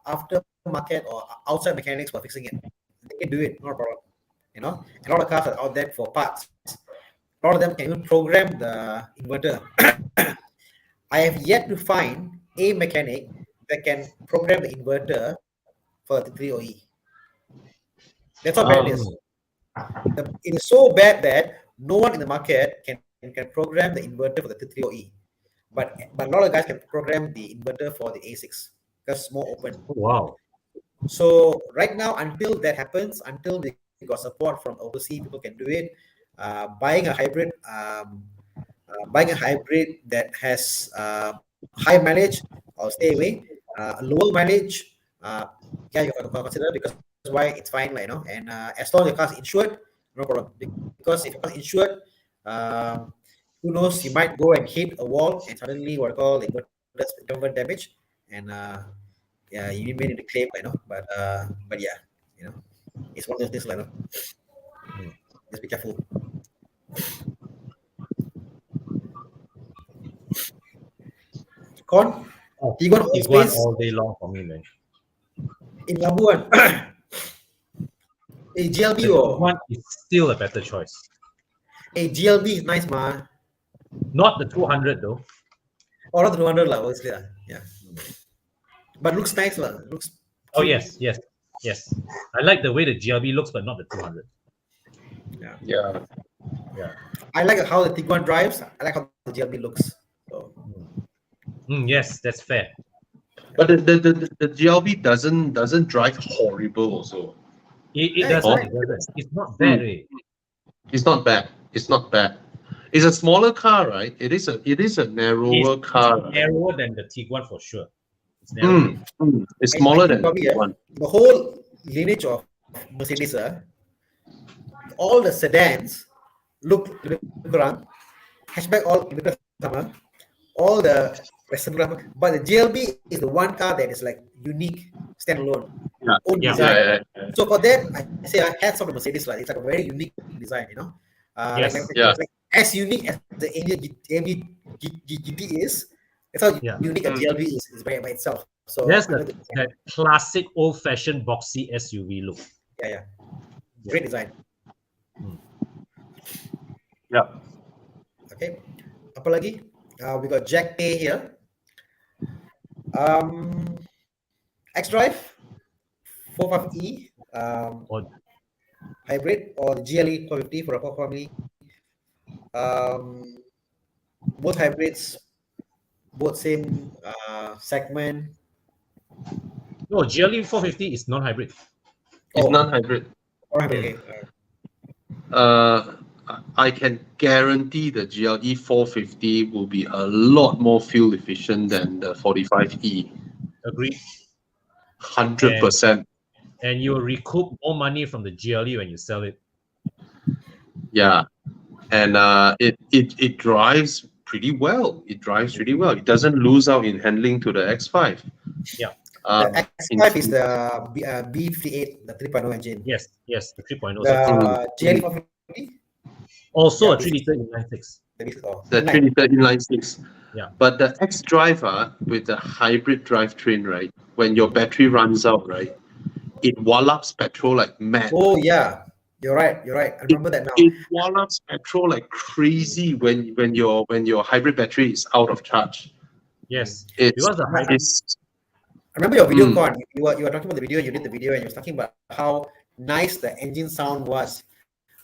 aftermarket or outside mechanics were fixing it. They can do it, no problem. A lot of cars are out there for parts. A lot of them can even program the inverter. I have yet to find a mechanic that can program the inverter for the 3OE. That's how bad it is. It is so bad that no one in the market can program the inverter for the 3OE. But a lot of guys can program the inverter for the A6 because it's more open. Oh, wow. So right now, until that happens, until we got support from overseas, people can do it. Buying a hybrid that has high mileage, I'll stay away. Lower mileage, you can consider, because why it's fine, and as long as your car is insured, no problem. Because if your car is insured, who knows, you might go and hit a wall and suddenly what I call inverter damage, and you may need to claim, but yeah, it's one of those things, just be careful. Kon, Tiguan all day long for me, man. In Labuan. A GLB One is still a better choice. A GLB is nice, ma. Not the 200 though. Or not the 200 lah, obviously. Yeah. But looks nice lah. Looks. Oh yes. I like the way the GLB looks, but not the 200. Yeah. I like how the Tiguan drives. I like how the GLB looks. So. Yes, that's fair. But the GLB doesn't drive horrible also. It doesn't. It's not bad. It's not bad. It's not bad. It's a smaller car, right? It is a narrower car. It's narrower than the Tiguan for sure. It's narrower. It's smaller than the Tiguan. The whole lineage of Mercedes, all the sedans look around, hatchback all the Western, but the GLB is the one car that is like unique, standalone, own design. So for that, I say I had some of the Mercedes, it's like a very unique design, Yes. Like as unique as the AMG GT is, that's how Yeah. unique a GLB is by itself. So There's I know that classic old-fashioned boxy SUV look. yeah, great design. Yeah. Okay, apa lagi? We got Jack Pay here. X-Drive 45E Or hybrid or GLE 450 for a core family. Um, both hybrids, both same segment. no, GLE 450 is non-hybrid. It's Oh, non-hybrid. or hybrid. Okay. Uh, I can guarantee the GLE 450 will be a lot more fuel efficient than the 45E. Agreed. 100%. And you'll recoup more money from the GLE when you sell it. Yeah. And it drives pretty well. It drives really well. It doesn't lose out in handling to the X5. Yeah. The X5 is the B58, the 3.0 engine. Yes, the 3.0. The GLE 450, Also Yeah, a 3-liter inline six. the 3-liter inline six. Yeah. But the X-Drive with the hybrid drivetrain, right? When your battery runs out, right? It wallops petrol like mad. Oh yeah, you're right. I remember that now. It wallops petrol like crazy when your hybrid battery is out of charge. Yes. It's, Because the hybrid I remember your video, Kon. You were talking about the video. You did the video, and you was talking about how nice the engine sound was,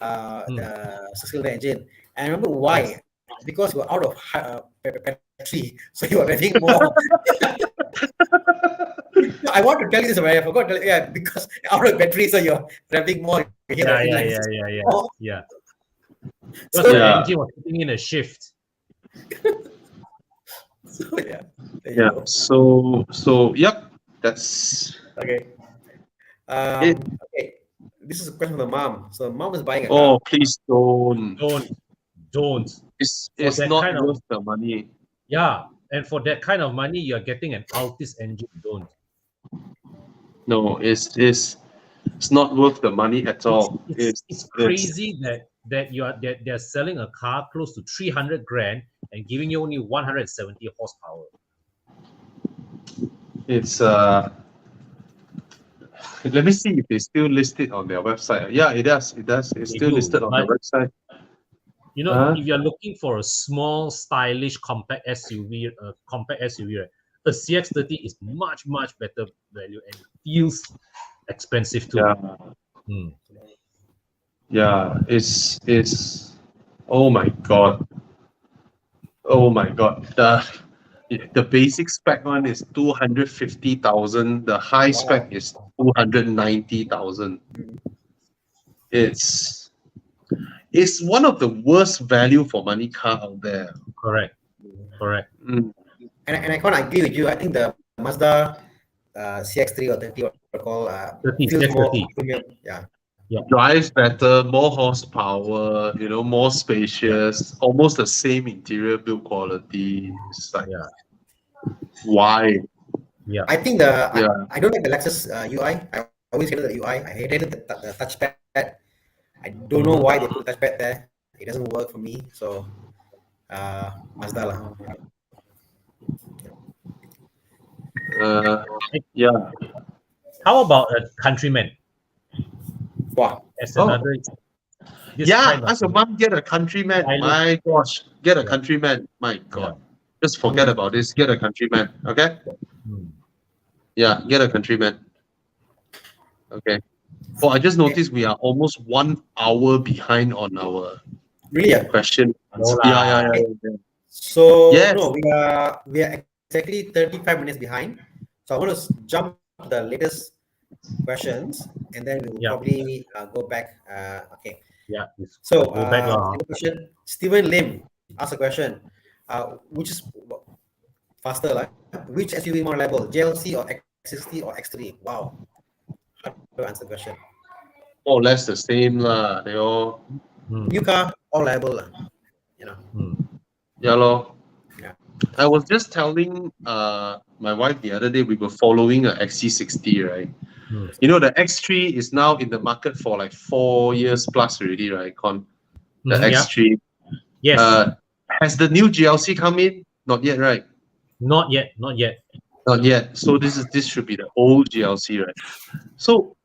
the six-cylinder engine. And I remember why, because you were out of battery, so you were revving more. I want to tell you this, but I forgot. To tell you, yeah, because out of battery, so you're revving more. You hear the inlines. Oh. Yeah. So, Because the engine was putting in a shift. so yeah. There you yeah. go. So yep. That's Okay. Okay. This is a question from the mom. So mom is buying a car. oh please don't. Don't. It's that not kind of- worth the money. Yeah. And for that kind of money, you're getting an Altis engine. Don't. No, it's not worth the money at all. It's crazy that they're selling a car close to 300 grand and giving you only 170 horsepower. It's let me see if they still list it on their website. Yeah, it does. It's They still do, listed on the but- website. You know, if you're looking for a small, stylish, compact SUV, right, a CX-30 is much better value and feels expensive too. Yeah. Yeah, it's oh my god. The basic spec one is 250,000. The high spec is 290,000. It's one of the worst value for money car out there. Correct. Mm. And I can't agree with you. I think the Mazda CX-3 or 30, what we call, 30, feels more CX-30. premium. Yeah. Drives better, more horsepower, more spacious, almost the same interior build quality. It's like, why? Yeah. I think I don't like the Lexus UI. I always hated the UI. I hated the touchpad. I don't know why they put the touchpad there. It doesn't work for me. So Mazda lah. Yeah. How about a Countryman? Wow. As another. Ask your mom, get a Countryman. My gosh, get a Countryman. My God. Just forget about this. Get a Countryman. Okay? Yeah, get a Countryman. Okay. Oh, I just noticed we are almost 1 hour behind on our question. Yeah. So Yes. no, we are exactly 35 minutes behind. So I want to jump to the latest questions, and then we'll probably go back. Okay. Yeah. So go back question. Stephen Lim asked a question. Which is faster, like which SUV more reliable, JLC or X60 or X3? Wow. How to answer the question? More or less the same lah. They all. New car, all reliable lah. Yeah, lor. Yeah. I was just telling my wife the other day we were following a XC60, right? The X3 is now in the market for like 4 years plus already, right? The X3. Yes. Has the new GLC come in? Not yet, right? Not yet. Not yet. Not yet. So this should be the old GLC, right? So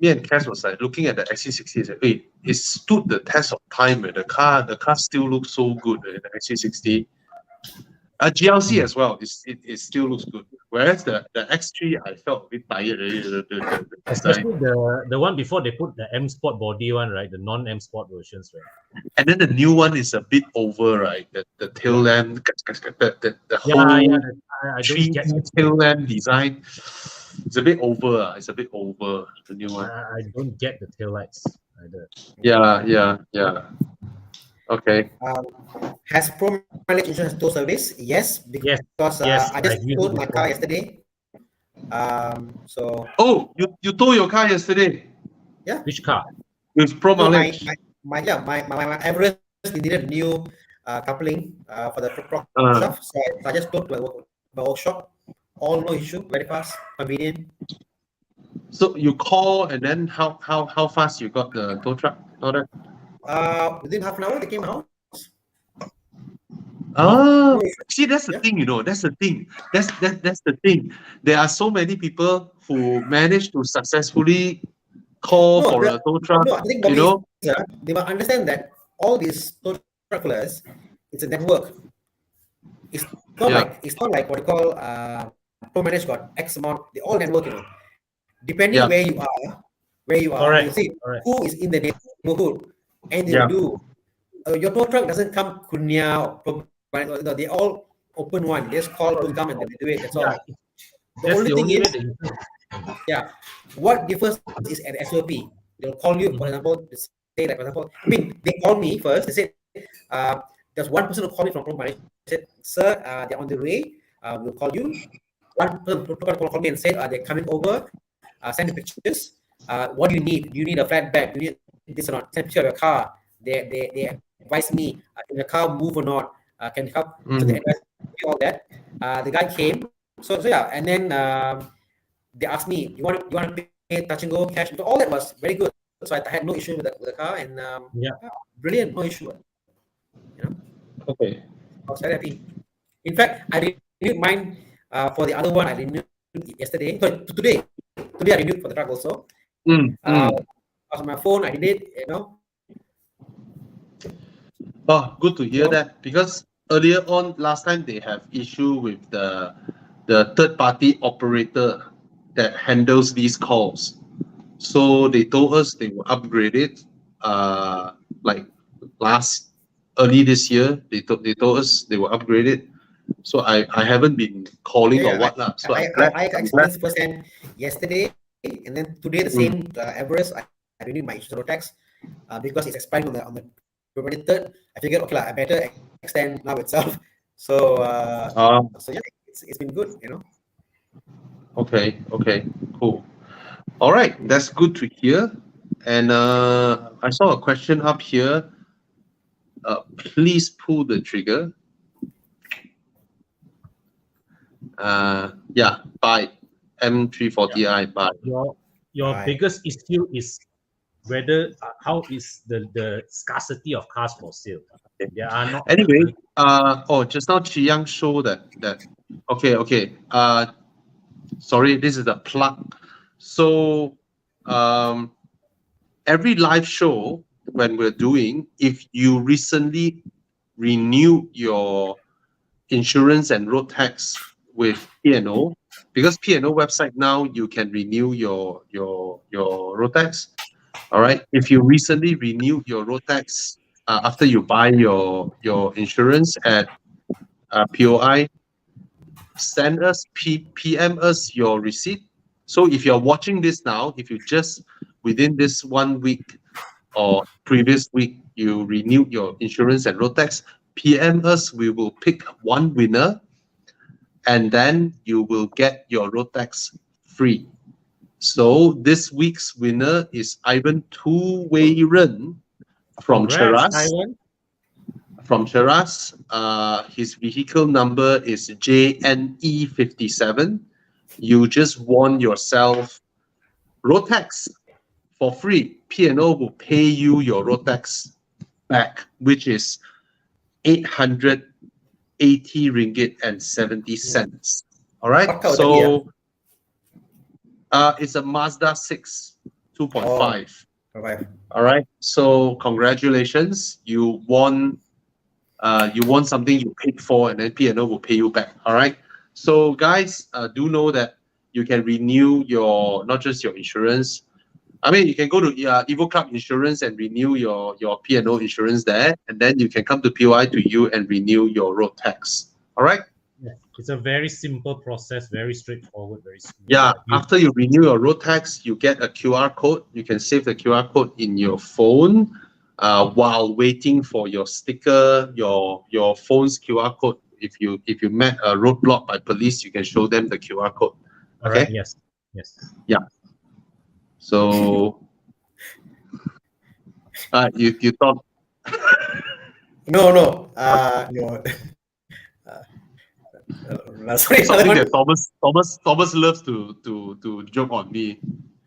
me and Cass was like looking at the XC60 and said, wait, it stood the test of time. The car still looks so good. The XC60. GLC as well. It still looks good. Whereas the X3, I felt a bit tired already. The design. Especially the one before they put the M Sport body one, right? The non-M Sport versions, right? And then the new one is a bit over, right? The tail lamp, the whole I don't three get it. tail lamp design. It's a bit over. It's a bit over, the new one. I don't get the taillights either. Yeah. Okay. Has Pro Mileage Insurance tow service? Yes, because yes, I just I've used towed it my before. car yesterday. So Oh, you towed your car yesterday yeah, Which car? with Pro no, Mileage. my Everest needed a new coupling for the Pro shop. So I just towed to my workshop. All no issue, very fast, convenient. So you call and then how fast you got the tow truck? All that? Within half an hour they came out. Oh, see, that's the Yeah. thing, that's the thing. That's the thing. There are so many people who manage to successfully call for a tow truck, No, I think Bobby they must understand that all these tow truckers, it's a network. It's not like what you call Pro Manage got X amount. They all network, depending Yeah. where you are, Correct. you see Correct. who is in the neighborhood, and they Yeah. do. Your tow truck doesn't come Kunya or Pro Manage. No, they all open one. They just call to come and they do it. That's all. Yeah, The that's only the thing only way is, that what differs is at SOP. They'll call you, for example, say like, for example, they called me first. They said, there's one person who called me from Pro Manage. They said, sir, they're on the way. We'll call you. One person called me and said, they're coming over. Send the pictures. What do you need? Do you need a flatbed? Do you need this or not? Send a picture of your car. They advise me, can the car move or not? Can you help? So they advise me all that. The guy came. So yeah, and then they asked me, you want to pay touch and go cash? So all that was very good. So I had no issue with the car, and brilliant, no issue. Okay. I was very happy. In fact, I renewed mine for the other one. I renewed yesterday. So today I renewed for the truck also. On my phone, I did it. Oh, good to hear that, because earlier on, last time they have issue with the third-party operator that handles these calls. So they told us they will upgrade it. Like early this year, they told us they will upgrade it. So I haven't been calling or what lah. So I experienced firsthand yesterday, and then today the same Everest. I renewed my insurance tax because it's expiring on the 23rd. I figured, okay, I better extend now itself. So yeah, it's been good, Okay, cool. All right, that's good to hear. And I saw a question up here. Please pull the trigger. Yeah, buy M340i buy. your biggest issue is whether how is the scarcity of cars for sale. There are not. Anyway, just now Chi Yang showed that. Okay. Sorry, this is the plug. So, every live show when we're doing, if you recently renew your insurance and road tax with P&O, because P&O website now you can renew your road tax. All right. If you recently renew your road tax after you buy your insurance at POI, send us PM us your receipt. So if you're watching this now, if you just within this 1 week or previous week you renewed your insurance and road tax, PM us. We will pick one winner, and then you will get your road tax free. So this week's winner is Ivan Tu Wei Ren from Congrats, Cheras. Ivan. From Cheras. His vehicle number is JNE57. You just won yourself road tax for free. P&O will pay you your road tax back, which is 880 ringgit and 70 cents. All right. What car would that So it's a Mazda 6 2.5. Alright. All right. So congratulations, you won. You won something you paid for, and then P&O will pay you back. All right. So guys, do know that you can renew your not just your insurance. I mean, you can go to Evo Club Insurance and renew your P&O insurance there, and then you can come to POI to you and renew your road tax. All right. Yeah. It's a very simple process, very straightforward, very smooth. Yeah, after you renew your road tax, you get a QR code. You can save the QR code in your phone while waiting for your sticker, your phone's QR code. If you met a roadblock by police, you can show them the QR code. All Okay. right. Yes. Yeah. So, you thought No. No. Sorry, something another that Thomas loves to joke on me.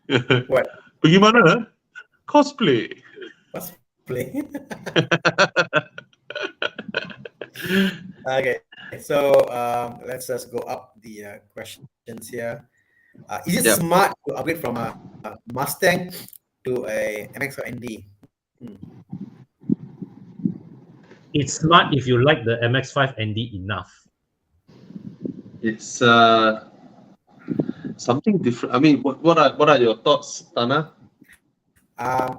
one. What? Bagaimana? Cosplay. What's play? Okay. So let's just go up the questions here. Is it Yeah. smart to upgrade from a Mustang to a MX-5 ND? It's smart if you like the MX-5 ND enough. It's something different. I mean, what are your thoughts, Thana?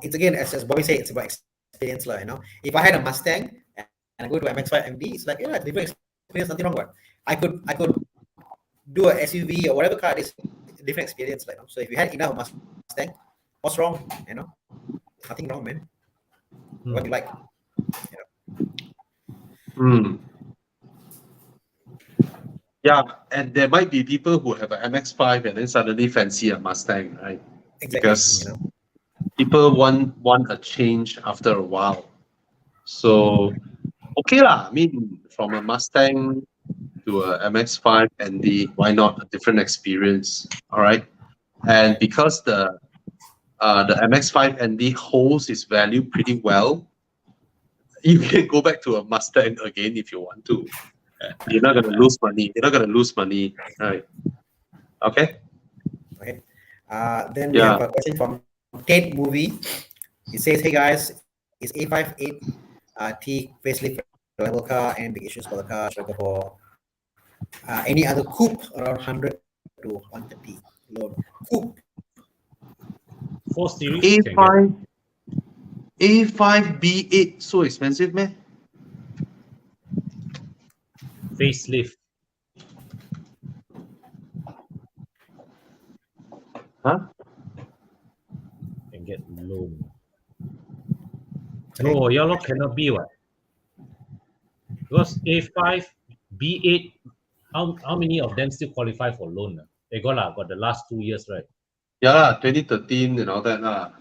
It's again, as Bobby said, it's about experience, lah. If I had a Mustang and I go to MX-5 MD, it's like it's different experience, nothing wrong with it. I could do a SUV or whatever car it is, different experience, like. So if you had enough Mustang, what's wrong? Nothing wrong, man. What you like? Yeah, and there might be people who have an MX-5 and then suddenly fancy a Mustang, right? Exactly. Because people want a change after a while. So, okay lah. I mean, from a Mustang to a MX-5 ND, why not a different experience? All right, and because the MX-5 ND holds its value pretty well, you can go back to a Mustang again if you want to. You're not gonna lose money. Right? Okay. Okay. Then we have a question from Tate Movie. It says, "Hey guys, is A58 T facelift reliable car and big issues for the car? Should I go for any other coupe around 100 to 130 loan coupe?" 4 Series. you can get. A5 B8 so expensive, man. Facelift. Huh? Can get loan. No, yellow cannot be what? Because A5, B8, how many of them still qualify for loan? They got the last 2 years, right? Yeah, 2013 and all that lah.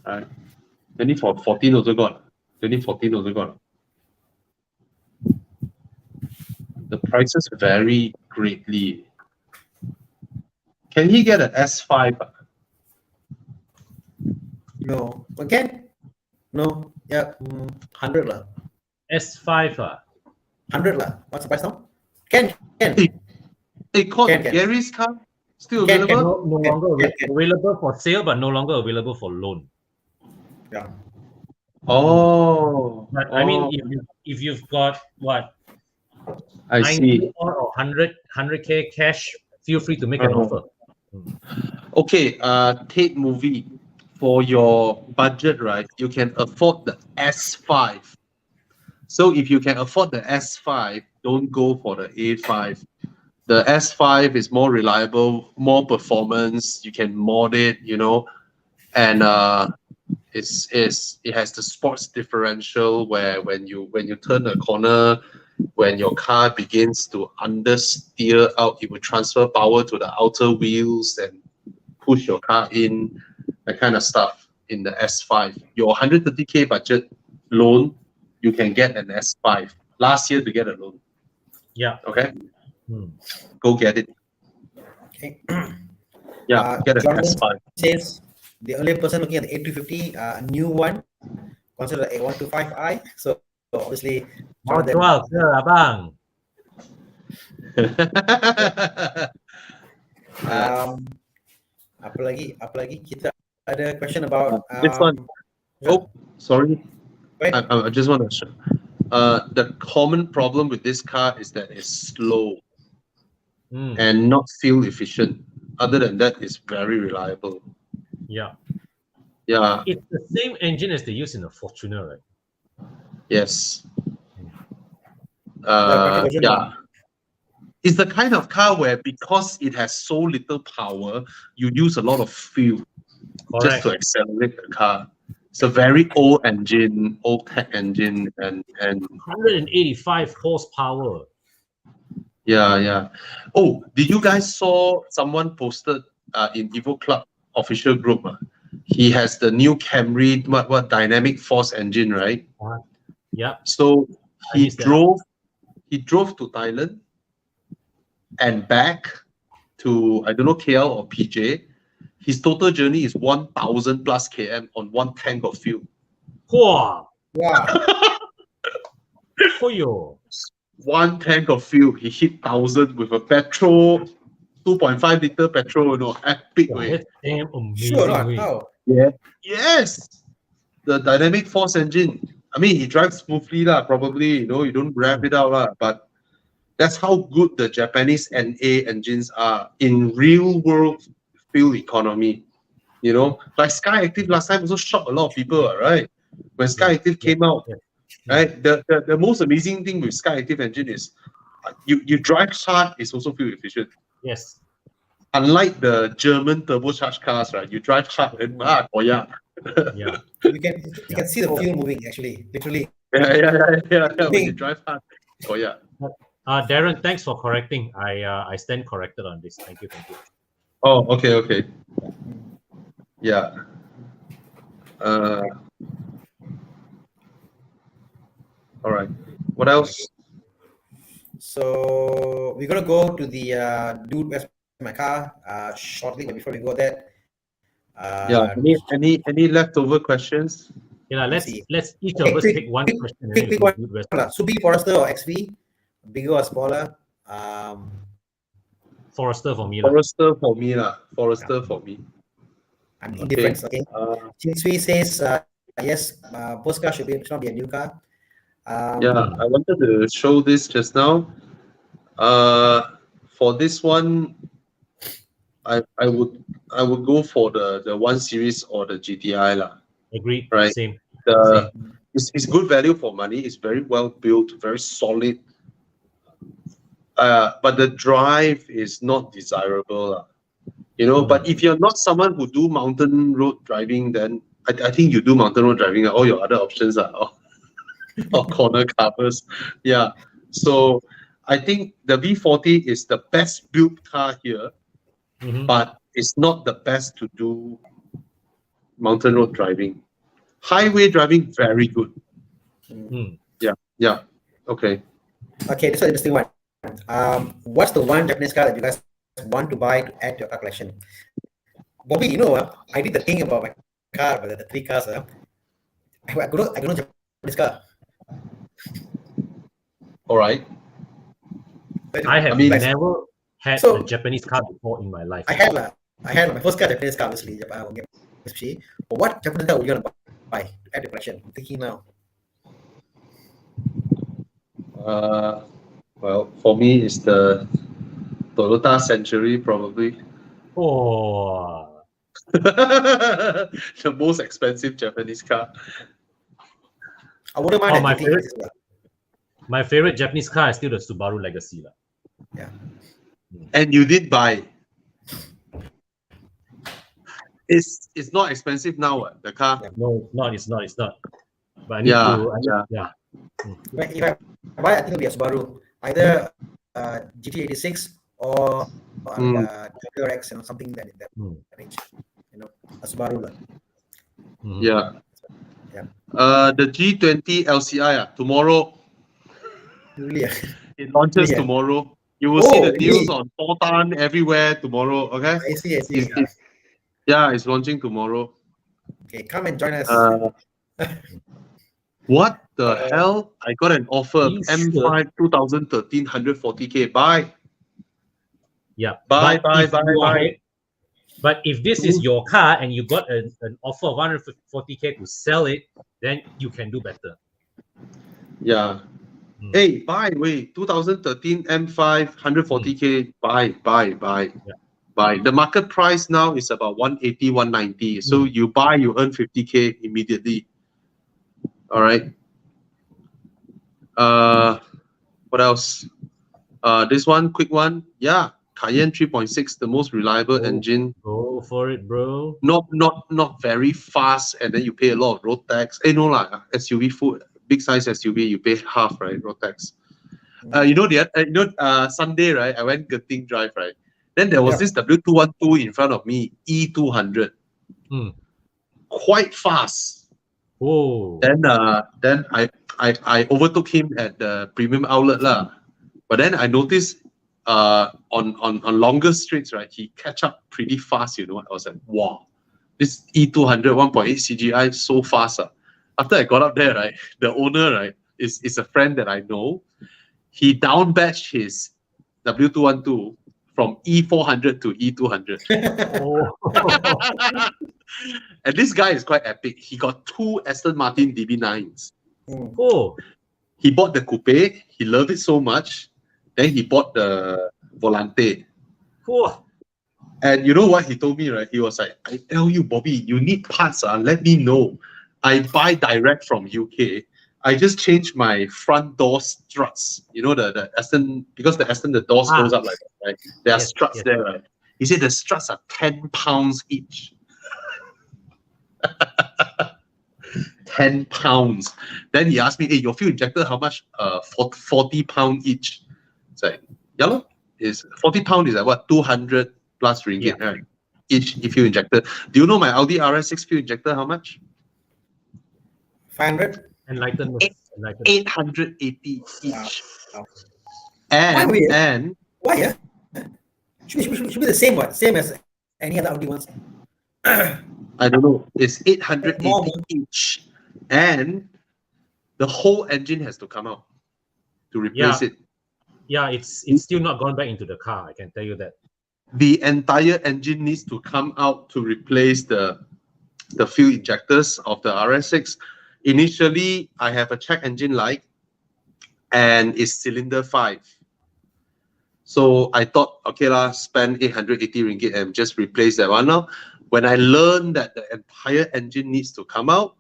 Right. 2014 also got. 2014 also got. The prices vary greatly. Can he get an S5? No. Okay. No. Yeah. 100 lah. S5 100 lah. What's the price now? Can. They called Can. Gary's car still Can. available? no longer available for sale, but no longer available for loan. Yeah. Oh. But I mean, if you've got what, I 90 see. or 100K cash, feel free to make an offer. Okay, Tate Movie, for your budget, right? You can afford the S5. So if you can afford the S5, don't go for the A5. The S5 is more reliable, more performance. You can mod it, and it has the sports differential where when you turn a corner, when your car begins to understeer out, it will transfer power to the outer wheels and push your car in, that kind of stuff in the S5. Your 130K budget loan, you can get an S5. Last year to get a loan. Yeah. Okay. Go get it. Okay. Yeah, get an Jonathan S5. says, the only person looking at the A350, a new one, considered a 125i. So obviously, Mau Jonathan, jual ke abang? apa lagi kita ada question about This one. Oh, sorry. right? I just want to show. The common problem with this car is that it's slow and not fuel efficient. Other than that, it's very reliable. Yeah. Yeah. It's the same engine as they use in the Fortuner, right? Yes. Petrol version, Yeah. It's the kind of car where because it has so little power, you use a lot of fuel just Correct. to accelerate the car. It's a very old engine, old tech engine, and 185 horsepower. yeah. Oh, did you guys saw someone posted in Evo Club official group? He has the new Camry, what dynamic force engine, right? Yeah. So I he missed that. drove to Thailand and back to, I don't know, KL or PJ. His total journey is 1,000 plus km on one tank of fuel. Wow. wow. Hoyo. One tank of fuel, he hit 1,000 with a petrol, 2.5 liter petrol, epic way. That's damn amazing. Sure not. way. How? Yeah. Yes. The dynamic force engine. I mean, he drives smoothly, probably, you don't rev it out, but that's how good the Japanese NA engines are in real world fuel economy. Like Sky Active last time also shocked a lot of people, right? When Sky Active came out, right? The most amazing thing with Sky Active engine is you drive hard, it's also fuel efficient. Yes. Unlike the German turbocharged cars, right? You drive hard and Yeah. You can see the fuel moving, actually, literally. Yeah. When you drive hard, Darren, thanks for correcting. I stand corrected on this. Thank you. Oh, okay. Yeah. All right. What else? So we're gonna go to the dude, where's my car? Shortly, but before we go there. Yeah. Any leftover questions? Yeah, let's see. each of us take one question. and then Quick we one. do the rest. Subi, Forester, or XV? Bigger or smaller? Forester for me. lah. Forester for me. Forester for me. I'm indifferent, okay? Chinsui says, yes, post car should not be a new car. Yeah, I wanted to show this just now. For this one, I would go for the 1 Series or the GTI lah. Agreed. Right. Same. It's good value for money. It's very well built, very solid. But the drive is not desirable, But if you're not someone who do mountain road driving, then I think you do mountain road driving. All your other options are or corner covers. Yeah. So I think the V40 is the best built car here, but it's not the best to do mountain road driving. Highway driving, very good. Yeah. Okay. Okay, this is an interesting one. What's the one Japanese car that you guys want to buy to add to your car collection? Bobby, I did the thing about my car, the 3 cars. I got no Japanese car. All right. I have never had a Japanese car before in my life. I had my first car, Japanese car, obviously. But what Japanese car would you want to buy to add to your collection? I'm thinking now. Well, for me, it's the Toyota Century, probably. Oh. The most expensive Japanese car. I wouldn't mind. My favorite Japanese car is still the Subaru Legacy. Yeah. And you did buy. It's not expensive now, the car. No, it's not. But I need to. If I buy, I think it'll be a Subaru, either GT86 or WRX, something that in that range. A Subaru. Yeah. The G20 LCI tomorrow. Really? It launches tomorrow. You will see the news on Totan everywhere tomorrow. Okay. I see. Yeah, it's launching tomorrow. Okay, come and join us. What the hell? I got an offer. You M5 2013 140K. Buy. Yeah. Buy, But buy, if buy, you are, buy. but if this is your car and you got an offer of 140K to sell it, then you can do better. Yeah. Mm. Hey, buy, wait. 2013 M5 140K. Buy. Yeah. Buy. The market price now is about 180, 190. So you buy, you earn 50K immediately. All right. What else? This one, quick one. Yeah, Cayenne 3.6, the most reliable engine. Go for it, bro. Not very fast, and then you pay a lot of road tax. No lah, SUV food, big size SUV, you pay half, right? Road tax. Sunday, right? I went Genting Drive, right? Then there was this W212 in front of me, E200, quite fast. Oh. Then I overtook him at the premium outlet lah. But then I noticed on longer streets, right, he catch up pretty fast, you know. I was like, wow, this E200 1.8 CGI so fast. After I got up there, right, the owner, right, is a friend that I know. He down batched his W212 from E400 to E200. Oh. And this guy is quite epic. He got 2 Aston Martin DB9s. Oh. He bought the coupe. He loved it so much. Then he bought the Volante. Oh. And you know what he told me, right? He was like, I tell you, Bobby, you need parts, let me know. I buy direct from UK. I just changed my front door struts. You know, the Aston, because the Aston, the doors goes up like that, right? There are struts there, right? He said the struts are £10 each. 10 pounds. Then he asked me, hey, your fuel injector, how much? £40 each. It's like, yeah, look, is £40 is like what, 200 plus ringgit, right? Each fuel injector. Do you know my Audi RS6 fuel injector, how much? 500? Enlighten me. 880 each. Wow. And why? Yeah? Should be the same one, same as any other Audi ones. I don't know. It's 880 each. And the whole engine has to come out to replace it. Yeah, it's still not gone back into the car, I can tell you that. The entire engine needs to come out to replace the fuel injectors of the RS6. Initially, I have a check engine light and it's cylinder 5. So I thought, okay lah, spend 880 ringgit and just replace that one now. When I learned that the entire engine needs to come out,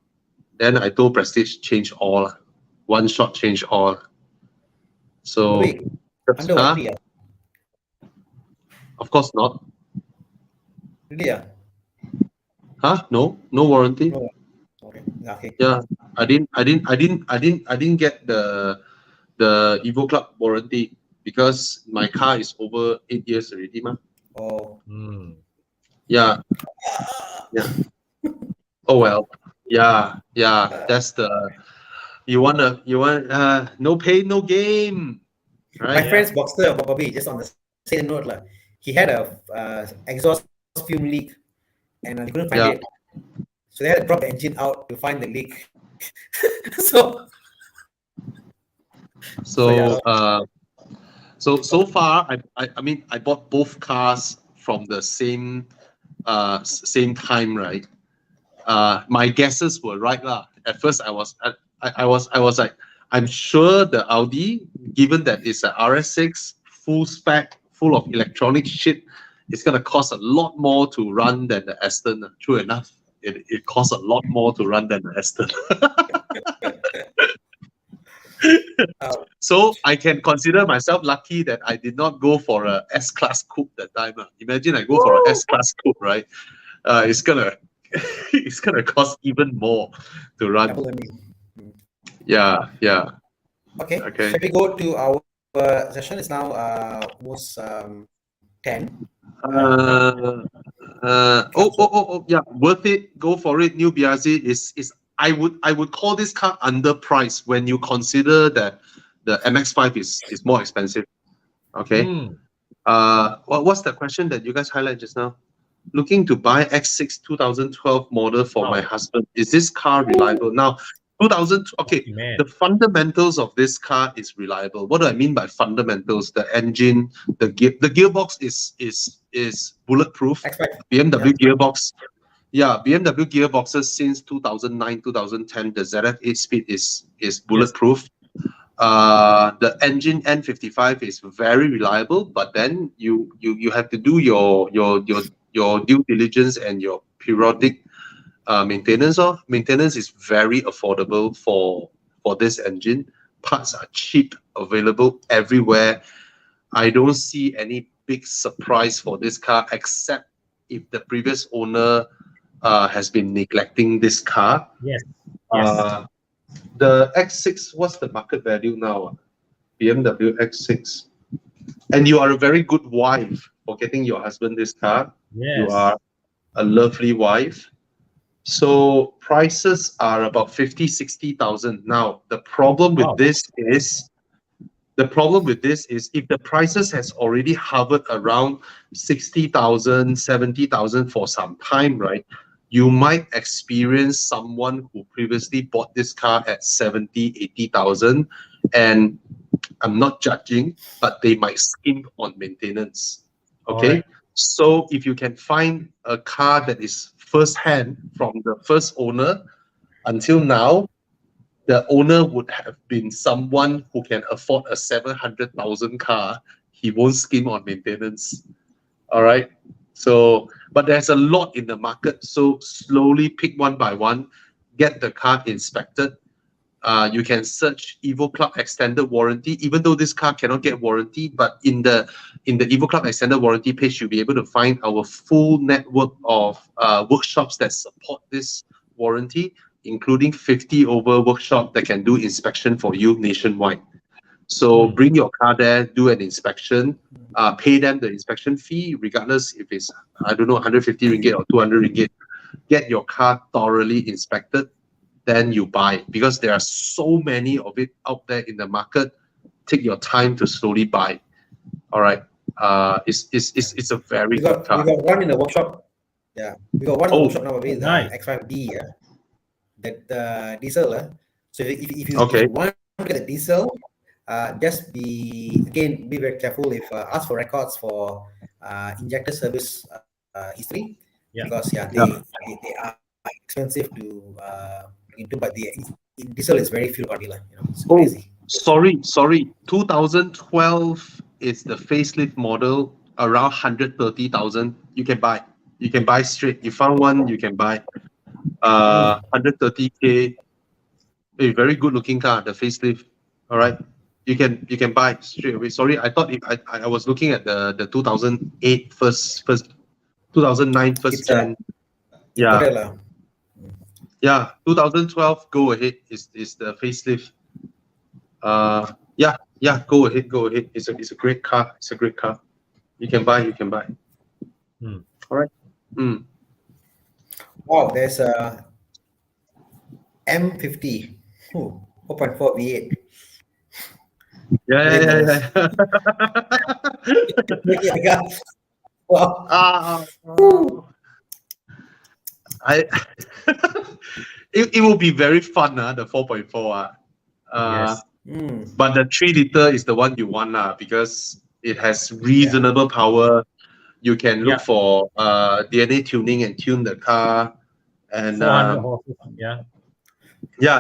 then I told Prestige, change all. One shot, change all. So, under warranty, of course not. Really? Yeah. Huh? No warranty. No. Okay. Yeah, I didn't get the Evo Club warranty because my car is over 8 years already, ma. Oh. Yeah. Oh well. Yeah. That's the you want no pain, no gain. Right? My friend's Boxster, Bobby, just on the same note, he had a exhaust fume leak and they couldn't find it. So they had to drop the engine out to find the leak. so far, I mean, I bought both cars from the same time, right? My guesses were right lah. At first, I was like, I'm sure the Audi, given that it's an RS6 full spec, full of electronic shit, it's gonna cost a lot more to run than the Aston. True enough, it costs a lot more to run than the Aston. So I can consider myself lucky that I did not go for a S-Class coupe that time. Imagine I go for an S-Class coupe, right? It's gonna cost even more to run. Yeah. Okay. Shall we go to our session? It's now almost 10. Yeah, worth it. Go for it. New BRZ is I would call this car underpriced when you consider that the MX-5 is more expensive. Okay. What's the question that you guys highlight just now? looking to buy X6 2012 model for my Wow. husband. Is this car reliable? Now, 2000, okay, Man. the fundamentals of this car is reliable. What do I mean by fundamentals? The engine, the gearbox is bulletproof. Expect. BMW gearbox. Yeah, BMW gearboxes since 2009, 2010, the ZF 8-speed is bulletproof. The engine N55 is very reliable, but then you have to do your due diligence and your periodic maintenance. Maintenance is very affordable for this engine. Parts are cheap, available everywhere. I don't see any big surprise for this car except if the previous owner has been neglecting this car. Yes. Yes. The X6, what's the market value now? BMW X6. And you are a very good wife for getting your husband this car. You Yes. are a lovely wife. So prices are about 50, 60,000. Now, the problem with Wow. this is if the prices has already hovered around 60,000, 70,000 for some time, right? You might experience someone who previously bought this car at 70, 80,000, and I'm not judging, but they might skimp on maintenance. Okay. Alright. So if you can find a car that is first hand from the first owner until now, the owner would have been someone who can afford a 700,000 car. He won't skimp on maintenance. All right. So, but there's a lot in the market. So slowly pick one by one, get the car inspected. You can search Evo Club extended warranty. Even though this car cannot get warranty, but in the Evo Club extended warranty page, you'll be able to find our full network of workshops that support this warranty, including 50 over workshop that can do inspection for you nationwide. So bring your car there, do an inspection, pay them the inspection fee, regardless if it's, I don't know, 150 ringgit or 200 ringgit. Get your car thoroughly inspected, then you buy, because there are so many of it out there in the market. Take your time to slowly buy. All right. It's a very We good car. got one in the workshop. Yeah, we got one in the Oh, workshop nowadays. nice. X5D. That diesel. So if you Okay. want to get a diesel, just be very careful. If ask for records for injector service history, Yeah. because they are expensive to into, but the diesel is very fuel economy. It's Oh, crazy. sorry. 2012 is the facelift model, around 130,000. You can buy. You can buy straight. You found one, you can buy. 130K. A very good looking car, the facelift. All right. You can buy straight away. Sorry, I thought I was looking at the 2008 first 2009 first It's gen. Yeah. Yeah. Yeah, 2012, go ahead. Is the facelift. Yeah, go ahead. It's a great car. It's a great car. You can buy. All right. Wow, there's a M50. 4.4 V8. Very nice. Yeah. Yeah. Wow. I it will be very fun, the 4.4. Yes. But the 3-liter is the one you want, because it has reasonable power. You can look for DNA tuning and tune the car, and 400 horses. Yeah.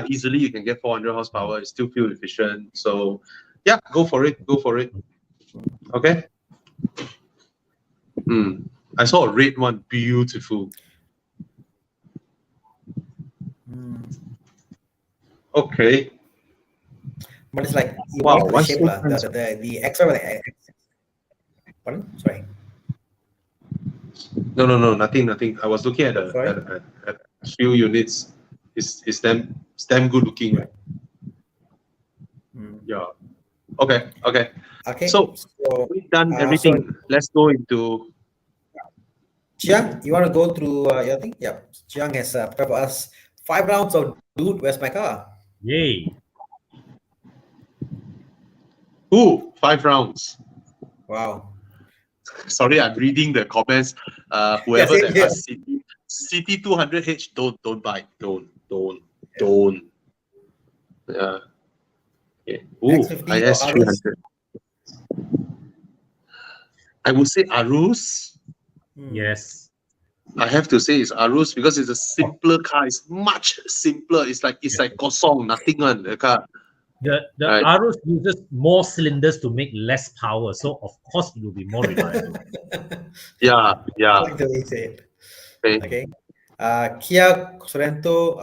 easily you can get 400 horsepower. It's still fuel efficient. So yeah, go for it. Okay. I saw a red one, beautiful. Okay. But it's like you Wow, like the why shape so lah. The X5. Pardon? Sorry. No, nothing. I was looking at a few units. It's damn good looking, right? Yeah. Okay. So we've done everything. Let's go into Chiang, you want to go through your thing? Yeah. Chiang has prepared for us 5 rounds of Dude, Where's My Car? Yay. 5 rounds. Wow. Sorry, I'm reading the comments. Whoever same that here. has CT 200H, don't buy. Don't. Yeah. Okay. Ooh, X50 or IS Arus. 300. I would say Arus. Yes. I have to say it's Arus because it's a simpler car. It's much simpler. It's like Kosong, nothing on the car. The Right. Arus uses more cylinders to make less power, so of course it will be more reliable. Yeah. I like the way you say it. Okay. Okay. Kia Sorento,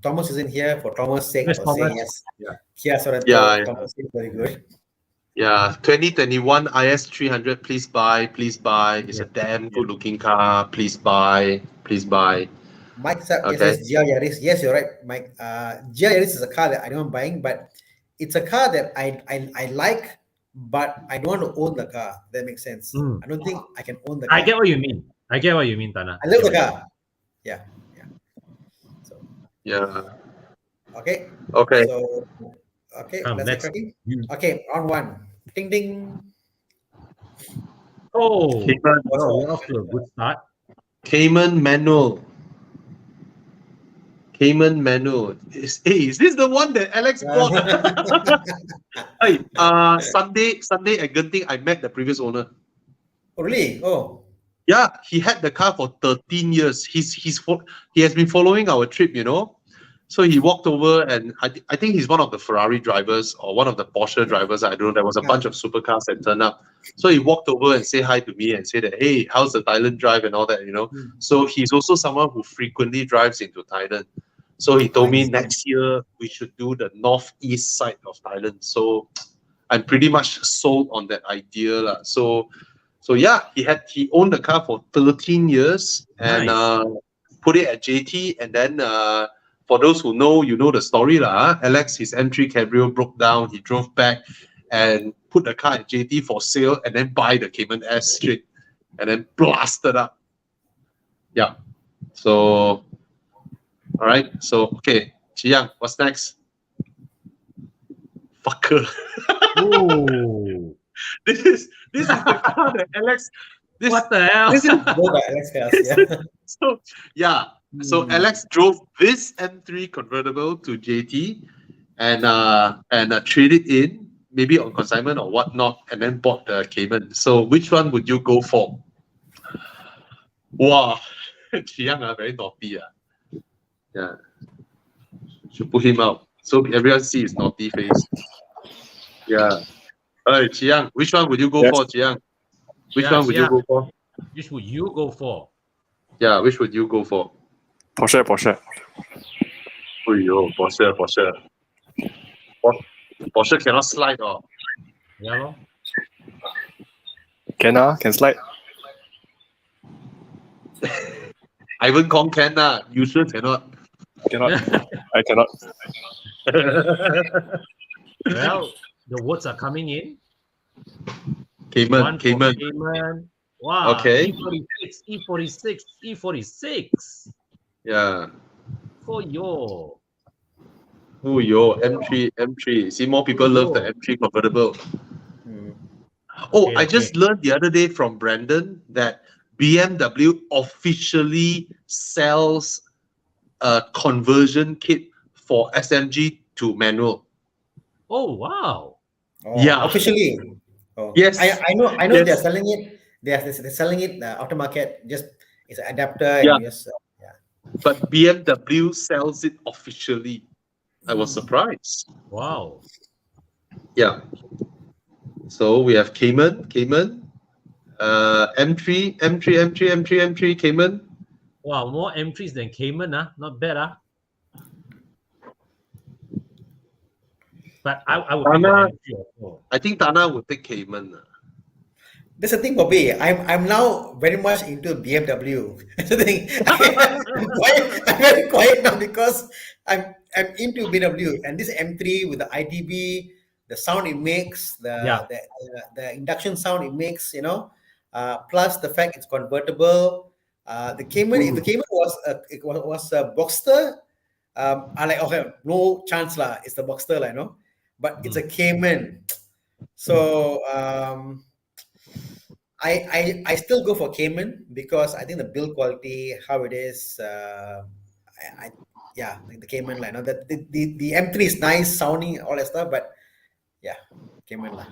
Thomas isn't here for Thomas' sake Yes, for Thomas. saying yes. Yeah. Kia Sorento, Yeah. Thomas is very good. Yeah, 2021 IS 300, please buy. It's a damn good looking car. Please buy. Mike says Okay. Gia Yaris. Yes, you're right, Mike. Gia Yaris is a car that I don't buying, but it's a car that I like, but I don't want to own the car. That makes sense. I don't think I can own the car. I get what you mean. Tana. I love the car. Yeah. So Yeah. okay. Okay. So okay, let's get Next. cracking. Okay, round one. Ding ding. Oh, Cayman, well, we're off to a good start. Cayman manual. Is this the one that Alex bought? Hey, Sunday at Genting, I met the previous owner. Oh, really? Oh. Yeah, he had the car for 13 years. He has been following our trip, So he walked over, and I think he's one of the Ferrari drivers or one of the Porsche drivers. I don't know. There was a bunch of supercars that turned up. So he walked over and said hi to me and said that, hey, how's the Thailand drive and all that, So he's also someone who frequently drives into Thailand. So he told me next year we should do the northeast side of Thailand. So I'm pretty much sold on that idea. So yeah, he owned the car for 13 years and put it at JT, and then for those who know, the story Alex, his M3 Cabrio broke down. He drove back and put the car at JT for sale, and then buy the Cayman S straight, and then blasted up. Yeah. So, all right. So okay, Chi Yang, what's next? Fucker. Ooh. This is the car that Alex. What the hell? This is Go by Alex Kayas, yeah. So Alex drove this M3 convertible to JT and traded in maybe on consignment or whatnot, and then bought the Cayman. So which one would you go for? Wow, Chiang very naughty. Yeah, should put him out so everyone see his naughty face. Yeah. Hey, Chiang, which one would you go for, Chiang? Which one would you go for? Which would you go for? Yeah, which would you go for? Porsche. Oh, Porsche. Porsche cannot slide, or? Yeah, lor. Can slide. Ivan Kong can, you sure cannot? Cannot. I cannot. Well, the votes are coming in. Cayman. Cayman. Wow. Okay. E46. Yeah. For your. Oh, M3. See, more people love the M3 convertible. Oh, Okay, I just learned the other day from Brandon that BMW officially sells a conversion kit for SMG to manual. Oh, wow. Yeah. Officially. Oh. Yes. I know Yes. they're selling it. They're selling it aftermarket. Just it's an adapter. Yeah. And just, But BMW sells it officially. I was surprised. Wow. Yeah. So we have Cayman, M3, Cayman. Wow, more M3s than Cayman, not bad, But I would pick Thana, the M3 also. I think Thana would take Cayman. That's the thing, Bobby. I'm now very much into BMW. That's the thing. I'm very quiet now because I'm into BMW, and this M3 with the ITB, the sound it makes, the induction sound it makes, plus the fact it's convertible. The Cayman, if the Cayman was a Boxster, I like, okay, no chance lah. It's the Boxster lah, But it's a Cayman, so I still go for Cayman because I think the build quality, how it is, yeah, like the Cayman line. The M3 is nice sounding, all that stuff, but yeah, Cayman lah.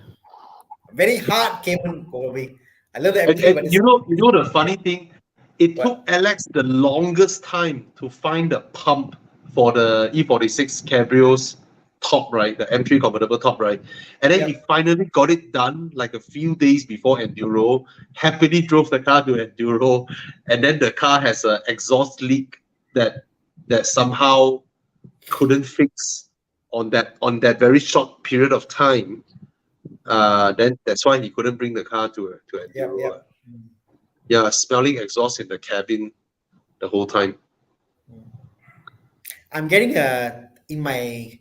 Very hard Cayman probably. I love the M3, but it's You know the funny thing, it What? took Alex the longest time to find a pump for the E46 Cabrio's top, right? The M3 convertible top, right? And then he Yep. finally got it done like a few days before Enduro. Happily drove the car to Enduro, and then the car has an exhaust leak that somehow couldn't fix on that very short period of time. Then that's why he couldn't bring the car to Enduro. Yep. Yeah, smelling exhaust in the cabin the whole time. I'm getting in my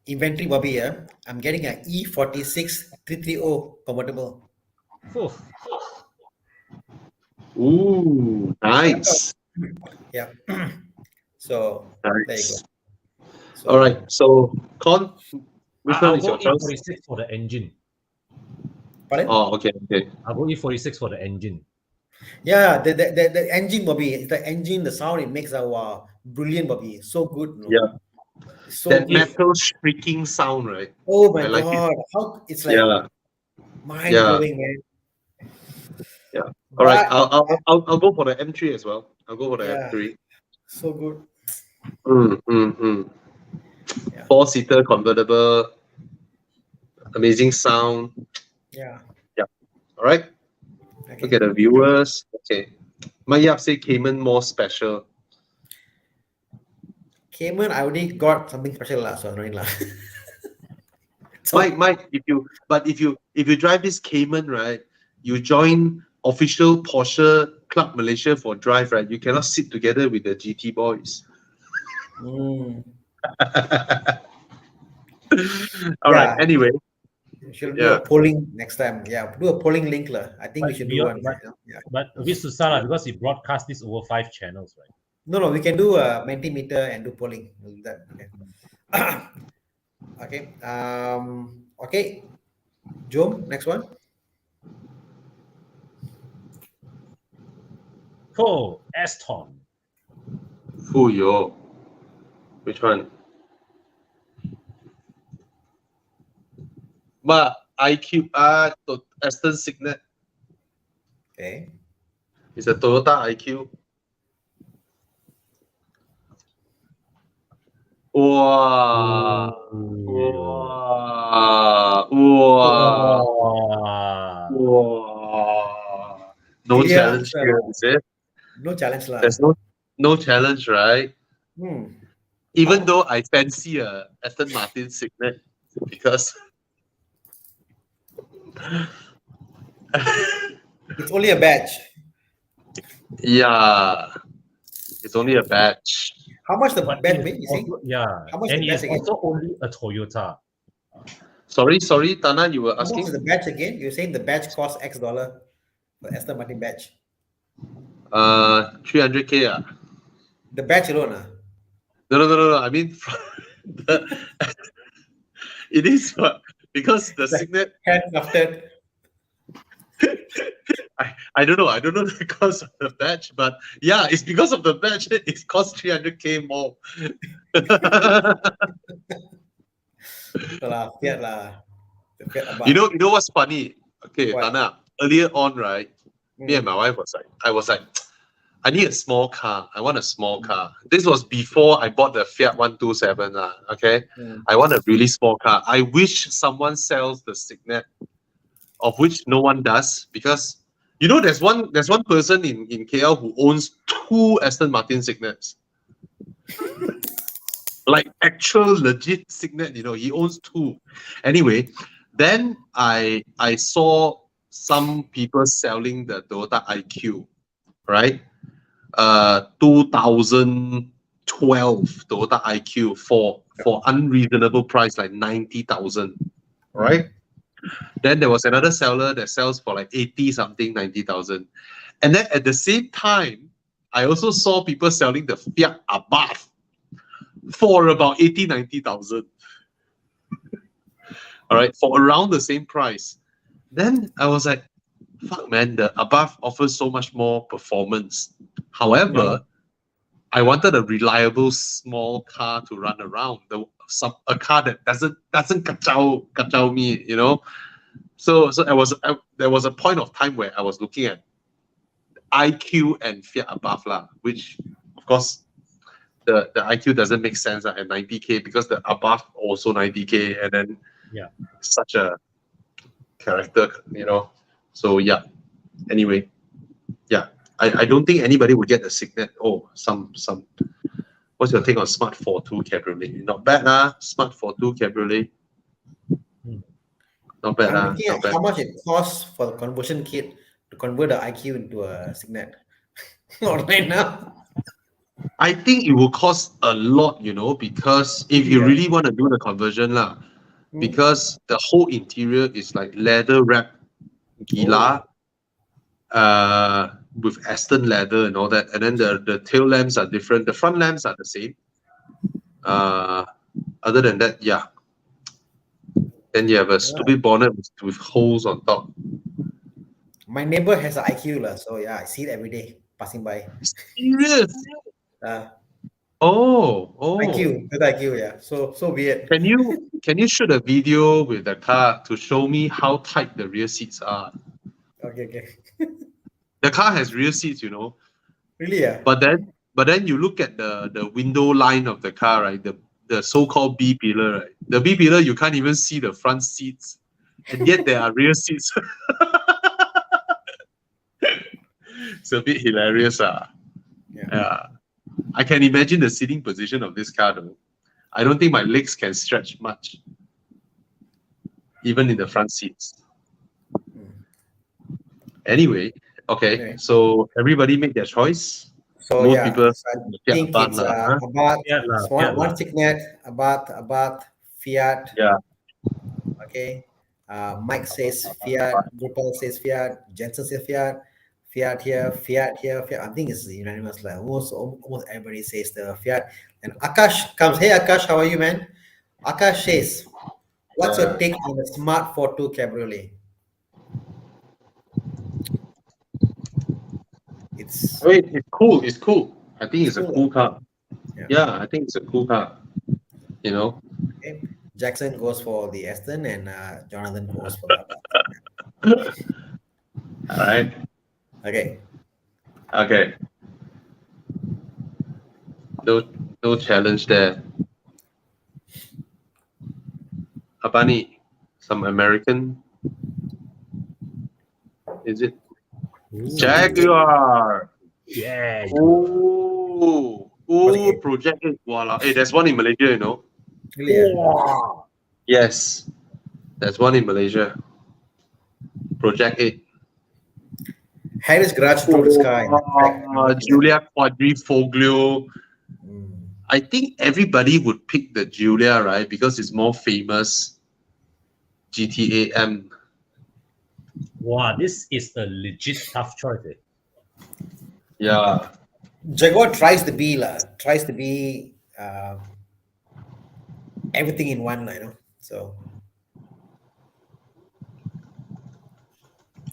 inventory Bobby here. I'm getting a E46 330 convertible. Phew. Ooh, nice. Yeah. So there you go. Nice. So, All right. So, Con, which I'll one is go your choice? E46 for the engine. Pardon? Oh, okay. I'll go E46 for the engine. Yeah, the engine, Bobby. The engine, the sound it makes are brilliant, Bobby. So good. You know? Yeah. It's so That good. metal shrieking sound, right? Oh my I like it. god. How it's like Yeah. mind blowing, man. Yeah. All right. But- I'll go for the M3 as well. I'll go for the Yeah. M3. So good. Yeah. 4-seater convertible. Amazing sound. Yeah. All right. Okay. Look at the viewers. Okay. Mayap say Cayman more special. Cayman, I already got something special lah, so no need lah. Mike, if you drive this Cayman, right, you join official Porsche Club Malaysia for drive, right? You cannot sit together with the GT boys. All right. Yeah. Anyway, We should do a polling next time. Yeah, do a polling link lah. I think we should do one. Yeah. But a bit susah lah because he broadcast this over 5 channels, right? No, we can do a Mentimeter and do polling. We'll do that. Okay. Okay. Okay. Jom, next one. Oh, Aston. Fuyo. Which one? IQ Aston Signet. Okay. It's a Toyota IQ. Wow. No Clear challenge answer. here, is it? No challenge lah. There's no challenge, right? Even though I fancy a Aston Martin Signet because It's only a badge. yeah, it's only a badge. How much the But badge it be? is You think? also, yeah, How much and the it's badge again? also only a Toyota. Sorry, Tana, you were How much asking. is the badge again? You're saying the badge costs X dollar for Aston Martin badge. 300K. The badge alone, No. I mean, it is because the Signet. handcrafted. I don't know. I don't know the cost of the badge, but yeah, it's because of the badge. It costs 300K more. Fiat lah. You know what's funny? Okay, What? Tana. Earlier on, right? Me and my wife I was like, I need a small car. I want a small car. This was before I bought the Fiat 127. Okay. I want a really small car. I wish someone sells the Signet, of which no one does, because there's one person in KL who owns 2 Aston Martin Signets. Like actual legit Signet, he owns 2. Anyway, then I saw some people selling the Toyota IQ, right? 2012 Toyota IQ for unreasonable price, like 90,000, right? Then there was another seller that sells for like 80 something, 90,000. And then at the same time, I also saw people selling the Fiat Abarth for about 80, 90,000. All right, for around the same price. Then I was like, fuck man, the above offers so much more performance. However, I wanted a reliable small car to run around. A car that doesn't kacau me, you know. So there was a point of time where I was looking at IQ and Fiat above lah, which of course the IQ doesn't make sense at 90k because the above also 90k, and then Yeah. such a character, you know. So yeah. Anyway, yeah. I don't think anybody would get the Signet. Oh, some. What's your take on Smart 42 Cabriolet? Not bad, Smart 42 Cabriolet. Not bad, I'm looking not at bad. how much it costs for the conversion kit to convert the IQ into a Signet. Not right now. I think it will cost a lot, you know, because if you really want to do the conversion, because the whole interior is like leather wrap gila, with Aston leather and all that, and then the tail lamps are different. The front lamps are the same. Other than that, yeah. Then you have a stupid bonnet with holes on top. My neighbor has an IQ, so yeah, I see it every day passing by. Serious? Oh. IQ, good IQ, yeah. So weird. Can you shoot a video with the car to show me how tight the rear seats are? Okay. The car has rear seats, you know. Really, yeah. But then you look at the window line of the car, right? The so-called B pillar, right? The B pillar, you can't even see the front seats, and yet there are rear seats. It's a bit hilarious, Yeah. I can imagine the sitting position of this car, though. I don't think my legs can stretch much, even in the front seats. Anyway, okay, so everybody make their choice. So Most yeah, people so I think it's Abarth, one Signet, Abarth, Fiat. Yeah. Okay. Mike says Fiat, Gopal says Fiat, Jensen says Fiat, Fiat here, Fiat. I think it's unanimous. Like almost everybody says the Fiat. And Akash comes. Hey Akash, how are you, man? Akash says, what's your take on the Smart 42 Cabriolet? It's cool. It's cool. I think it's a cool car. Yeah. Yeah, I think it's a cool car. You know. Okay. Jackson goes for the Aston, and Jonathan goes for the Abarth. All right. Okay. No challenge there. Abani, some American. Is it? Jaguar. Yeah. Oh, Project 8. Voila. Hey, there's one in Malaysia, you know. Really? Yes. There's one in Malaysia. Project 8. Harris Garage drove this car. Giulia Quadrifoglio. I think everybody would pick the Giulia, right? Because it's more famous. GTA M. Wow, this is a legit tough choice. Yeah. Jaguar tries to be everything in one, you know. So.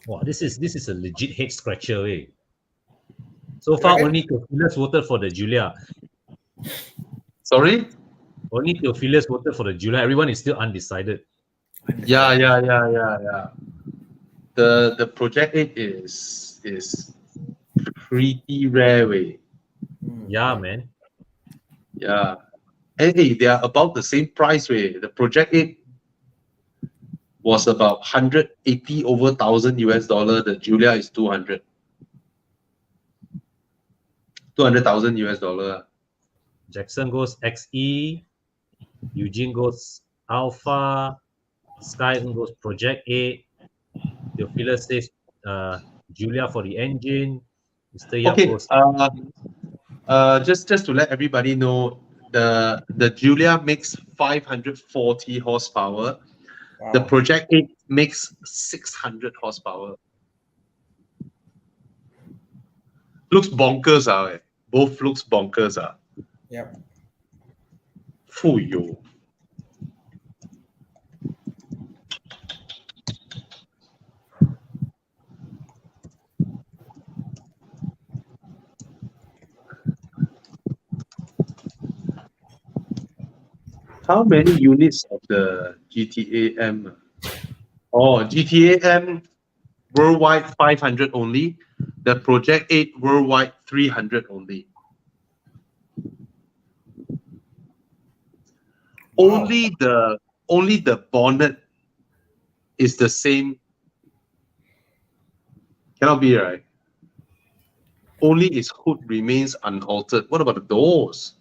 Wow, this is a legit head scratcher, eh? So far, only Theophilus voted for the Giulia. Sorry? Only Theophilus voted for the Giulia. Everyone is still undecided. Yeah. The Project 8 is pretty rare, way. Yeah, man. Yeah. Hey, they are about the same price, way. The Project 8 was about 180 over $1,000 US. The Giulia is 200. 200,000 US. Jackson goes XE. Eugene goes Alpha. Sky goes Project 8. Theophilus says Giulia for the engine. Mr. Yap goes. Just to let everybody know, the Giulia makes 540 horsepower. Wow. The Project 8 makes 600 horsepower. Looks bonkers, both looks bonkers. Yep. Fuyo. How many units of the GTA M? Oh, GTA M worldwide 500 only. The Project 8 worldwide 300 only. Wow. Only the bonnet is the same. Cannot be right. Only its hood remains unaltered. What about the doors?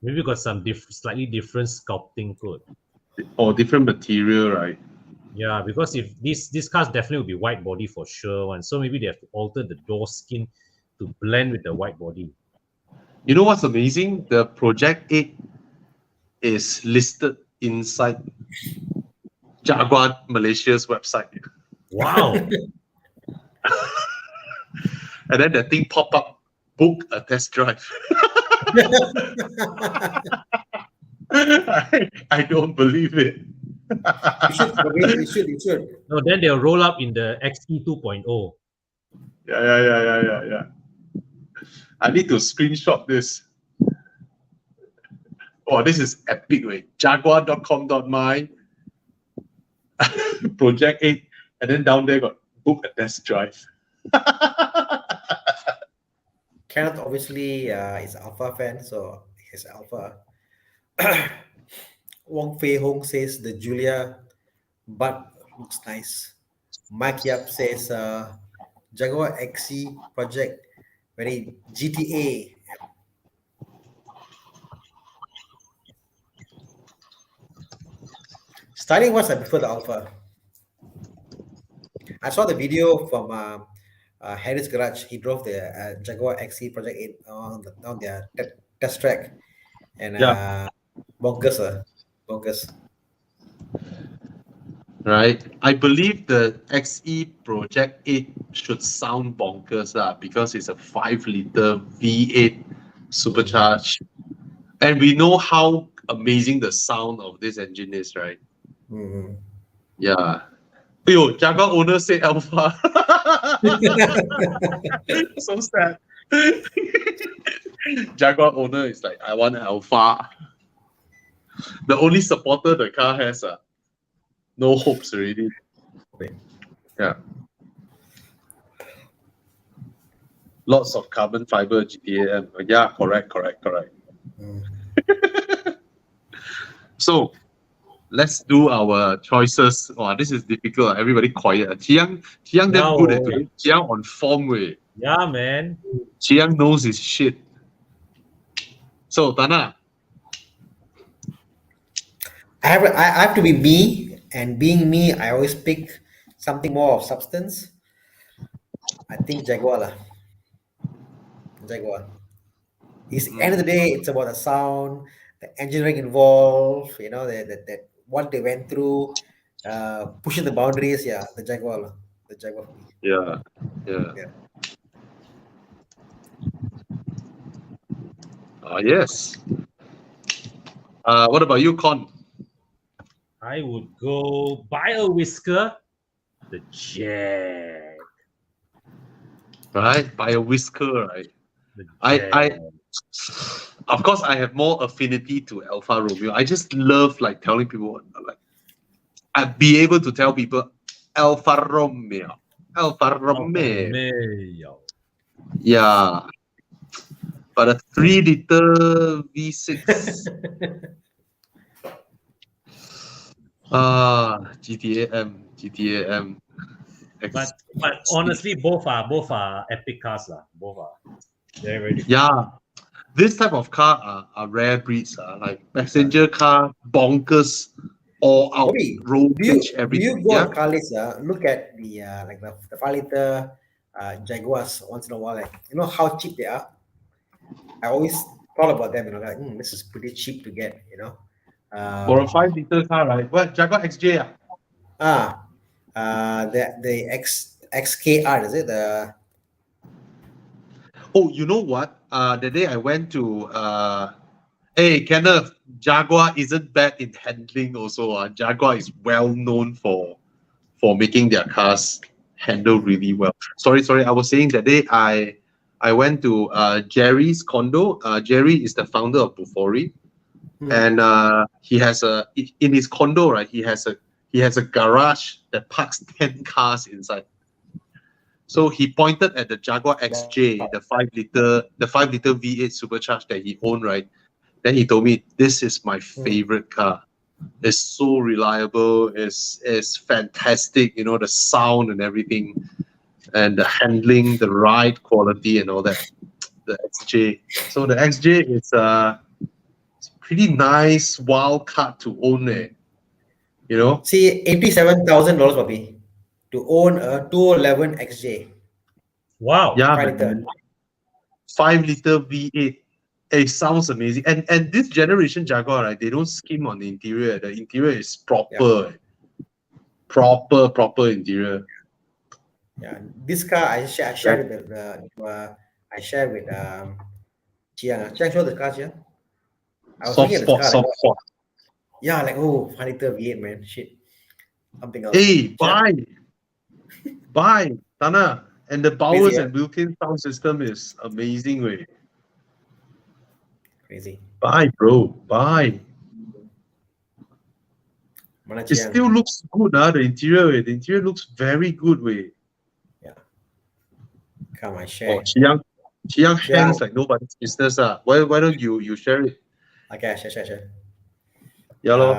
Maybe got some slightly different sculpting code. Or different material, right? Yeah, because if these cars definitely will be white body for sure one. So maybe they have to alter the door skin to blend with the white body. You know what's amazing? The Project 8 is listed inside Jaguar Malaysia's website. Wow. And then the thing pop up, book a test drive. I don't believe it. You should. No, then they'll roll up in the XE 2.0. Yeah. I need to screenshot this. Oh, this is epic, way. Jaguar.com.my Project 8, and then down there got book a test drive. Kenneth obviously is Alpha fan, so he's Alpha. Wong Fei Hong says the Julia butt looks nice. Mike Yap says Jaguar XC project very GTA. Styling wise, I prefer the Alpha. I saw the video from Harris Garage. He drove the Jaguar XC Project 8 on their test track, and bonkers. Right. I believe the XE Project 8 should sound bonkers because it's a 5-liter V8 supercharged. And we know how amazing the sound of this engine is, right? Mm-hmm. Yeah. Yo, Jaguar owner said Alpha. So sad. Jaguar owner is like, I want Alpha. The only supporter the car has no hopes already. Yeah. Lots of carbon fiber GTAM. Yeah, correct. Mm. So let's do our choices. Oh, this is difficult. Everybody quiet. Chiang damn good at today. Chiang on form way. Yeah, man. Chiang knows his shit. So Thana. I have to be me, and being me, I always pick something more of substance. I think Jaguar lah. Jaguar. It's end of the day, it's about the sound, the engineering involved, that what they went through, pushing the boundaries. Yeah, the Jaguar lah. The Jaguar for me. Yeah. Yes. What about you, Kon? I would go buy a whisker, the Jag. Right, by a whisker, right? The I Jag. of course I have more affinity to Alfa Romeo. I just love like telling people, like I'd be able to tell people Alfa Romeo. Yeah. But a 3-liter V6. GTA-M. But honestly, both are epic cars lah. Both are very, very different. Yeah, this type of car are rare breeds. Like passenger car, bonkers, all out, Bobby, road do pitch, you everything. go Yeah. on car list, look at the like the 5-liter Jaguars once in a while, like you know how cheap they are. I always thought about them, like this is pretty cheap to get, For a 5-liter car, right? What, Jaguar XJ? The XKR, is it the? Oh, you know what? The day I went to hey Kenneth, Jaguar isn't bad in handling also. Jaguar is well known for making their cars handle really well. Sorry, I was saying that day I went to Jerry's condo. Jerry is the founder of Bufori. and he has in his condo, right? He has a garage that parks 10 cars inside. So he pointed at the Jaguar XJ, the 5-liter V8 supercharged that he owned, right? Then he told me, "This is my favorite car. It's so reliable. It's fantastic. You know, the sound and everything, and the handling, the ride quality, and all that." The XJ. So the XJ is it's a pretty nice wild card to own. You know. See, $87,000, Bobby, to own a 211 XJ. Wow. Yeah, 5-liter. man. 5-liter V8. It sounds amazing. And this generation Jaguar, right? They don't skim on the interior. The interior is proper. Proper interior. Yeah, this car I shared with I shared with Chiang. Chiang showed the car, Chiang. I was looking at this car. Soft spot. Yeah, like 5-liter V8, man. Shit. Something else. Hey, buy, Thana. And the Bowers Crazy, and Wilkins sound system is amazing, way. Crazy. Buy, bro, buy. Mana It Chiang? still looks good, the interior, way. The interior looks very good, way. Come, I share. Oh, Chiang hangs like nobody's business. Why don't you share it? Okay, share. Yeah, lor.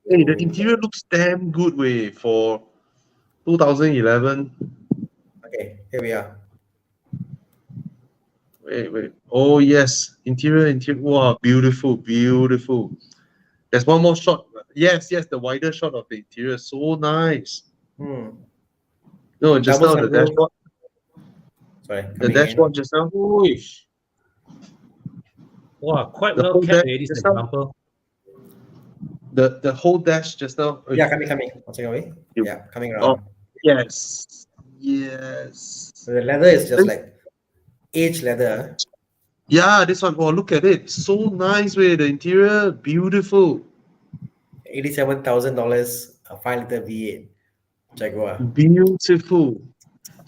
Hey, the interior looks damn good, way, for 2011. Okay, here we are. Wait. Oh, yes. Interior. Wow, beautiful. There's one more shot. Yes, the wider shot of the interior. So nice. No, just Double now, the sunroof. dashboard. Sorry, The dashboard just now. Oish. Wow, quite The well whole kept, dash ladies just and now. example. The whole dash just now. Yeah, coming. One second away. Yeah, coming around. Oh, yes. So the leather is just like aged leather. Yeah, this one. Oh, look at it. So nice, way. The interior, beautiful. $87,000, a 5-liter V8 Jaguar. Beautiful.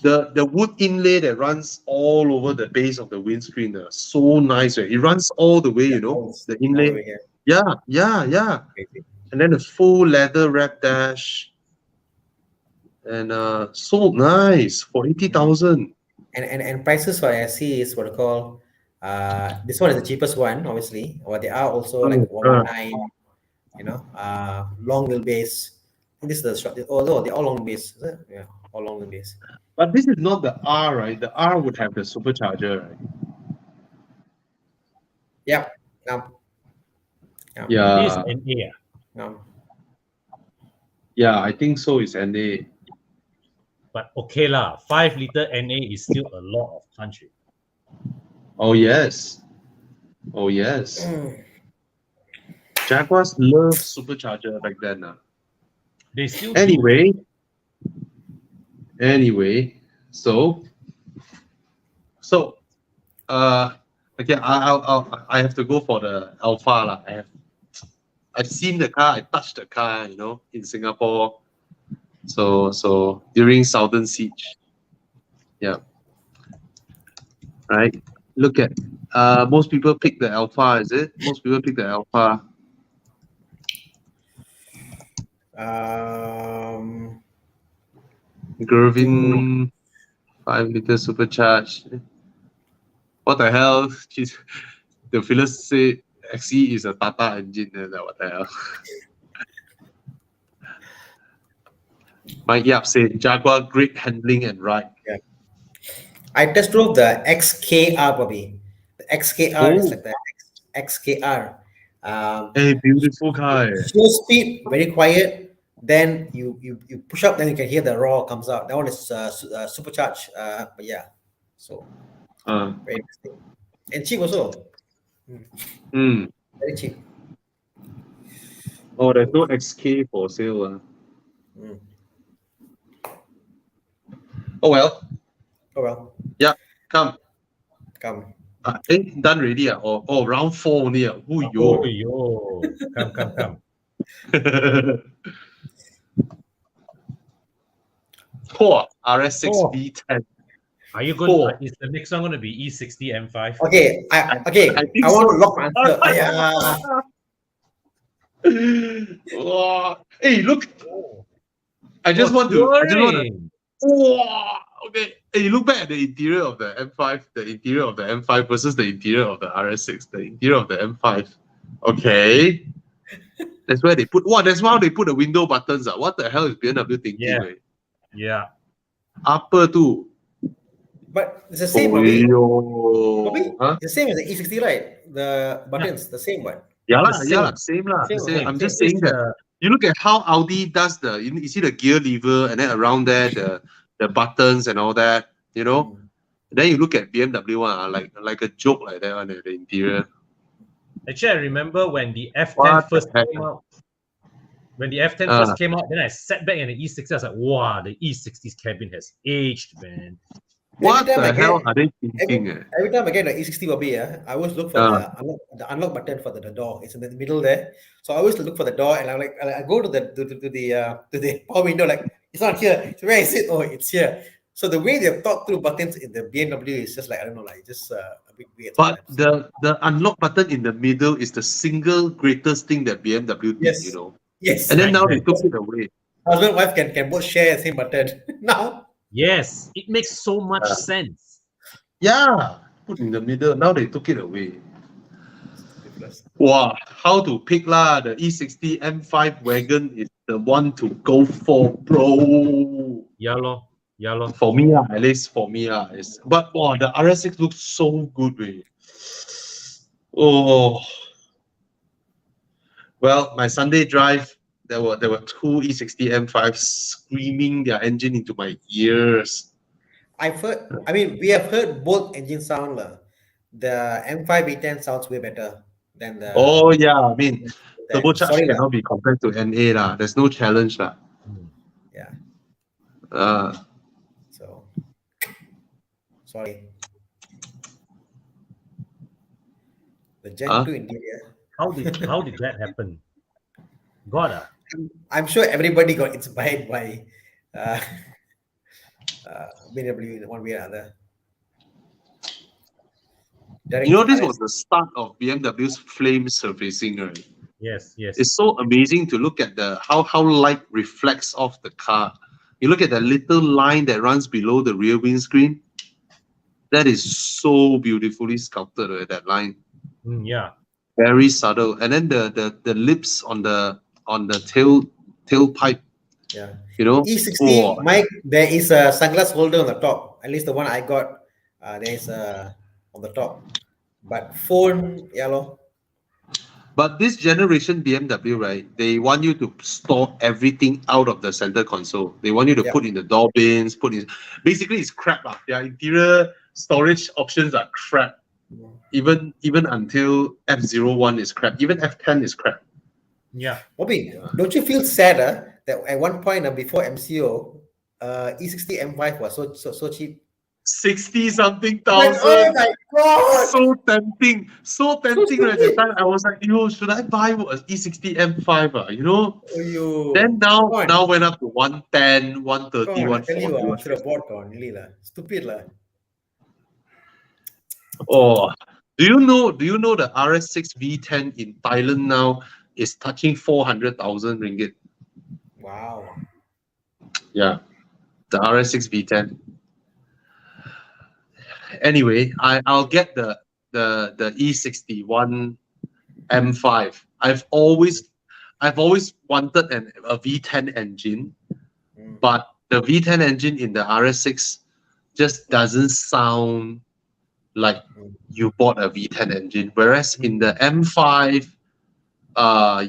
The wood inlay that runs all over the base of the windscreen, so nice. It runs all the way, you know, the inlay. Over here. Yeah. Crazy. And then the full leather wrap dash. And so nice for 80,000. And prices for SC is what I call this one is the cheapest one, obviously. Or they are also like 119, you know, long wheelbase. I think this is the short, although they're all long wheelbase. Is it? Yeah, all long wheelbase. But this is not the R, right? The R would have the supercharger, right? Yep. Yeah. This is NA. Yeah, I think so. It's NA. But okay lah, 5-liter NA is still a lot of country. Oh yes. Jaguars love supercharger back then. They still Anyway, so okay, I have to go for the Alpha lah. I've seen the car, I touched the car, you know, in Singapore. So during Southern Siege. Yeah. Right. Look at most people pick the Alpha, is it? Most people pick the Alpha. Gervin 5-liter supercharged. What the hell? The fellas say XE is a Tata engine. What the hell? Mike Yap said Jaguar great handling and ride. Yeah. I test drove the XKR, Bobby. The XKR is like the XKR. Hey, beautiful car. Slow speed, very quiet. Then you push up, then you can hear the roar comes out. That one is supercharged. But yeah, so very interesting and cheap also. Very cheap. Oh, there's no XK for sale. Oh well. Yeah, come. Done already. Oh, round 4 only. Oh, yo. Come. RS6 V10. Are you going? Is the next one going to be E60 M5? Okay, I want to lock my answer. Wow. Hey, look! I just Oh, want to. touring. Wow. Okay. Hey, look back at the interior of the M5. The interior of the M5 versus the interior of the RS6. The interior of the M5. Okay. That's where they put. Wow. That's why they put the window buttons. What the hell is BMW thinking? Yeah. Right? Yeah. Upper too. But it's the same, Bobby. Bobby, Huh? it's the same as the E60, right? The buttons, the same one. Yeah, The lah, yeah, lah, same. same lah. Same, Same. same, I'm same. just saying that you look at how Audi does you see the gear lever and then around there the buttons and all that, you know. Then you look at BMW one, like a joke like that on the interior. Actually, I remember when the F10 What the first heck? came out. When the F10 first came out, then I sat back in the E60. I was like, wow, the E60's cabin has aged, man. What time the I hell get- are they thinking? Every time I get the E60 Bobby, I always look for the unlock button for the door. It's in the middle there. So I always look for the door, and I go to the power window, like it's not here. So where is it? Oh, it's here. So the way they've thought through buttons in the BMW is just like I don't know, like just a bit weird. But sometimes. the unlock button in the middle is the single greatest thing that BMW did, Yes. you know. Yes. And then now they Exactly. took it away. Husband and wife can both share the same button now. Yes, it makes so much sense. Yeah, put in the middle. Now they took it away. Wow, how to pick lah? The E60 M5 wagon is the one to go for, bro. Yeah, lor. Yeah, lor. For me, at least for me, but wow, the RS6 looks so good, way. Oh, well, my Sunday drive, there were two E60 M5s screaming their engine into my ears. I've heard. I mean, we have heard both engine sound. The M5 V10 sounds way better than the. Oh yeah, I mean, turbocharged Sorry, lah. cannot be compared to NA lah. There's no challenge lah. Yeah. Uh, So, sorry. The Gen Huh? 2 interior. How did that happen? God, I'm sure everybody got inspired by BMW in one way or another. you know, this was the start of BMW's flame surfacing, right? yes, yes. It's so amazing to look at how light reflects off the car. You look at that little line that runs below the rear windscreen. That is so beautifully sculpted, right, that line. Yeah. Very subtle. And then the lips on the tailpipe. Yeah. You know? E60, Oh. Mike, there is a sunglass holder on the top. At least the one I got, there is on the top. But phone, yellow. But this generation BMW, right, they want you to store everything out of the center console. They want you to put in the door bins, basically it's crap. Their interior storage options are crap. Even until F01 is crap. Even F10 is crap. Yeah. Bobby, don't you feel sad that at one point before MCO, E60 M5 was so cheap? 60-something Like, thousand. oh my god! So tempting. Right? That time I was like, should I buy an E60 M5? You know? Then now went up to 110, 130, 140. I should have bought one. Really, stupid lah. Oh, do you know the RS6 V10 in Thailand now is touching 400,000 ringgit? Wow. Yeah, the RS6 V10. Anyway, I'll get the E61 M5. I've always wanted a V10 engine, but the V10 engine in the RS6 just doesn't sound like you bought a V10 engine. Whereas in the M5,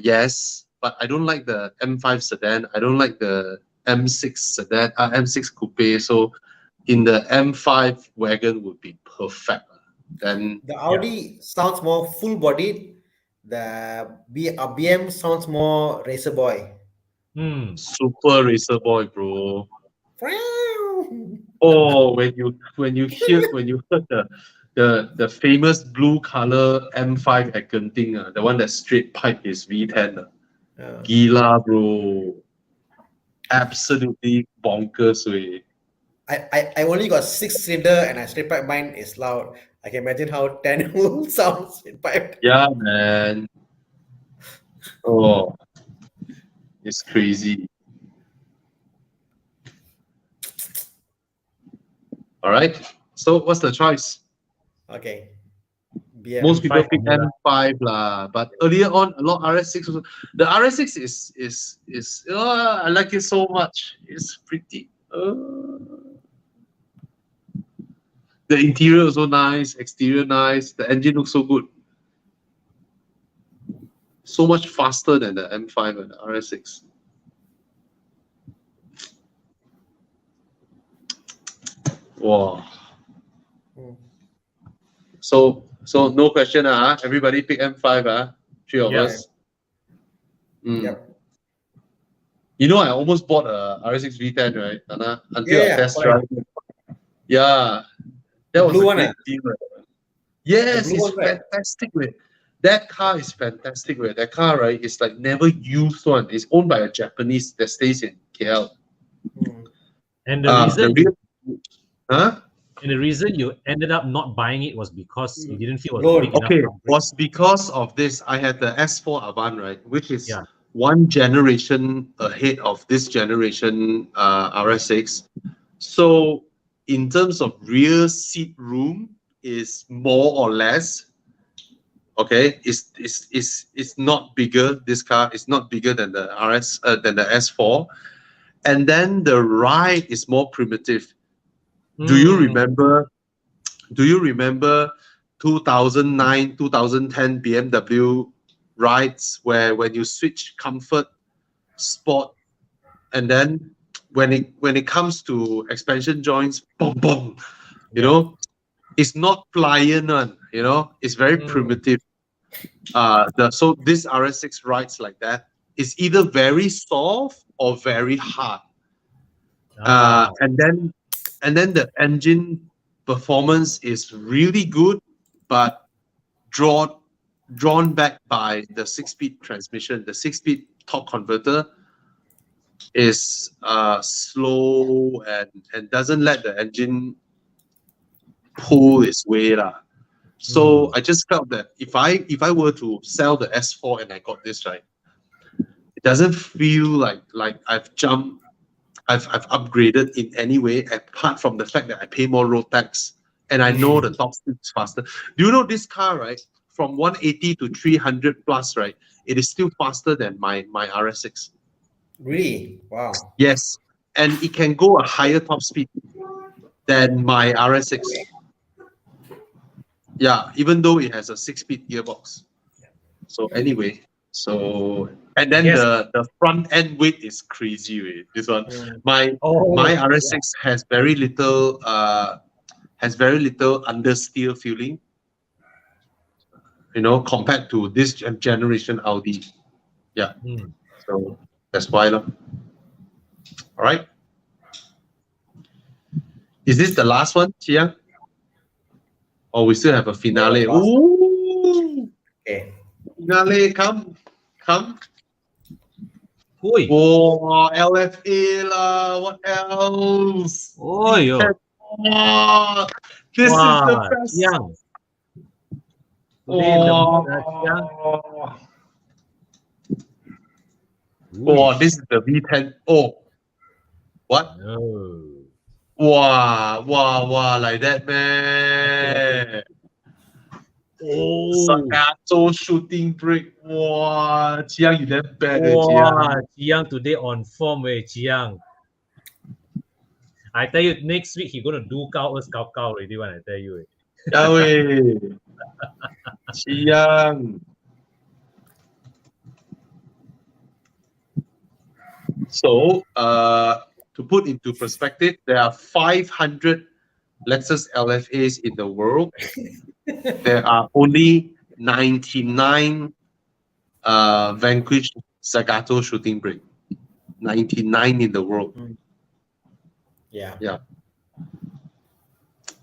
yes, but I don't like the M5 sedan. I don't like the M6 sedan, M6 coupe. So in the M5 wagon would be perfect. Then the Audi sounds more full-bodied. The BM sounds more racer boy. Super racer boy, bro. Oh, when you heard the famous blue color M5 Genting, the one that straight pipe is V10. Gila, bro. Absolutely bonkers way. I only got 6-cylinder and I straight pipe mine is loud. I can imagine how 10 will sound straight pipe. Yeah, man. Oh, it's crazy. All right. So what's the choice? Okay. Most people M5 pick only lah. M5 lah, but earlier on a lot RS6 also. The RS6 is I like it so much. It's pretty. The interior also nice, exterior nice. The engine looks so good. So much faster than the M5 and the RS6. Wow. So no question, everybody pick M5, three of Yeah. us. Yep. You know, I almost bought a RS6 V10, right, Thana? Until Yeah, I test correct. drive. Yeah, that The was blue a one, great deal. Right? Yes, blue it's one, right? fantastic. Right? That car is fantastic. Right? That car, right, is like never used one. It's owned by a Japanese that stays in KL. And the reason Huh? and the reason you ended up not buying it was because you didn't feel it was a Loan. big enough Okay, upgrade. was because of this. I had the S4 Avant, right, which is Yeah. one generation ahead of this generation RS6. So in terms of rear seat room, is more or less okay. It's not bigger. This car is not bigger than the than the S4, and then the ride is more primitive. Do you remember? Do you remember 2009, 2010 BMW rides where when you switch comfort, sport, and then when it comes to expansion joints, boom, boom, you know, it's not pliant one, you know, it's very primitive. So this RS6 rides like that. It's either very soft or very hard. And then the engine performance is really good, but drawn back by the 6-speed transmission. The 6-speed torque converter is slow and doesn't let the engine pull its weight. So I just felt that if I were to sell the S4 and I got this, right, it doesn't feel like I've jumped, I've upgraded in any way apart from the fact that I pay more road tax and I know the top speed is faster. Do you know this car, right? From 180 to 300 plus, right? It is still faster than my RS6. Really? Wow. Yes, and it can go a higher top speed than my RS6. Yeah, even though it has a 6-speed gearbox. So anyway, and then Yes. the front end weight is crazy. Right? This one, my RS6 has very little understeer feeling. You know, compared to this generation Audi. Yeah. So that's why. All right. Is this the last one, Chia? Or we still have a finale? Last Ooh! Okay. Finale, come. Oi. Oh, LFA lah. What else? Oh, yo. Oh, this is the best. Chiang. Today the Chiang. Oh, this is the V10. Oh, what? No. Wow, like that, man. Oh. Zagato shooting brake. Wow, Chiang, you damn bad, Wow, Chiang. Chiang today on form, Chiang. I tell you, next week he gonna do Kao already when I tell you. Yahweh. Chiang. So, to put into perspective, there are 500 Lexus LFAs in the world. There are only 99 Vanquish Zagato shooting brake. 99 in the world. Yeah.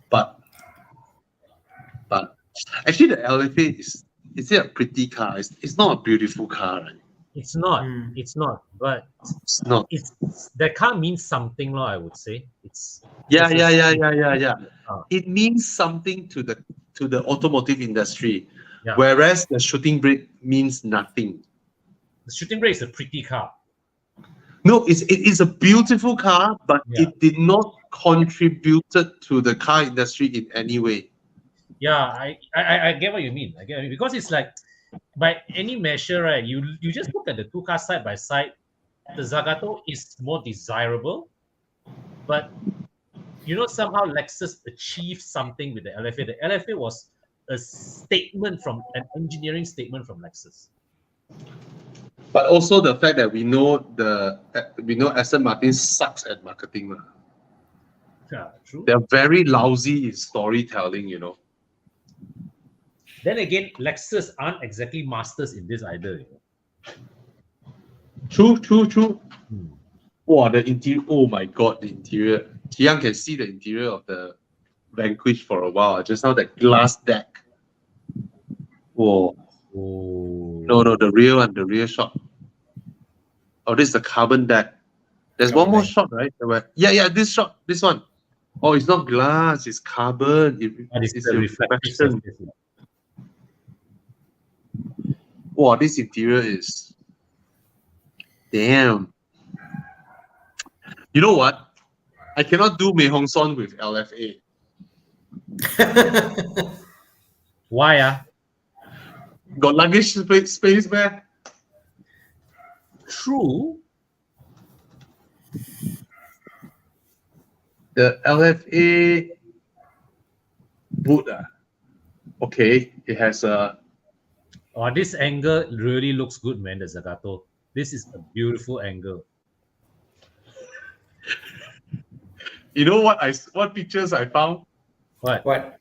But actually, the LFA is it a pretty car? It's not a beautiful car, right? It's not. It's not. But It's not. That car means something, I would say. It's Yeah. Ah. It means something to the automotive industry, Yeah. whereas the shooting brake means nothing. The Shooting Brake is a pretty car. No, it is a beautiful car, but Yeah. it did not contribute to the car industry in any way. Yeah, I get what you mean. I get what you mean. Because it's like, by any measure, right? You just look at the two cars side by side. The Zagato is more desirable, but somehow Lexus achieved something with the LFA. The LFA was a statement from an engineering statement from Lexus. But also the fact that we know Aston Martin sucks at marketing. Yeah, true. They're very lousy in storytelling, Then again, Lexus aren't exactly masters in this either. True. Hmm. Wow, the interior. Oh my god, the interior. Tiang can see the interior of the Vanquish for a while. Just now that glass deck. Whoa. Oh. No, the rear one, the rear shot. Oh, this is the carbon deck. There's one more shot, right? Yeah, this shot, this one. Oh, it's not glass, it's carbon. It's a a reflective reflection. surface. Wow, this interior is... Damn. You know what? I cannot do Mei Hong Son with LFA. Why? Got luggage space, man. True. The LFA boot. Okay, it has a... Oh, this angle really looks good, man, the Zagato. This is a beautiful angle. You know what pictures I found? What?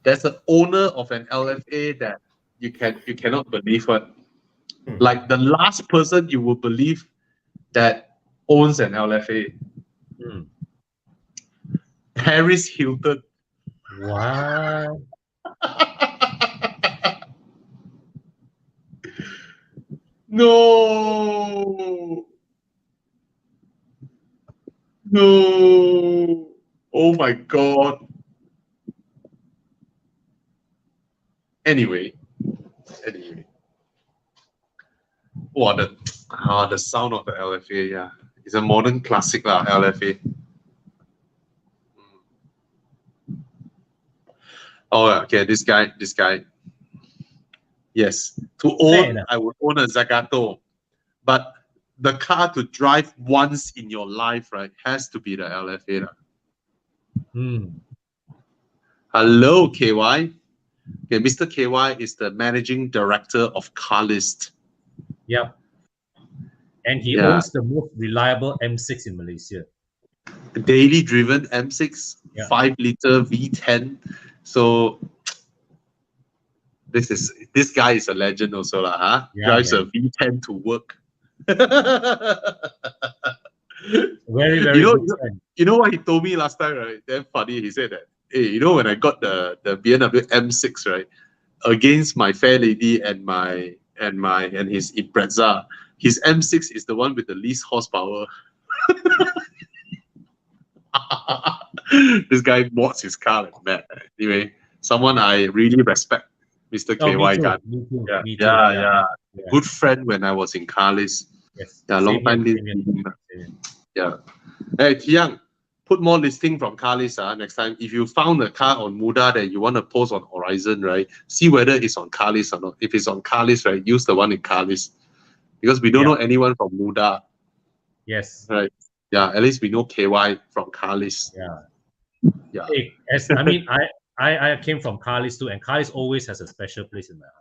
There's an owner of an LFA that you cannot believe what. Like the last person you will believe that owns an LFA. Paris Hilton. Wow. No. Oh my god. Anyway. Wow, the sound of the LFA, yeah. It's a modern classic lah, LFA. Oh, okay, this guy. Yes. To own, I would own a Zagato. But the car to drive once in your life, right, has to be the LFA. Hello, KY. Okay, Mr. KY is the managing director of Carlist. Yep. And he owns the most reliable M6 in Malaysia. Daily driven M6, 5-liter V10. So this guy is a legend also, huh? Drives a V10 to work. Very, very good friend. You know what he told me last time, right? Damn funny. He said that, hey, when I got the BMW M6, right, against my Fair Lady and his Impreza, his M6 is the one with the least horsepower. This guy mods his car like mad. Anyway, someone I really respect, Mr. KY Gan. Me too. Good friend when I was in Carlis. Yes. Long time. Yeah. Hey, Tiang, put more listing from Carlis next time. If you found a car on Muda that you want to post on Horizon, right? See whether it's on Carlis or not. If it's on Carlis, right, use the one in Carlis. Because we don't know anyone from Muda. Yes. Right. Yeah, at least we know KY from Carlis. Yeah. Hey, I came from Carlis too, and Carlis always has a special place in my heart.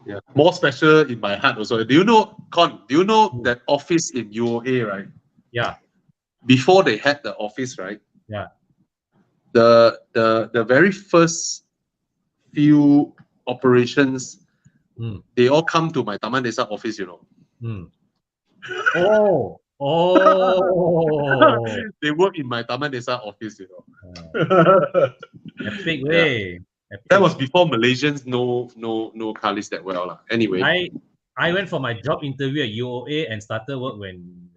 Yeah, more special in my heart also. Do you know, Kon? Do you know that office in UOA, right? Yeah. Before they had the office, right? Yeah. The very first few operations, they all come to my Taman Desa office, Oh. They work in my Taman Desa office, Epic way. That was before Malaysians know Carlis that well. Anyway. I went for my job interview at UOA and started work when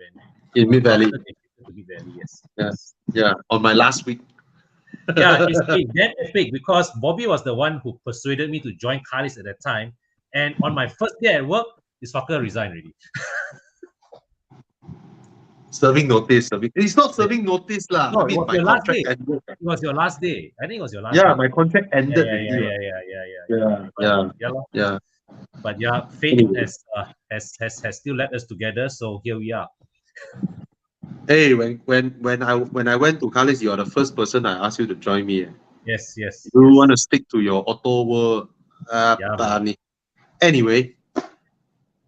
in Mid Valley. Yes. Yeah. On my last week. Yeah, it's that epic because Bobby was the one who persuaded me to join Carlis at that time And on my first day at work, this fucker resigned already. Serving notice. It's not serving notice lah. No, I it mean, was my your last contract day. ended. It was your last day. I think it was your last Yeah, day. my contract Yeah, ended yeah, already. yeah. Lor. Yeah. But yeah, fate Anyway. has still led us together. So here we are. Hey, when I went to college, you are the first person I asked you to join me. Yes. You want to stick to your auto world. Yeah, man. Anyway,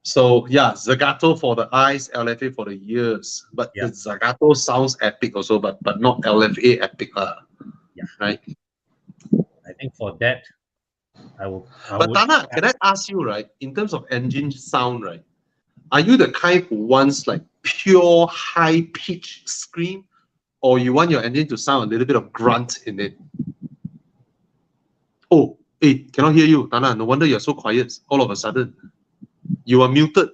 so yeah, Zagato for the eyes, LFA for the ears. But Yeah. the Zagato sounds epic also, but not LFA epic. Yeah. Right? I think for that, I would. But Thana, can I ask you, right, in terms of engine sound, right? Are you the kind who wants like pure high pitch scream, or you want your engine to sound a little bit of grunt in it? Oh, hey, cannot hear you, Thana. No wonder you're so quiet. All of a sudden, you are muted.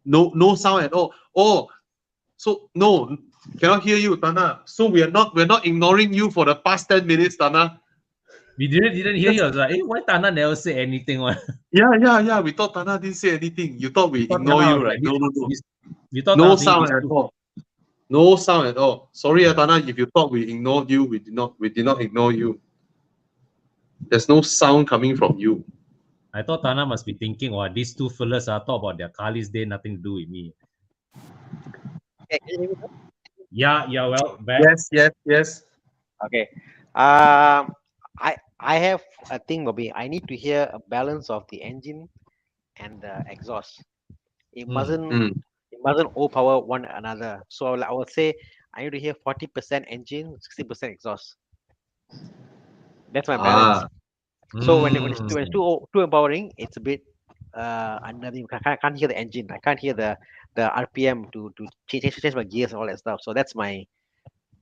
No sound at all. Oh, so no, cannot hear you, Thana. So we're not ignoring you for the past 10 minutes, Thana. We didn't hear you. I was like, why Thana never say anything? Yeah. We thought Thana didn't say anything. You thought we ignore you, right? No. We thought No sound at all. No sound at all. Sorry, Thana, if you thought we ignored you, we did not ignore you. There's no sound coming from you. I thought Thana must be thinking, these two fellas are talk about their Kali's day, nothing to do with me. Okay, can you hear me now? Yeah, well, back. Yes. Okay. I have a thing, Bobby. I need to hear a balance of the engine and the exhaust. It mustn't overpower one another. So I would say I need to hear 40% engine, 60% exhaust. That's my balance. So when it's too empowering, it's a bit another. I can't hear the engine. I can't hear the RPM to change my gears and all that stuff. So that's my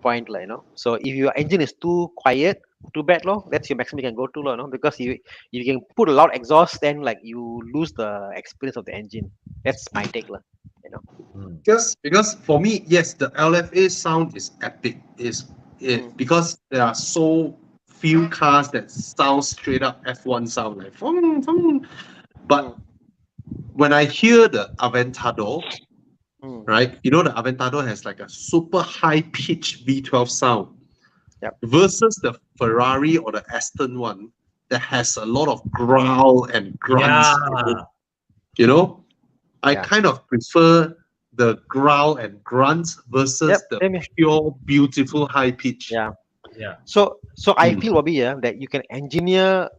point, like, So if your engine is too quiet, too bad, that's your maximum you can go to, because you can put a loud exhaust, then like you lose the experience of the engine. That's my take, Because for me, yes, the LFA sound is epic. Because there are so few cars that sound straight up F1 sound like fum. But when I hear the Aventador, right? You know the Aventador has like a super high pitch V12 sound. Yep. Versus the Ferrari or the Aston one that has a lot of growl and grunts. I kind of prefer the growl and grunts versus the pure beautiful high pitch. Yeah. So I feel, Bobby, that you can engineer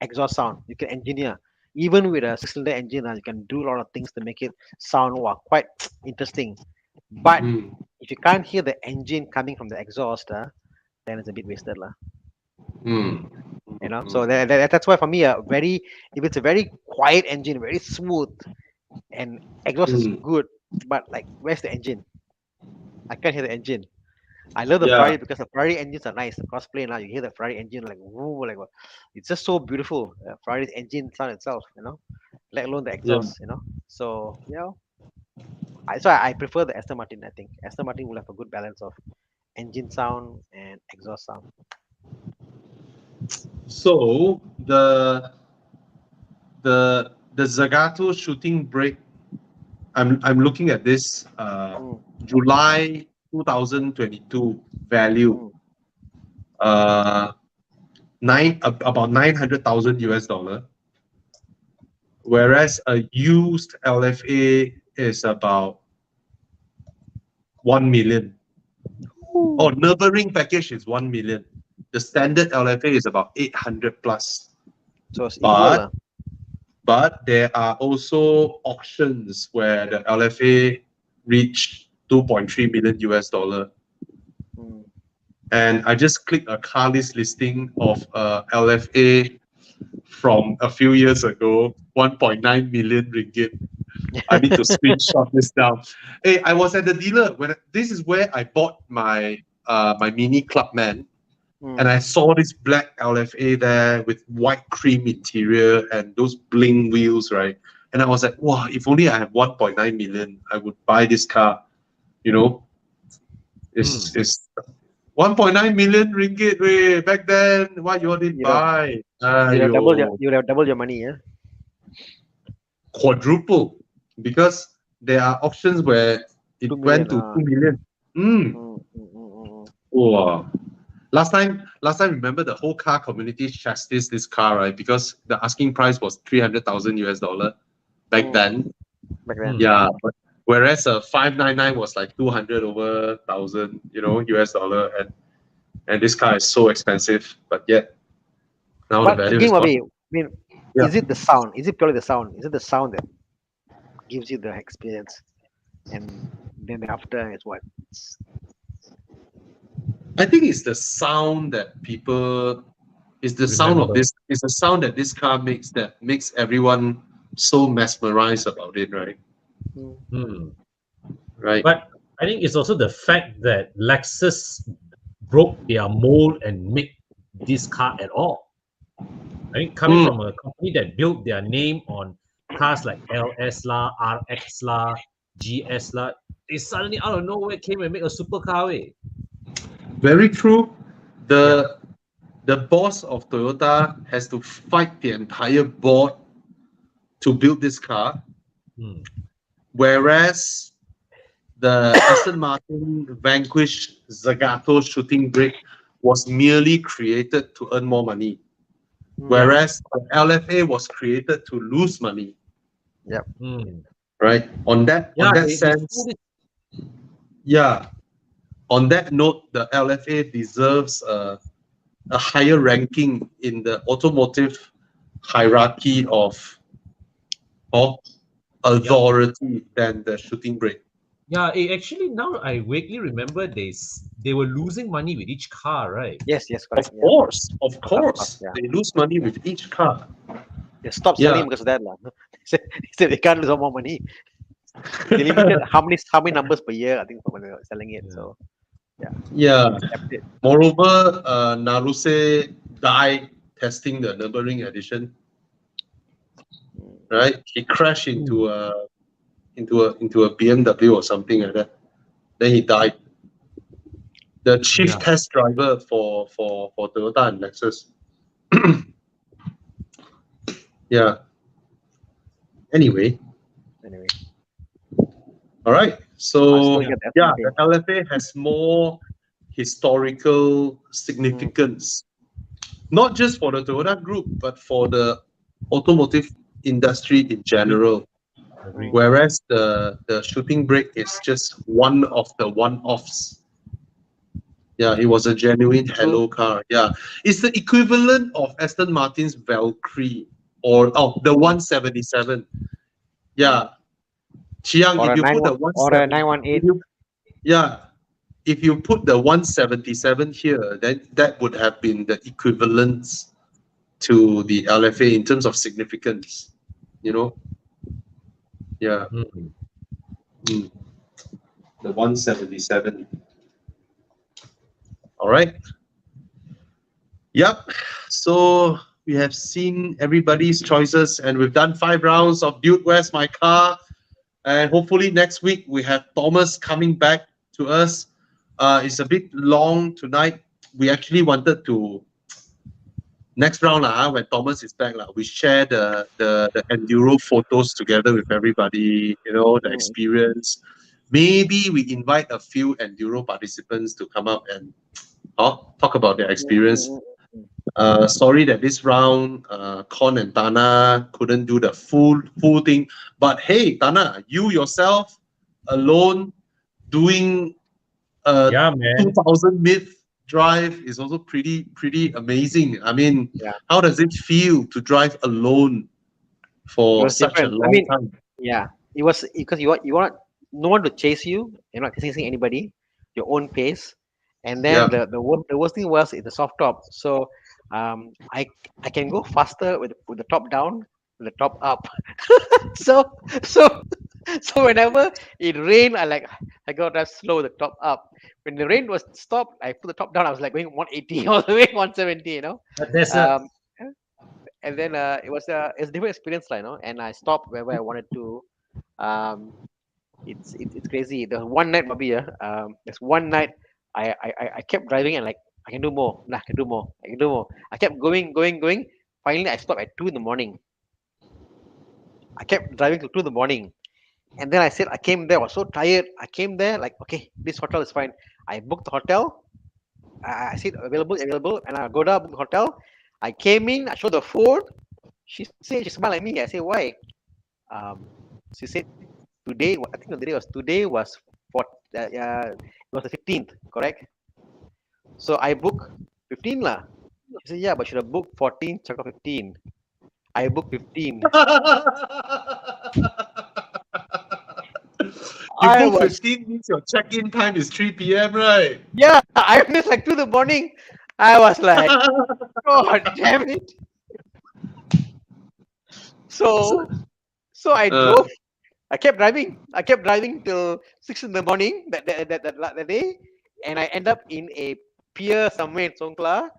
exhaust sound. You can engineer even with a 6-cylinder engine. You can do a lot of things to make it sound quite interesting. But if you can't hear the engine coming from the exhaust, then it's a bit wasted, So that's why for me, if it's a very quiet engine, very smooth, and exhaust is good, but like, where's the engine? I can't hear the engine. I love the Ferrari because the Ferrari engines are nice. The cosplay now, you hear the Ferrari engine like woo, like it's just so beautiful. Ferrari's engine sound itself, let alone the exhaust, So I prefer the Aston Martin. I think Aston Martin will have a good balance of engine sound and exhaust sound. So the Zagato shooting brake, I'm looking at this July 2022 value, about $900,000, whereas a used LFA is about 1 million. Nürburgring package is 1 million. The standard LFA is about 800 plus. So it's equal. But there are also auctions where the LFA reached $2.3 million. And I just clicked a car list listing of LFA from a few years ago, 1.9 million ringgit. I need to screenshot this down. Hey, I was at the dealer this is where I bought my my Mini Clubman. And I saw this black LFA there with white cream interior and those bling wheels, right? And I was like, wow, if only I have 1.9 million, I would buy this car. It's 1.9 million ringgit way back then. Why you all didn't buy? You'll have double your money, yeah. quadruple, because there are auctions where it 2 went million. to 2 million. Mm. Mm, mm, mm, mm. Wow. Last time, remember the whole car community chastised this car, right? Because the asking price was 300,000 US dollar back Mm. then. Back then. Yeah, but whereas a 599 was like 200 over thousand, US dollar, and this car is so expensive, but yet now the But value again, is gone. Bobby, I mean, Yeah. is it the sound? Is it purely the sound? Is it the sound that gives you the experience? And then after is what? I think it's the sound that people, it's the sound of Remember. this, it's the sound that this car makes that makes everyone so mesmerized about it, right? Hmm. Right. But I think it's also the fact that Lexus broke their mold and make this car at all. I think coming from a company that built their name on cars like LS lah, RX lah, GS lah, they suddenly out of nowhere came and make a supercar. Very true. The boss of Toyota has to fight the entire board to build this car, Hmm. whereas the Aston Martin Vanquish Zagato shooting brake was merely created to earn more money, whereas the LFA was created to lose money. Hmm. Right. On that sense, yeah. On that note, the LFA deserves a higher ranking in the automotive hierarchy of authority than the shooting brake. Yeah, actually now I vaguely remember they were losing money with each car, right? Yes, correct. Of course, yeah. they lose money with each car. They stopped selling because of that. They said they can't lose more money. They limited how many numbers per year, I think, when they were selling it. So Yeah. kept it. Moreover, Naruse died testing the Nürburgring edition. Right? He crashed into a BMW or something like that. Then he died. The chief test driver for Toyota and Lexus. Yeah. Anyway. All right. So yeah, the LFA has more historical significance, not just for the Toyota group, but for the automotive industry in general. Whereas the shooting brake is just one of the one-offs. Yeah, it was a genuine hello car. Yeah, it's the equivalent of Aston Martin's Valkyrie or the 177. Yeah, Chiang, if you put the 918. Yeah, if you put the 177 here, then that would have been the equivalence to the LFA in terms of significance. Yeah. The 177. All right. Yep. So we have seen everybody's choices, and we've done 5 rounds of Dude, Where's My Car? And hopefully next week we have Thomas coming back to us. It's a bit long tonight. We actually wanted to next round when Thomas is back we share the enduro photos together with everybody. The experience. Maybe we invite a few enduro participants to come up and talk about their experience. Sorry that this round Kon and Thana couldn't do the full thing, but hey, Thana, you yourself alone doing 2,000 mid drive is also pretty amazing. I mean, how does it feel to drive alone for such a long time? Yeah, it was because you want no one to chase you. You're not chasing anybody. Your own pace. And then the worst thing was it's a soft top. So I can go faster with the top down, with the top up. so whenever it rained, I got that slow with the top up. When the rain was stopped, I put the top down. I was like going 180 all the way 170. And then it was a different experience, and I stopped wherever I wanted to. It's crazy. The one night, Bobby, there's one night I kept driving and I can do more. I can do more. I kept going. Finally, I stopped at 2 in the morning. I kept driving till 2 in the morning. And then I said, I came there, I was so tired. I came there, like, okay, this hotel is fine. I booked the hotel. I said, available. And I go down, book the hotel. I came in, I showed the food. She said, she smiled at me. I said, why? Um, she said, I think today was for, it was the 15th, correct? So I booked 15 lah. She said, yeah, but should have booked 14, check out 15. I booked 15. You I book was 15 means your check-in time is 3 p.m., right? Yeah, I missed like 2 in the morning. I was like, God damn it. So I drove. I kept driving. I kept driving till 6 in the morning that day, and I end up in a pier somewhere in Songkla.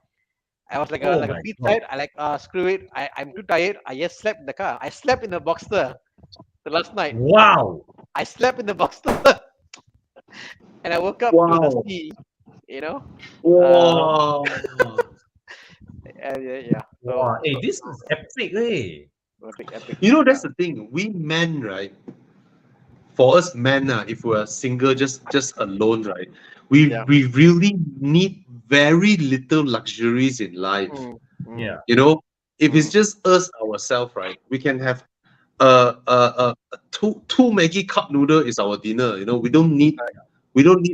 I was like Oh a my bit God. tired. I like screw it. I'm too tired. I just slept in the car. I slept in the Boxster the last night. Wow. I slept in the Boxster, and I woke up to the Wow. sea. You know. Wow. Yeah. Wow. Hey, this is epic, hey. Epic. You know, that's the thing. We men, right? For us men, if we're single, just alone, right? Yeah. We really need very little luxuries in life. Yeah. You know, if it's Mm. just us ourselves, right? We can have two Maggie cup noodle is our dinner. You know, we don't need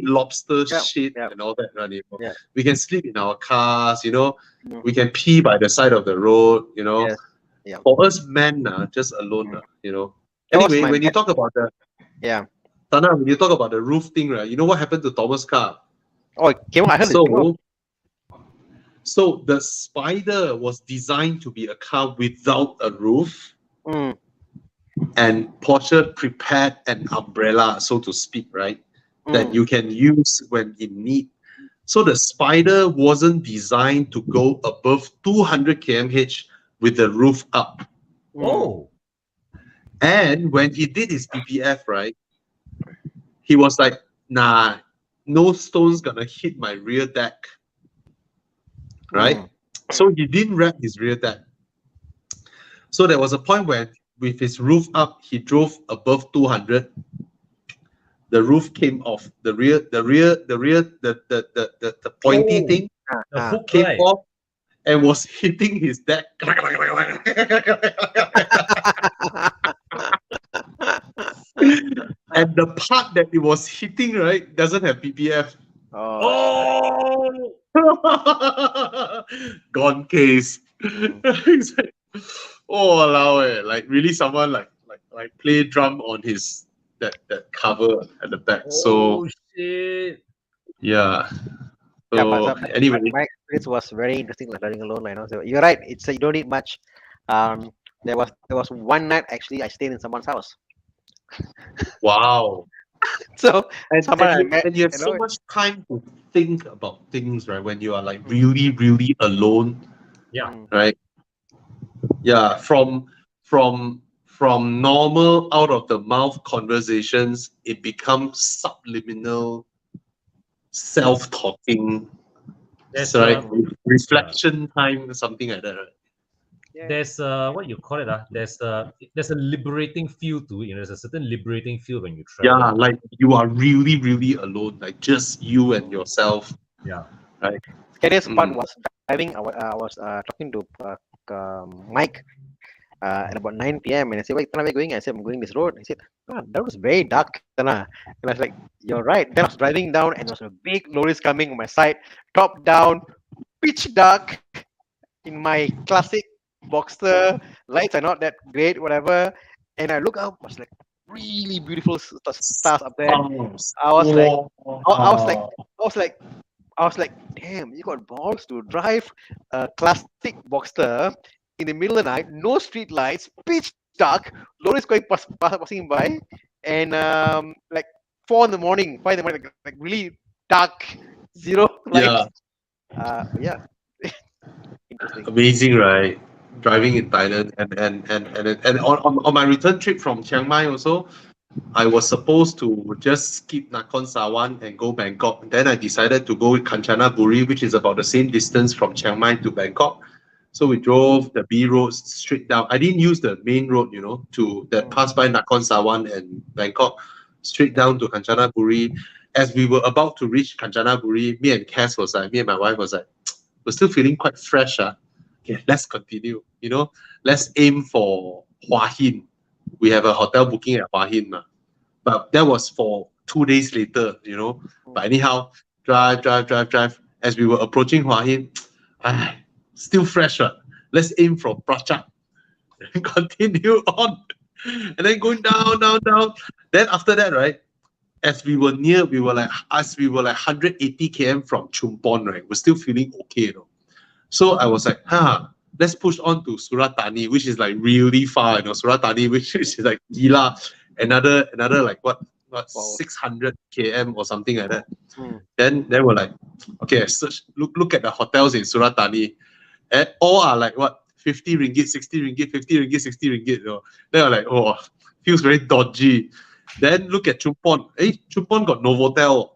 lobster Yeah. shit Yeah. and all that, right? You know? Yeah. We can sleep in our cars. You know, Mm. we can pee by the side of the road. You know, Yes. Yeah. for us men, just alone, you know. That was Anyway, my when you best. talk about the Yeah. Tana, when you talk about the roof thing, right? You know what happened to Thomas' car? Oh, it came out. I heard it came out. So the Spider was designed to be a car without a roof, Mm. and Porsche prepared an umbrella, so to speak, right? That Mm. you can use when in need. So the Spider wasn't designed to go above 200 km/h with the roof up. Mm. Oh. And when he did his PPF, right, he was like, nah, no stone's gonna hit my rear deck, right? Mm. So he didn't wrap his rear deck. So there was a point where, with his roof up, he drove above 200. The roof came off. The pointy Oh, thing the hook, came right? off and was hitting his deck. And the part that it was hitting, right, doesn't have PPF. Oh. Oh. Gone case. It's like, oh, allow it. Like really, someone like play drum on his that cover at the back. So Oh shit. yeah. Yeah, So but anyway, my experience was very interesting, like driving alone. You know, so you're right. It's you don't need much. There was one night actually I stayed in someone's house. wow. So And, someone I and, you, met, and you have you so know, much time to think about things, right? When you are like really, really alone, Yeah. right? Yeah, from normal out of the mouth conversations, it becomes subliminal, self-talking, There's right? a Reflection time, something like that, right? there's what you call it, there's a liberating feel to it. You know, there's a certain liberating feel when you travel. Yeah, like you are really, really alone, like just you and yourself. Yeah. Right. scariest part was driving. I was talking to Mike at about 9 p.m. and I said, "Wait, where are we going?" I said, "I'm going this road." He said, "Oh, that was very dark, Tana." And I was like, "You're right." Then I was driving down and there was a big lorries coming on my side, top down, pitch dark, in my classic Boxster. Lights are not that great, whatever. And I look up, I was like, really beautiful stars up there. I was like, I was like, I was like, I was like, damn, you got balls to drive a classic Boxster in the middle of the night, no street lights, pitch dark, lorries going passing by, and like 4 in the morning, 5 in the morning, like really dark, zero lights. Yeah, interesting. Amazing, right? Driving in Thailand, and on my return trip from Chiang Mai also, I was supposed to just skip Nakhon Sawan and go Bangkok. Then I decided to go with Kanchanaburi, which is about the same distance from Chiang Mai to Bangkok. So we drove the B roads straight down. I didn't use the main road, to that pass by Nakhon Sawan and Bangkok, straight down to Kanchanaburi. As we were about to reach Kanchanaburi, me and my wife was like, we're still feeling quite fresh. Okay, let's continue. Let's aim for Hua Hin. We have a hotel booking at Hua Hin. But that was for 2 days later. But anyhow, drive. As we were approaching Hua Hin, still fresh. Let's aim for Prachuap and continue on. And then going down. Then after that, right, as we were 180 km from Chumpon, right, we're still feeling okay. So I was like, let's push on to Suratani, which is like really far, Suratani, which is like gila, another like what 600 km or something like that. Then we're like, okay, look at the hotels in Suratani, and all are like what 50 ringgit, 60 ringgit, 50 ringgit, 60 ringgit. Then we're like, oh, feels very dodgy. Then look at Chumpon. Chumpon got Novotel.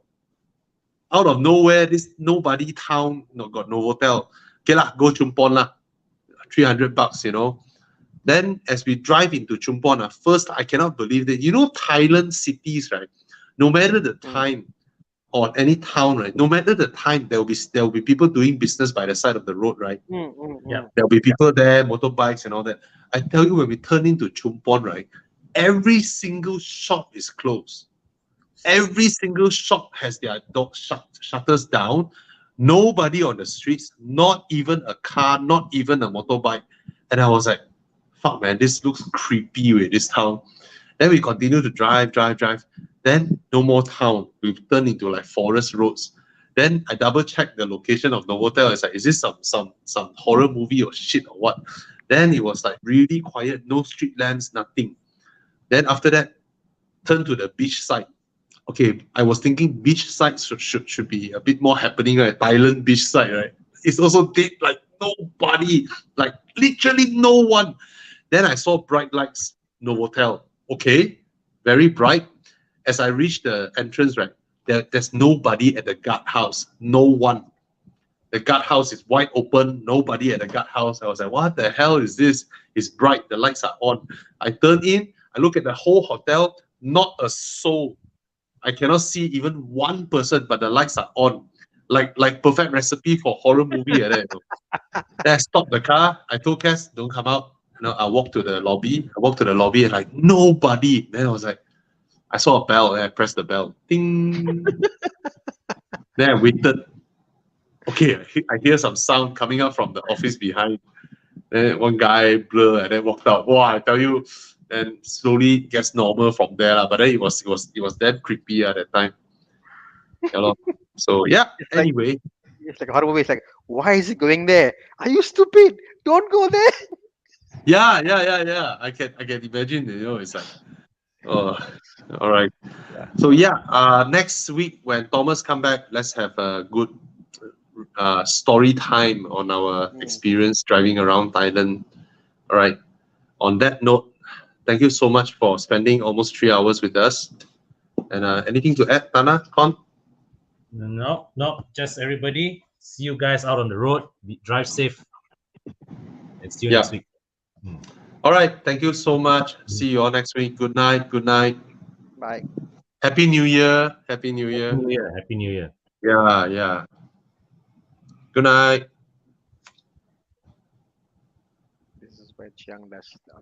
Out of nowhere, this nobody town got Novotel. Okay lah, go Chumpon lah. $300, Then as we drive into Chumpon, first I cannot believe that Thailand cities, right? No matter the time or any town, right? No matter the time, there will be people doing business by the side of the road, right? Yeah. There'll be people there, motorbikes and all that. I tell you, when we turn into Chumpon, right? Every single shop is closed. Every single shop has their shutters down. Nobody on the streets, not even a car, not even a motorbike. And I was like, fuck, man, this looks creepy with this town. Then we continue to drive. Then no more town. We've turned into like forest roads. Then I double checked the location of the hotel. It's like, is this some horror movie or shit or what? Then it was like really quiet, no street lamps, nothing. Then after that, turn to the beach side. Okay, I was thinking beach side should be a bit more happening, right? Thailand beach side, right? It's also dead, like nobody, like literally no one. Then I saw bright lights, Novotel. Okay, very bright. As I reached the entrance, right, there's nobody at the guardhouse. No one. The guardhouse is wide open. Nobody at the guardhouse. I was like, what the hell is this? It's bright. The lights are on. I turn in. I look at the whole hotel. Not a soul. I cannot see even one person, but the lights are on. Like perfect recipe for horror movie. Then I stopped the car. I told Cass, don't come out. I walked to the lobby. And like nobody. Then I was like, I saw a bell. And I pressed the bell. Ding. Then I waited. Okay, I hear some sound coming out from the office behind. Then one guy blur and then walked out. Wow, I tell you. And slowly gets normal from there. But then it was damn creepy at that time. So yeah, anyway. It's like a horror movie. It's like, why is he going there? Are you stupid? Don't go there. Yeah. I can imagine, it's like, oh, all right. So yeah, next week when Thomas come back, let's have a good story time on our experience driving around Thailand. All right. On that note, thank you so much for spending almost 3 hours with us. And anything to add, Thana, Kon? No, just everybody. See you guys out on the road. Drive safe. And see you next week. All right. Thank you so much. See you all next week. Good night. Bye. Happy New Year. Happy New Year. Happy New Year. Yeah. Good night. This is where Chiang does